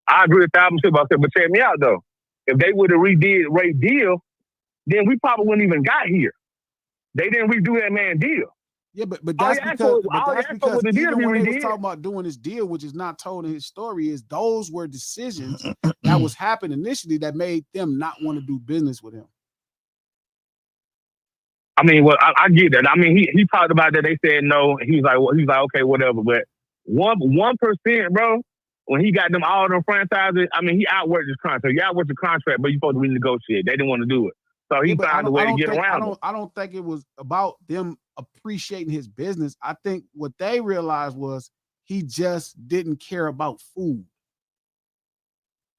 I agree 1,000% about that. But check me out, though. If they would have redid Ray deal, then we probably wouldn't even got here. They didn't redo that man deal. Yeah, but that's because even when they was talking about doing this deal, which is not told in his story, is those were decisions that was happening initially that made them not want to do business with him. I mean, well, I get that. I mean, he talked about that. They said no. He was like, okay, whatever. But 1%, bro, when he got them all them franchises, I mean, he outworked his contract. You outworked the contract, but you supposed to renegotiate. They didn't want to do it. So he found a way to get around it. I don't think it was about them appreciating his business. I think what they realized was he just didn't care about food.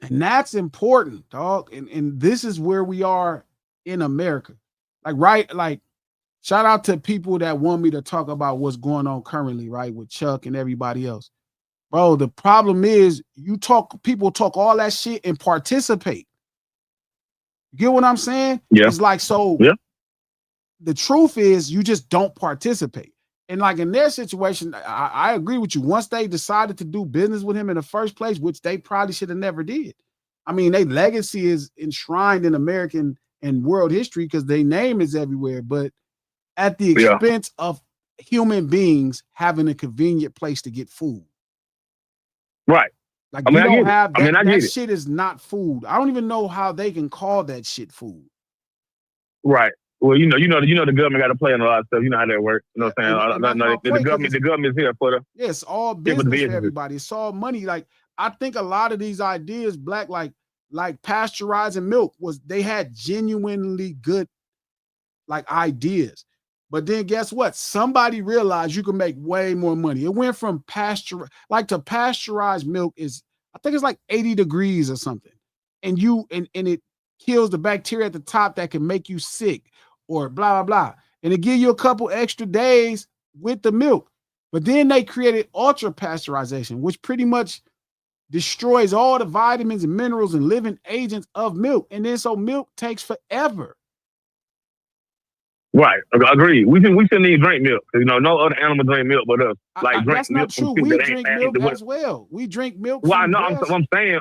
And that's important, dog. And this is where we are in America. Like, shout out to people that want me to talk about what's going on currently, right, with Chuck and everybody else. Bro, the problem is people talk all that shit and participate. You get what I'm saying? Yeah. It's like, the truth is you just don't participate. And like in their situation, I agree with you. Once they decided to do business with him in the first place, which they probably should have never did. I mean, their legacy is enshrined in American and world history because their name is everywhere, but at the expense of human beings having a convenient place to get food. Right. Like, I mean, you don't have that. That shit is not food. I don't even know how they can call that shit food. Right. Well, you know, the government got to play in a lot of stuff. You know how that works. You know what I'm saying? The government is here for the. Yes, all business for everybody. It's all money. Like, I think a lot of these ideas, Black, like pasteurizing milk they had genuinely good like ideas. But then guess what? Somebody realized you can make way more money. It went from to pasteurized milk is, I think it's like 80 degrees or something. And it kills the bacteria at the top that can make you sick or blah, blah, blah. And it give you a couple extra days with the milk. But then they created ultra pasteurization, which pretty much destroys all the vitamins and minerals and living agents of milk. And then so milk takes forever. Right, agreed. We shouldn't even drink milk. You know, no other animal drink milk but us. That's not true. We drink milk as well. We drink milk. Well, no, I'm saying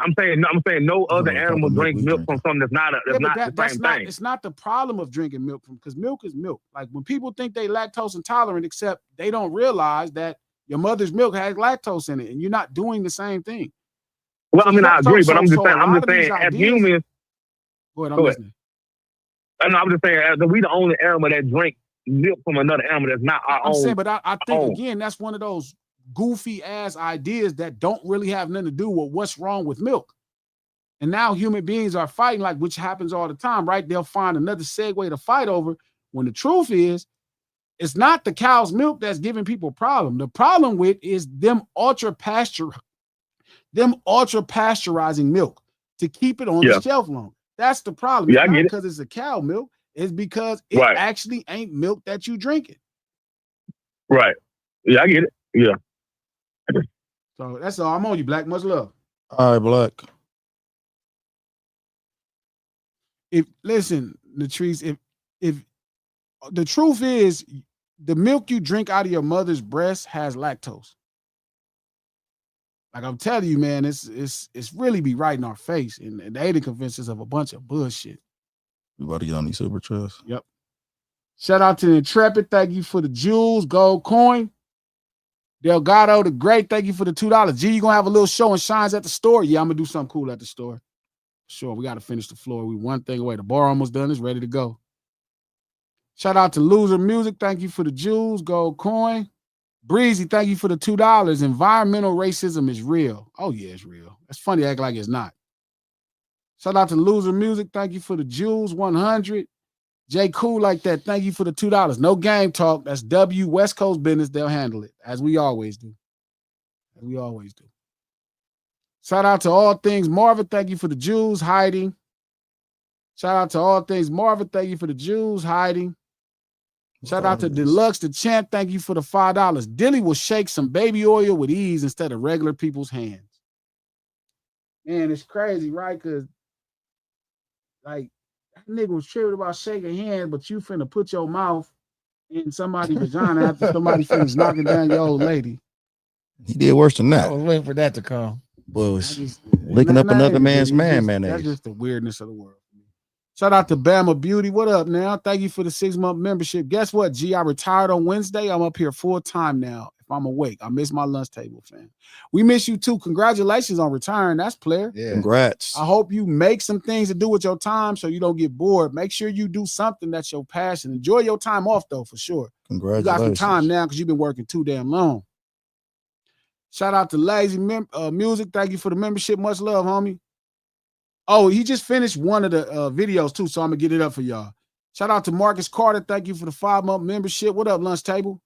no other animal drink milk from something that's not the same thing. It's not the problem of drinking milk because milk is milk. Like when people think they lactose intolerant, except they don't realize that your mother's milk has lactose in it, and you're not doing the same thing. Well, I mean, I agree, but I'm just saying, as humans. Go ahead, I'm listening. And I'm just saying, we the only animal that drink milk from another animal that's not our own. I'm saying, but I think, again, that's one of those goofy-ass ideas that don't really have nothing to do with what's wrong with milk. And now human beings are fighting, like, which happens all the time, right? They'll find another segue to fight over, when the truth is, it's not the cow's milk that's giving people a problem. The problem with is them ultra pasteurizing milk to keep it on the shelf longer. That's the problem. It's not because it's a cow milk. It's because it actually ain't milk that you drinking. Right. Yeah, I get it. Yeah. So that's all. I'm on you, Black. Much love. All right, Black. Listen, Latrice, if the truth is the milk you drink out of your mother's breast has lactose. Like I'm telling you, man, it's really be right in our face, and they didn't convince us of a bunch of bullshit. We about to get on these super chats. Yep. Shout out to the Intrepid. Thank you for the jewels, gold coin. Delgado the Great, thank you for the $2. G, you gonna have a little show and shines at the store? Yeah, I'm gonna do something cool at the store. Sure, we gotta finish the floor. We one thing away. The bar almost done. It's ready to go. Shout out to Loser Music. Thank you for the jewels. Gold coin. Breezy, thank you for the $2. Environmental racism is real. Oh, yeah, it's real. It's funny to act like it's not. Shout out to Loser Music. Thank you for the jewels. 100. J. Cool like that. Thank you for the $2. No game talk. That's W. West Coast business. They'll handle it, as we always do. As we always do. Shout out to All Things Marvin. Thank you for the jewels. Hiding. Shout out to All Things Marvin. Thank you for the jewels. Hiding. Shout out to Deluxe the Champ. Thank you for the $5. Dilly will shake some baby oil with ease instead of regular people's hands. Man, it's crazy, right? Because, like, that nigga was tripping about shaking hands, but you finna put your mouth in somebody's vagina after somebody finished knocking down your old lady. He did worse than that. I was waiting for that to come. Boy, was licking up another man's mayonnaise. That's just the weirdness of the world. Shout out to Bama Beauty. What up now? Thank you for the 6-month membership. Guess what, G? I retired on Wednesday. I'm up here full time now. If I'm awake, I miss my lunch table, fam. We miss you too. Congratulations on retiring. That's player. Yeah. Congrats. I hope you make some things to do with your time so you don't get bored. Make sure you do something that's your passion. Enjoy your time off though, for sure. Congratulations. You got some time now because you've been working too damn long. Shout out to Lazy Music. Thank you for the membership. Much love, homie. Oh, he just finished one of the videos too, so I'm gonna get it up for y'all. Shout out to Marcus Carter. Thank you for the 5-month membership. What up, lunch table?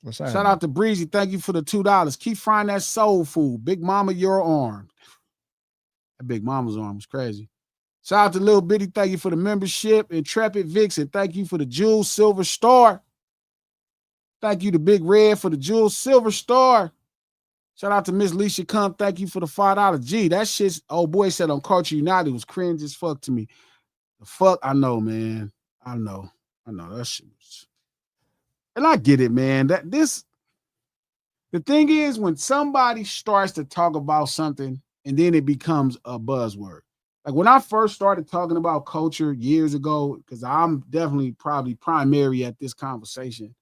What's that? Shout out to Breezy. Thank you for the $2. Keep frying that soul food. Big Mama, you're armed. That Big Mama's arm was crazy. Shout out to Lil Bitty. Thank you for the membership. Intrepid Vixen. Thank you for the Jewel Silver Star. Thank you to Big Red for the Jewel Silver Star. Shout out to Miss Leisha Come. Thank you for the $5. Gee, that shit's old boy said on Culture United was cringe as fuck to me. The fuck, I know, man. I know. That shit was. And I get it, man. The thing is, when somebody starts to talk about something and then it becomes a buzzword. Like when I first started talking about culture years ago, because I'm definitely probably primary at this conversation.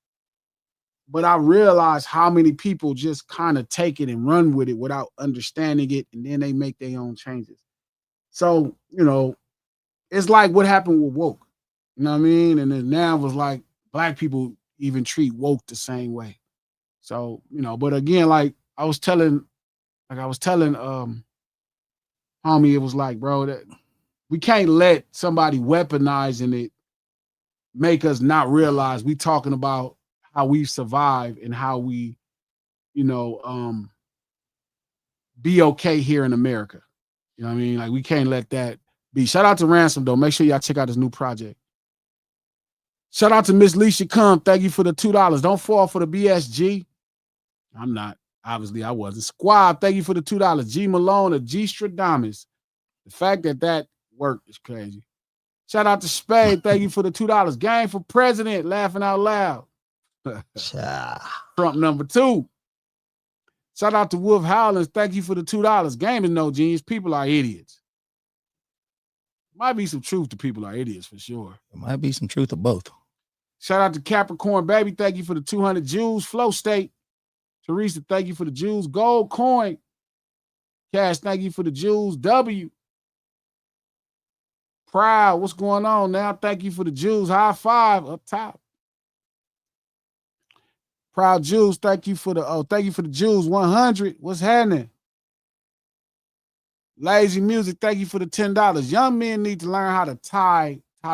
But I realized how many people just kind of take it and run with it without understanding it, and then they make their own changes. So, it's like what happened with woke. You know what I mean? And then now it was like black people even treat woke the same way. So, but again, like I was telling homie, it was like, bro, that we can't let somebody weaponizing it make us not realize we talking about how we survive and how we, be okay here in America. You know what I mean? Like we can't let that be. Shout out to Ransom though. Make sure y'all check out his new project. Shout out to Miss Leisha Come. Thank you for the $2. Don't fall for the BSG. I'm not. Obviously, I wasn't. Squad, thank you for the $2. G Malone or G Stradamus. The fact that worked is crazy. Shout out to Spade. Thank you for the $2. Game for president. Laughing out loud. Trump number 2. Shout out to Wolf Howlands. Thank you for the $2. Game is no genius. People are idiots. Might be some truth to people are idiots for sure. There might be some truth to both. Shout out to Capricorn Baby. Thank you for the 200 Jews. Flow State. Teresa, thank you for the Jews. Gold Coin. Cash, thank you for the Jews. W. Proud, what's going on now? Thank you for the Jews. High five up top. Proud Jews, thank you for the Jews. 100. What's happening? Lazy Music, thank you for the $10. Young men need to learn how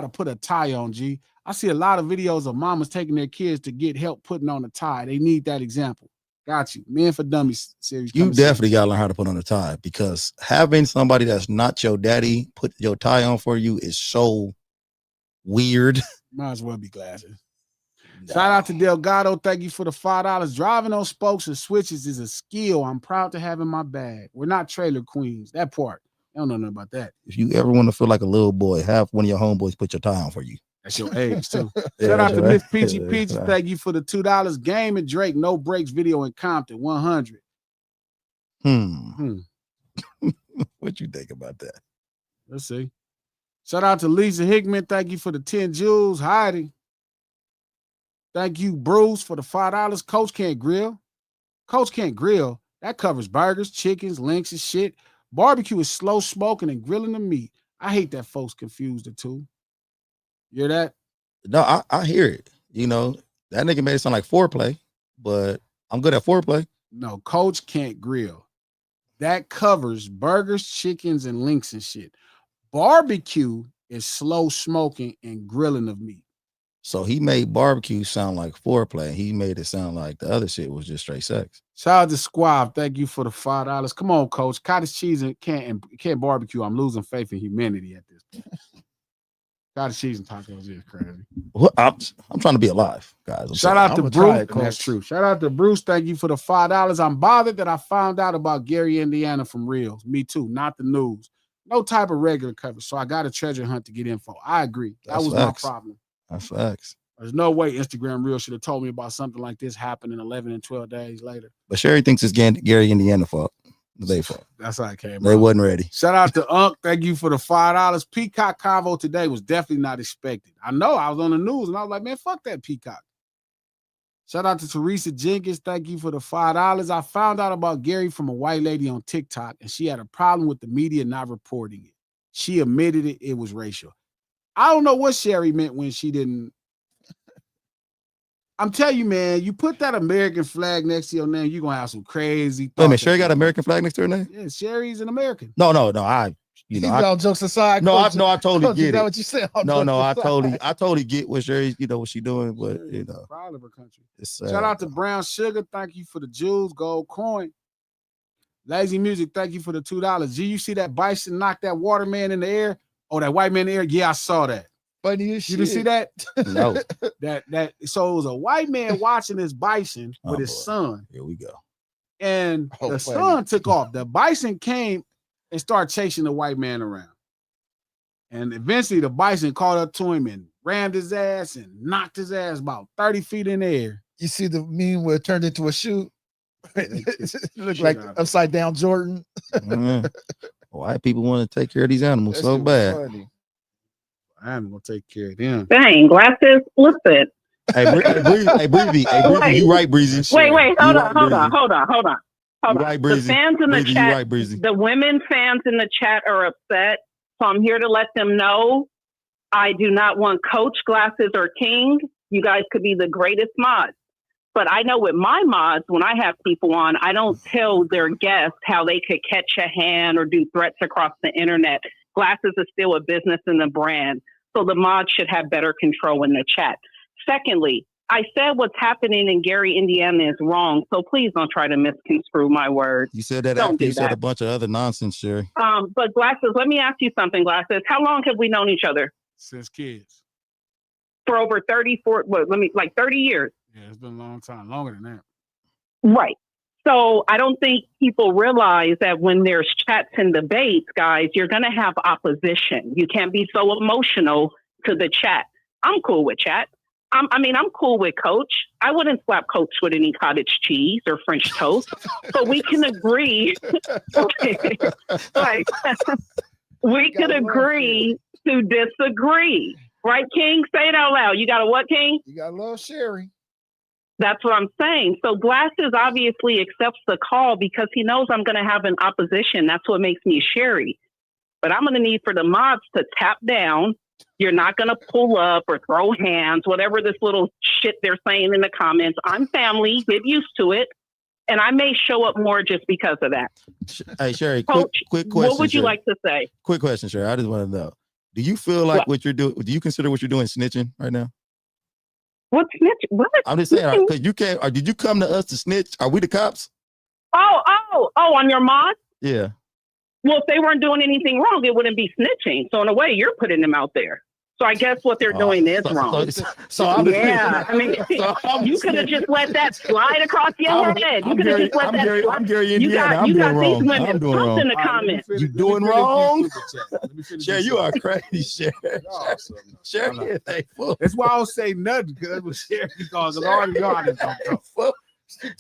to put a tie on, G. I see a lot of videos of mamas taking their kids to get help putting on a tie. They need that example. Got you. Men for Dummies series. You definitely got to learn how to put on a tie, because having somebody that's not your daddy put your tie on for you is so weird. Might as well be glasses. No. Shout out to Delgado. Thank you for the $5. Driving on spokes and switches is a skill I'm proud to have in my bag. We're not trailer queens. That part. I don't know nothing about that. If you ever want to feel like a little boy, have one of your homeboys put your tie on for you. That's your age, too. Shout out to Miss Peachy Peachy. Thank you for the $2. Game and Drake, No Breaks video in Compton, 100. What you think about that? Let's see. Shout out to Lisa Hickman. Thank you for the 10 jewels. Heidi. Thank you, Bruce, for the $5. Coach Can't Grill. Coach Can't Grill, that covers burgers, chickens, links, and shit. Barbecue is slow smoking and grilling the meat. I hate that folks confuse the two. You hear that? No, I hear it. You know, that nigga made it sound like foreplay, but I'm good at foreplay. No, Coach Can't Grill. That covers burgers, chickens, and links and shit. Barbecue is slow smoking and grilling of meat. So he made barbecue sound like foreplay. He made it sound like the other shit was just straight sex. Shout out to Squab. Thank you for the $5. Come on, Coach. Cottage cheese and can't barbecue. I'm losing faith in humanity at this point. Cottage cheese and tacos is crazy. Well, I'm trying to be alive, guys. Shout out to Bruce. That's true. Shout out to Bruce. Thank you for the $5. I'm bothered that I found out about Gary, Indiana from Reels. Me too. Not the news. No type of regular coverage. So I got a treasure hunt to get info. I agree. That was my problem. That's facts. There's no way Instagram Reels should have told me about something like this happening 11 and 12 days later. But Sherry thinks it's Gary, Indiana fault. They fault. That's how it came. They wasn't ready. Shout out to Unc. Thank you for the $5. Peacock convo today was definitely not expected. I know I was on the news and I was like, man, fuck that Peacock. Shout out to Teresa Jenkins. Thank you for the $5. I found out about Gary from a white lady on TikTok, and she had a problem with the media not reporting it. She admitted it. It was racial. I don't know what Sherry meant when she didn't. I'm telling you, man, you put that American flag next to your name, you're gonna have some crazy. Wait a minute, Sherry got an American flag next to her name? Yeah, Sherry's an American. No. All jokes aside, I totally Coach, get is that it. what you said? I totally get what Sherry, what she doing, but proud of her country. It's, shout out to Brown Sugar. Thank you for the jewels, gold coin. Lazy Music, thank you for the $2. G, you see that bison knock that waterman in the air? Oh, that white man in the air? Yeah, I saw that. Funny as shit. You didn't see that? No. So it was a white man watching his bison with his son. Here we go. And the son took off. The bison came and started chasing the white man around. And eventually the bison caught up to him and rammed his ass and knocked his ass about 30 feet in the air. You see the meme where it turned into a shoe? It looked like upside down Jordan. White people want to take care of these animals so bad. Funny. I'm gonna take care of them. Dang, Glasses, listen. Hey, Breezy, you right, Breezy. Wait, hold on. Right, Breezy. The fans in the Breezy, chat, right, Breezy. the women fans in the chat are upset. So I'm here to let them know I do not want Coach, Glasses, or King. You guys could be the greatest mods. But I know with my mods, when I have people on, I don't tell their guests how they could catch a hand or do threats across the internet. Glasses is still a business and a brand. So the mods should have better control in the chat. Secondly, I said what's happening in Gary, Indiana is wrong. So please don't try to misconstrue my words. You said that after you said a bunch of other nonsense, Sherry. But Glasses, let me ask you something, Glasses. How long have we known each other? Since kids. For over 30 years. Yeah, it's been a long time, longer than that. Right. So I don't think people realize that when there's chats and debates, guys, you're going to have opposition. You can't be so emotional to the chat. I'm cool with chat. I'm cool with Coach. I wouldn't slap Coach with any cottage cheese or French toast. So we can agree. Like, we can agree to disagree. Right, King? Say it out loud. You got a what, King? You got a little Sherry. That's what I'm saying. So Glasses obviously accepts the call because he knows I'm going to have an opposition. That's what makes me Sherry. But I'm going to need for the mods to tap down. You're not going to pull up or throw hands, whatever this little shit they're saying in the comments. I'm family. Get used to it. And I may show up more just because of that. Hey, Sherry, Coach, quick question. What would you Sherry. like to say? Quick question, Sherry. I just want to know. Do you feel like what you're doing? Do you consider what you're doing snitching right now? What snitch? What? I'm just saying, because you can't. Or did you come to us to snitch? Are we the cops? Oh! On your mods? Yeah. Well, if they weren't doing anything wrong, it wouldn't be snitching. So in a way, you're putting them out there. So I guess what they're doing is wrong. So I'm you could have just let that slide across your head. You could have just let that slide. I'm Gary, Indiana. I'm doing wrong. I'm doing wrong. In the comments. You doing wrong? Sherry, you are crazy, Sherry. Sherry, that's why I don't say nothing because it was Sherry because Lord God is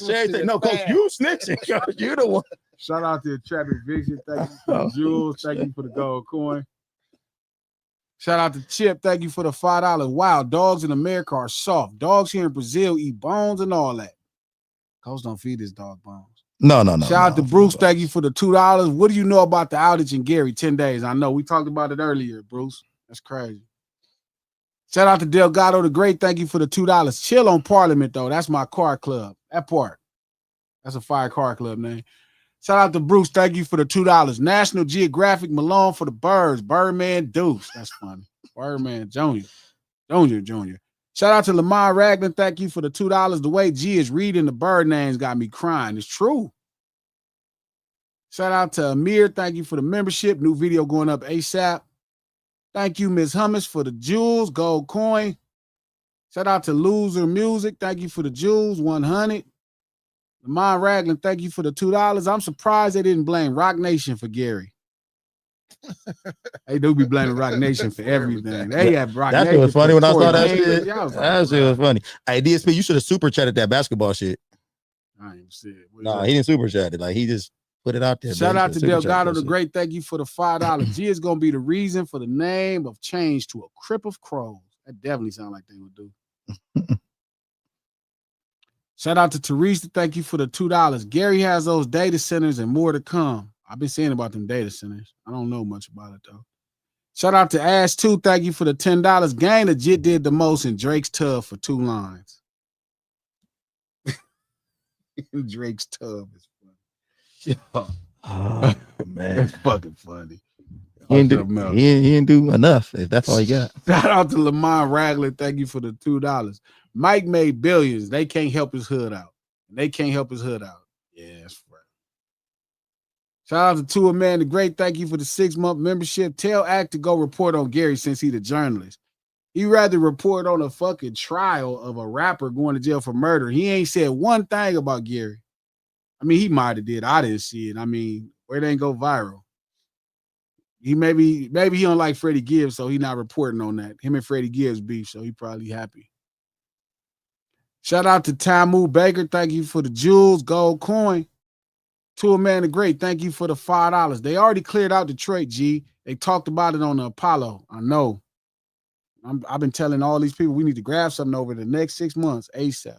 Sherry said, "No, Coach, you snitching. You the one." Shout out to Traffic Vision. Thank you for the jewels. Thank you for the gold coin. Shout out to Chip. Thank you for the $5. Wow, dogs in America are soft. Dogs here in Brazil eat bones and all that. Coach don't feed his dog bones. No. Shout out to Bruce. Thank you for the $2. What do you know about the outage in Gary? 10 days. I know we talked about it earlier, Bruce. That's crazy. Shout out to Delgado the Great. Thank you for the $2. Chill on Parliament, though. That's my car club. That part. That's a fire car club name. Shout out to Bruce. Thank you for the $2. National Geographic Malone for the birds. Birdman Deuce. That's funny. Birdman Junior. Shout out to Lamar Ragland. Thank you for the $2. The way G is reading the bird names got me crying. It's true. Shout out to Amir. Thank you for the membership. New video going up ASAP. Thank you, Ms. Hummus, for the jewels, gold coin. Shout out to Loser Music. Thank you for the jewels, 100. Lamar Ragland, thank you for the $2. I'm surprised they didn't blame Rock Nation for Gary. They do be blaming Rock Nation for everything. They have Rock Nation. That shit was funny when I saw that shit. That shit was funny. Hey, DSP, you should have super chatted that basketball shit. I ain't see it. No, he didn't super chat it. Like, he just put it out there. Shout out to Delgado the Great. Thank you for the $5. G is going to be the reason for the name of change to a Crip of Crows. That definitely sounds like they would do. Shout out to Teresa. Thank you for the $2. Gary has those data centers and more to come. I've been saying about them data centers. I don't know much about it, though. Shout out to Ash, too. Thank you for the $10. Gang legit did the most in Drake's tub for 2 lines. Drake's tub is funny. Oh, man. It's fucking funny. He didn't do enough, if that's all he got. Shout out to Lamar Ragland. Thank you for the $2. Mike made billions. They can't help his hood out. Yeah, that's right. Shout out to Tua Man the Great. Thank you for the 6-month membership. Tell Act to go report on Gary since he's the journalist. He'd rather report on a fucking trial of a rapper going to jail for murder. He ain't said one thing about Gary. I mean, he might have did. I didn't see it. I mean, where it ain't go viral. He maybe he don't like Freddie Gibbs, so he not reporting on that. Him and Freddie Gibbs beef, so he probably happy. Shout out to Tamu Baker. Thank you for the jewels, gold coin. Tua Man the Great. Thank you for the $5. They already cleared out Detroit, G. They talked about it on the Apollo. I know. I've been telling all these people we need to grab something over the next 6 months ASAP.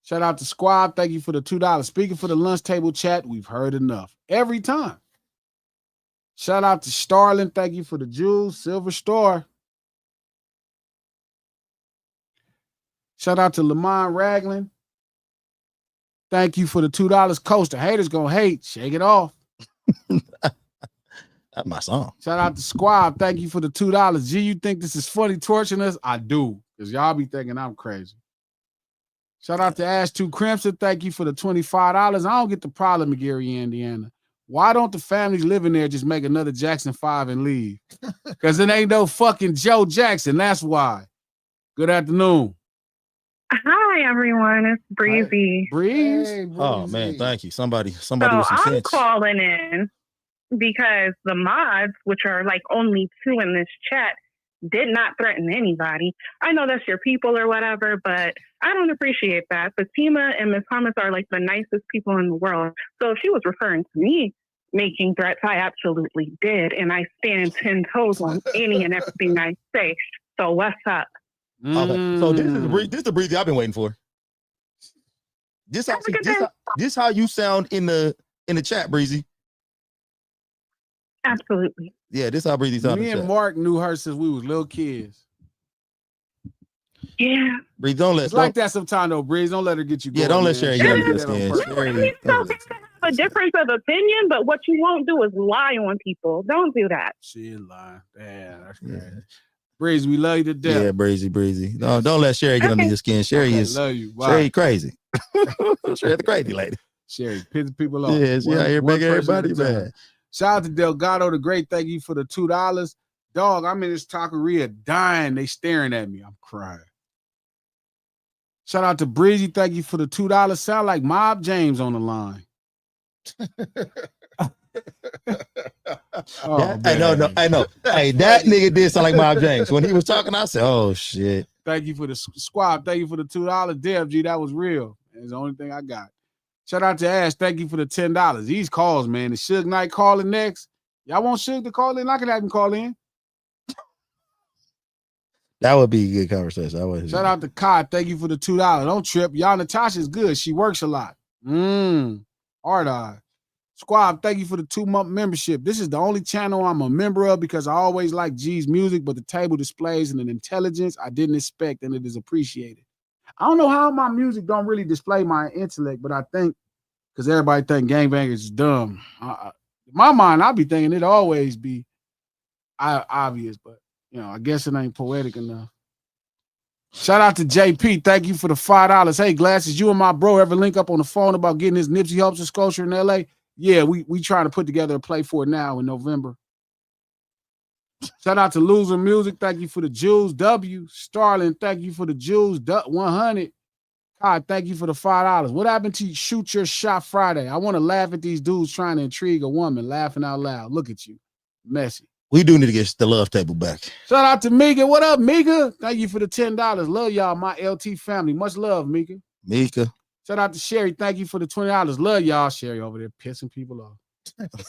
Shout out to Squab. Thank you for the $2. Speaking for the lunch table chat, we've heard enough. Every time. Shout out to Starlin. Thank you for the jewels. Silver Star. Shout out to Lamar Ragland. Thank you for the $2. Coach, the haters gonna hate. Shake it off. That's my song. Shout out to Squab. Thank you for the $2. G, you think this is funny torching us? I do. Because y'all be thinking I'm crazy. Shout out to Ash 2 Crimson. Thank you for the $25. I don't get the problem in Gary, Indiana. Why don't the families living there just make another Jackson 5 and leave? Because it ain't no fucking Joe Jackson. That's why. Good afternoon. Hi, everyone. It's Breezy. Breeze? Hey, Breezy. Oh, man, thank you. Somebody So with some I'm sense. calling in because the mods, which are like only 2 in this chat, did not threaten anybody. I know that's your people or whatever, but I don't appreciate that. Fatima and Ms. Thomas are like the nicest people in the world. So if she was referring to me making threats, I absolutely did. And I stand 10 toes on any and everything I say. So what's up? Okay. So this is the Breezy I've been waiting for. This how you sound in the chat, Breezy. Absolutely. Yeah, this how Breezy sound. Me and Mark knew her since we was little kids. Yeah. Breeze, don't let It's like that sometimes though, Breeze. Don't let her get you going. Yeah, don't let man. Sherry She get did under that your on skin. purpose. Sherry, So we have a difference of opinion, but what you won't do is lie on people. Don't do that. She is lying. Damn, that's crazy. Breeze, we love you to death. Yeah, Breezy. No, don't let Sherry get under your skin. Sherry is love you. Sherry crazy. Sherry the crazy lady. Sherry pisses people off. Yeah, she out here One making person everybody at a time. mad. Shout out to Delgado the Great. Thank you for the $2. Dog, I'm in this taqueria dying. They staring at me. I'm crying. Shout out to Breezy. Thank you for the $2. Sound like Mob James on the line. I know. Hey, that nigga did sound like Mob James. When he was talking, I said, oh, shit. Thank you for the squad. Thank you for the $2. Dev G, that was real. That's the only thing I got. Shout out to Ash. Thank you for the $10. These calls, man. The Suge Knight calling next. Y'all want Suge to call in? I can have him call in. That would be a good conversation. Shout out to Kai. Thank you for the $2. Don't trip. Y'all, Natasha's good. She works a lot. Hard eye. Squab, thank you for the 2-month membership. This is the only channel I'm a member of because I always like G's music, but the table displays an intelligence I didn't expect, and it is appreciated. I don't know how my music don't really display my intellect, but I think because everybody think gangbangers is dumb. In my mind, I'll be thinking it'd always be obvious, but I guess it ain't poetic enough. Shout out to JP. Thank you for the $5. Hey, Glasses, you and my bro ever link up on the phone about getting his Nipsey Hussle sculpture in LA? Yeah, we trying to put together a play for it now in November. Shout out to Loser Music. Thank you for the Jews. W. Starling, thank you for the Jews. 100. God, thank you for the $5. What happened to Shoot Your Shot Friday? I want to laugh at these dudes trying to intrigue a woman, laughing out loud. Look at you. Messy. We do need to get the love table back. Shout out to Mika. What up, Mika? Thank you for the $10. Love y'all, my LT family. Much love, Mika. Mika. Shout out to Sherry. Thank you for the $20. Love y'all, Sherry, over there pissing people off.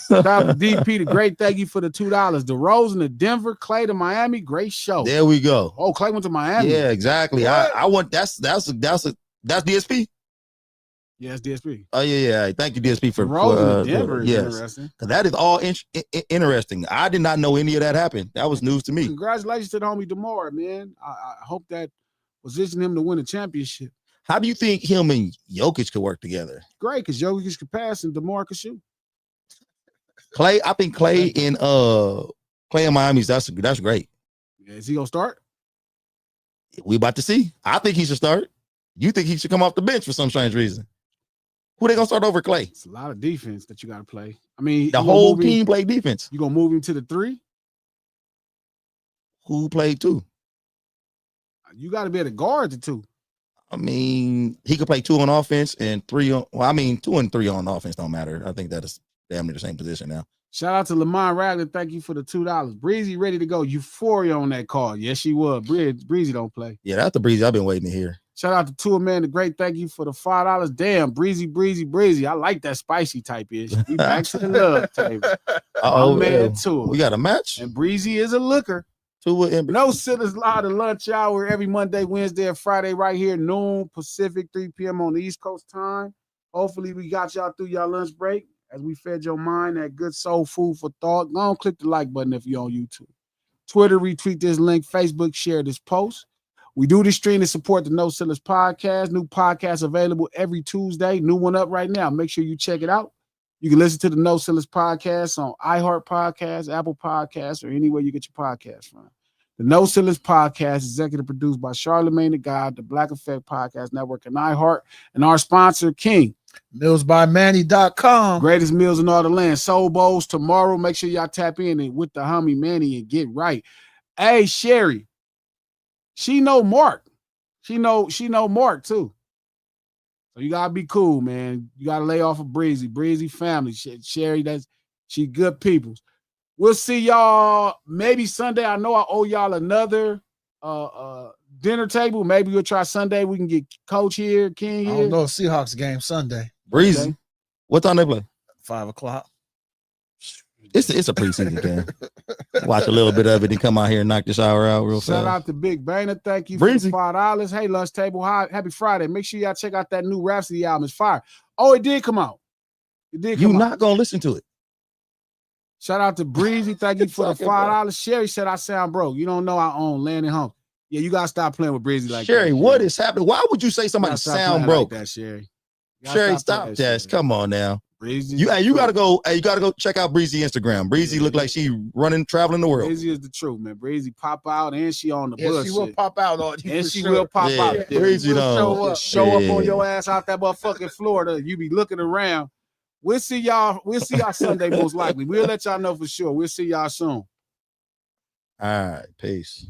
Shout out to DP the Great. Thank you for the $2. DeRozan to Denver, Clay to Miami. Great show. There we go. Oh, Clay went to Miami. Yeah, exactly. I want that's DSP. Yeah, it's DSP. Oh yeah. Thank you, DSP, for DeRozan to Denver. Is interesting. That is all interesting. I did not know any of that happened. That was news to me. Congratulations to the homie DeMar, man. I hope that positioned him to win a championship. How do you think him and Jokic could work together? Great, because Jokic could pass and DeMar could shoot. Clay, I think Clay in Miami, that's great. Yeah, is he gonna start? We about to see. I think he should start. You think he should come off the bench for some strange reason? Who they gonna start over Clay? It's a lot of defense that you gotta play. I mean, the whole team play defense. You gonna move him to the 3? Who played 2? You got to be able to guard the 2. I mean, he could play 2 on offense and 3 on. Well, I mean, 2 and 3 on offense don't matter. I think that is damn near the same position now. Shout out to Lamont Ragland. Thank you for the $2. Breezy ready to go. Euphoria on that call. Yes, she was. Breezy don't play. Yeah, that's the Breezy I've been waiting to hear. Shout out to Tua Man the Great. Thank you for the $5. Damn, Breezy. I like that spicy type ish. He back to the love table. Oh man, Tua. We got a match. And Breezy is a looker. No Sitters Live, the lunch hour every Monday, Wednesday, and Friday right here, noon Pacific, 3 p.m. on the East Coast time. Hopefully we got y'all through y'all lunch break as we fed your mind that good soul food for thought. Go on, click the like button if you're on YouTube. Twitter, retweet this link. Facebook, share this post. We do this stream to support the No Sellers podcast. New podcast available every Tuesday. New one up right now. Make sure you check it out. You can listen to the No Sellers podcast on iHeart Podcasts, Apple Podcasts, or anywhere you get your podcast from. The No Sellers podcast is executive produced by Charlemagne the God, the Black Effect Podcast Network, and iHeart, and our sponsor, King. Millsbymanny.com. Greatest meals in all the land. Soul Bowls tomorrow. Make sure y'all tap in and with the homie Manny and get right. Hey, Sherry. She know Mark. She know Mark too. So you gotta be cool, man. You gotta lay off of Breezy. Breezy family. Sherry, she good people. We'll see y'all maybe Sunday. I know I owe y'all another dinner table. Maybe we'll try Sunday. We can get Coach here, King here. I don't know. Seahawks game Sunday. Breezy. Okay. What time they play? 5:00. It's a preseason game. Watch a little bit of it and come out here and knock this hour out real fast. Shout out to Big Bainer. Thank you Breezy. for the $5. Hey, Lunch Table. Happy Friday. Make sure y'all check out that new Rhapsody album. It's fire. Oh, it did come out. You're not going to listen to it. Shout out to Breezy. Thank you for the $5. Sherry said I sound broke. You don't know I own land and home. Yeah, you got to stop playing with Breezy like Sherry, that. what is happening? Why would you say somebody sound broke? Like that, Sherry. Sherry, stop that. Come on now. Breezy. You gotta go check out Breezy Instagram. Breezy look like she traveling the world. Breezy is the truth, man. Breezy pop out and she on the bullshit. She will pop out on you. And she will pop out. Yeah, Breezy show up on your ass out that motherfucking Florida. You be looking around. We'll see y'all Sunday most likely. We'll let y'all know for sure. We'll see y'all soon. All right, peace.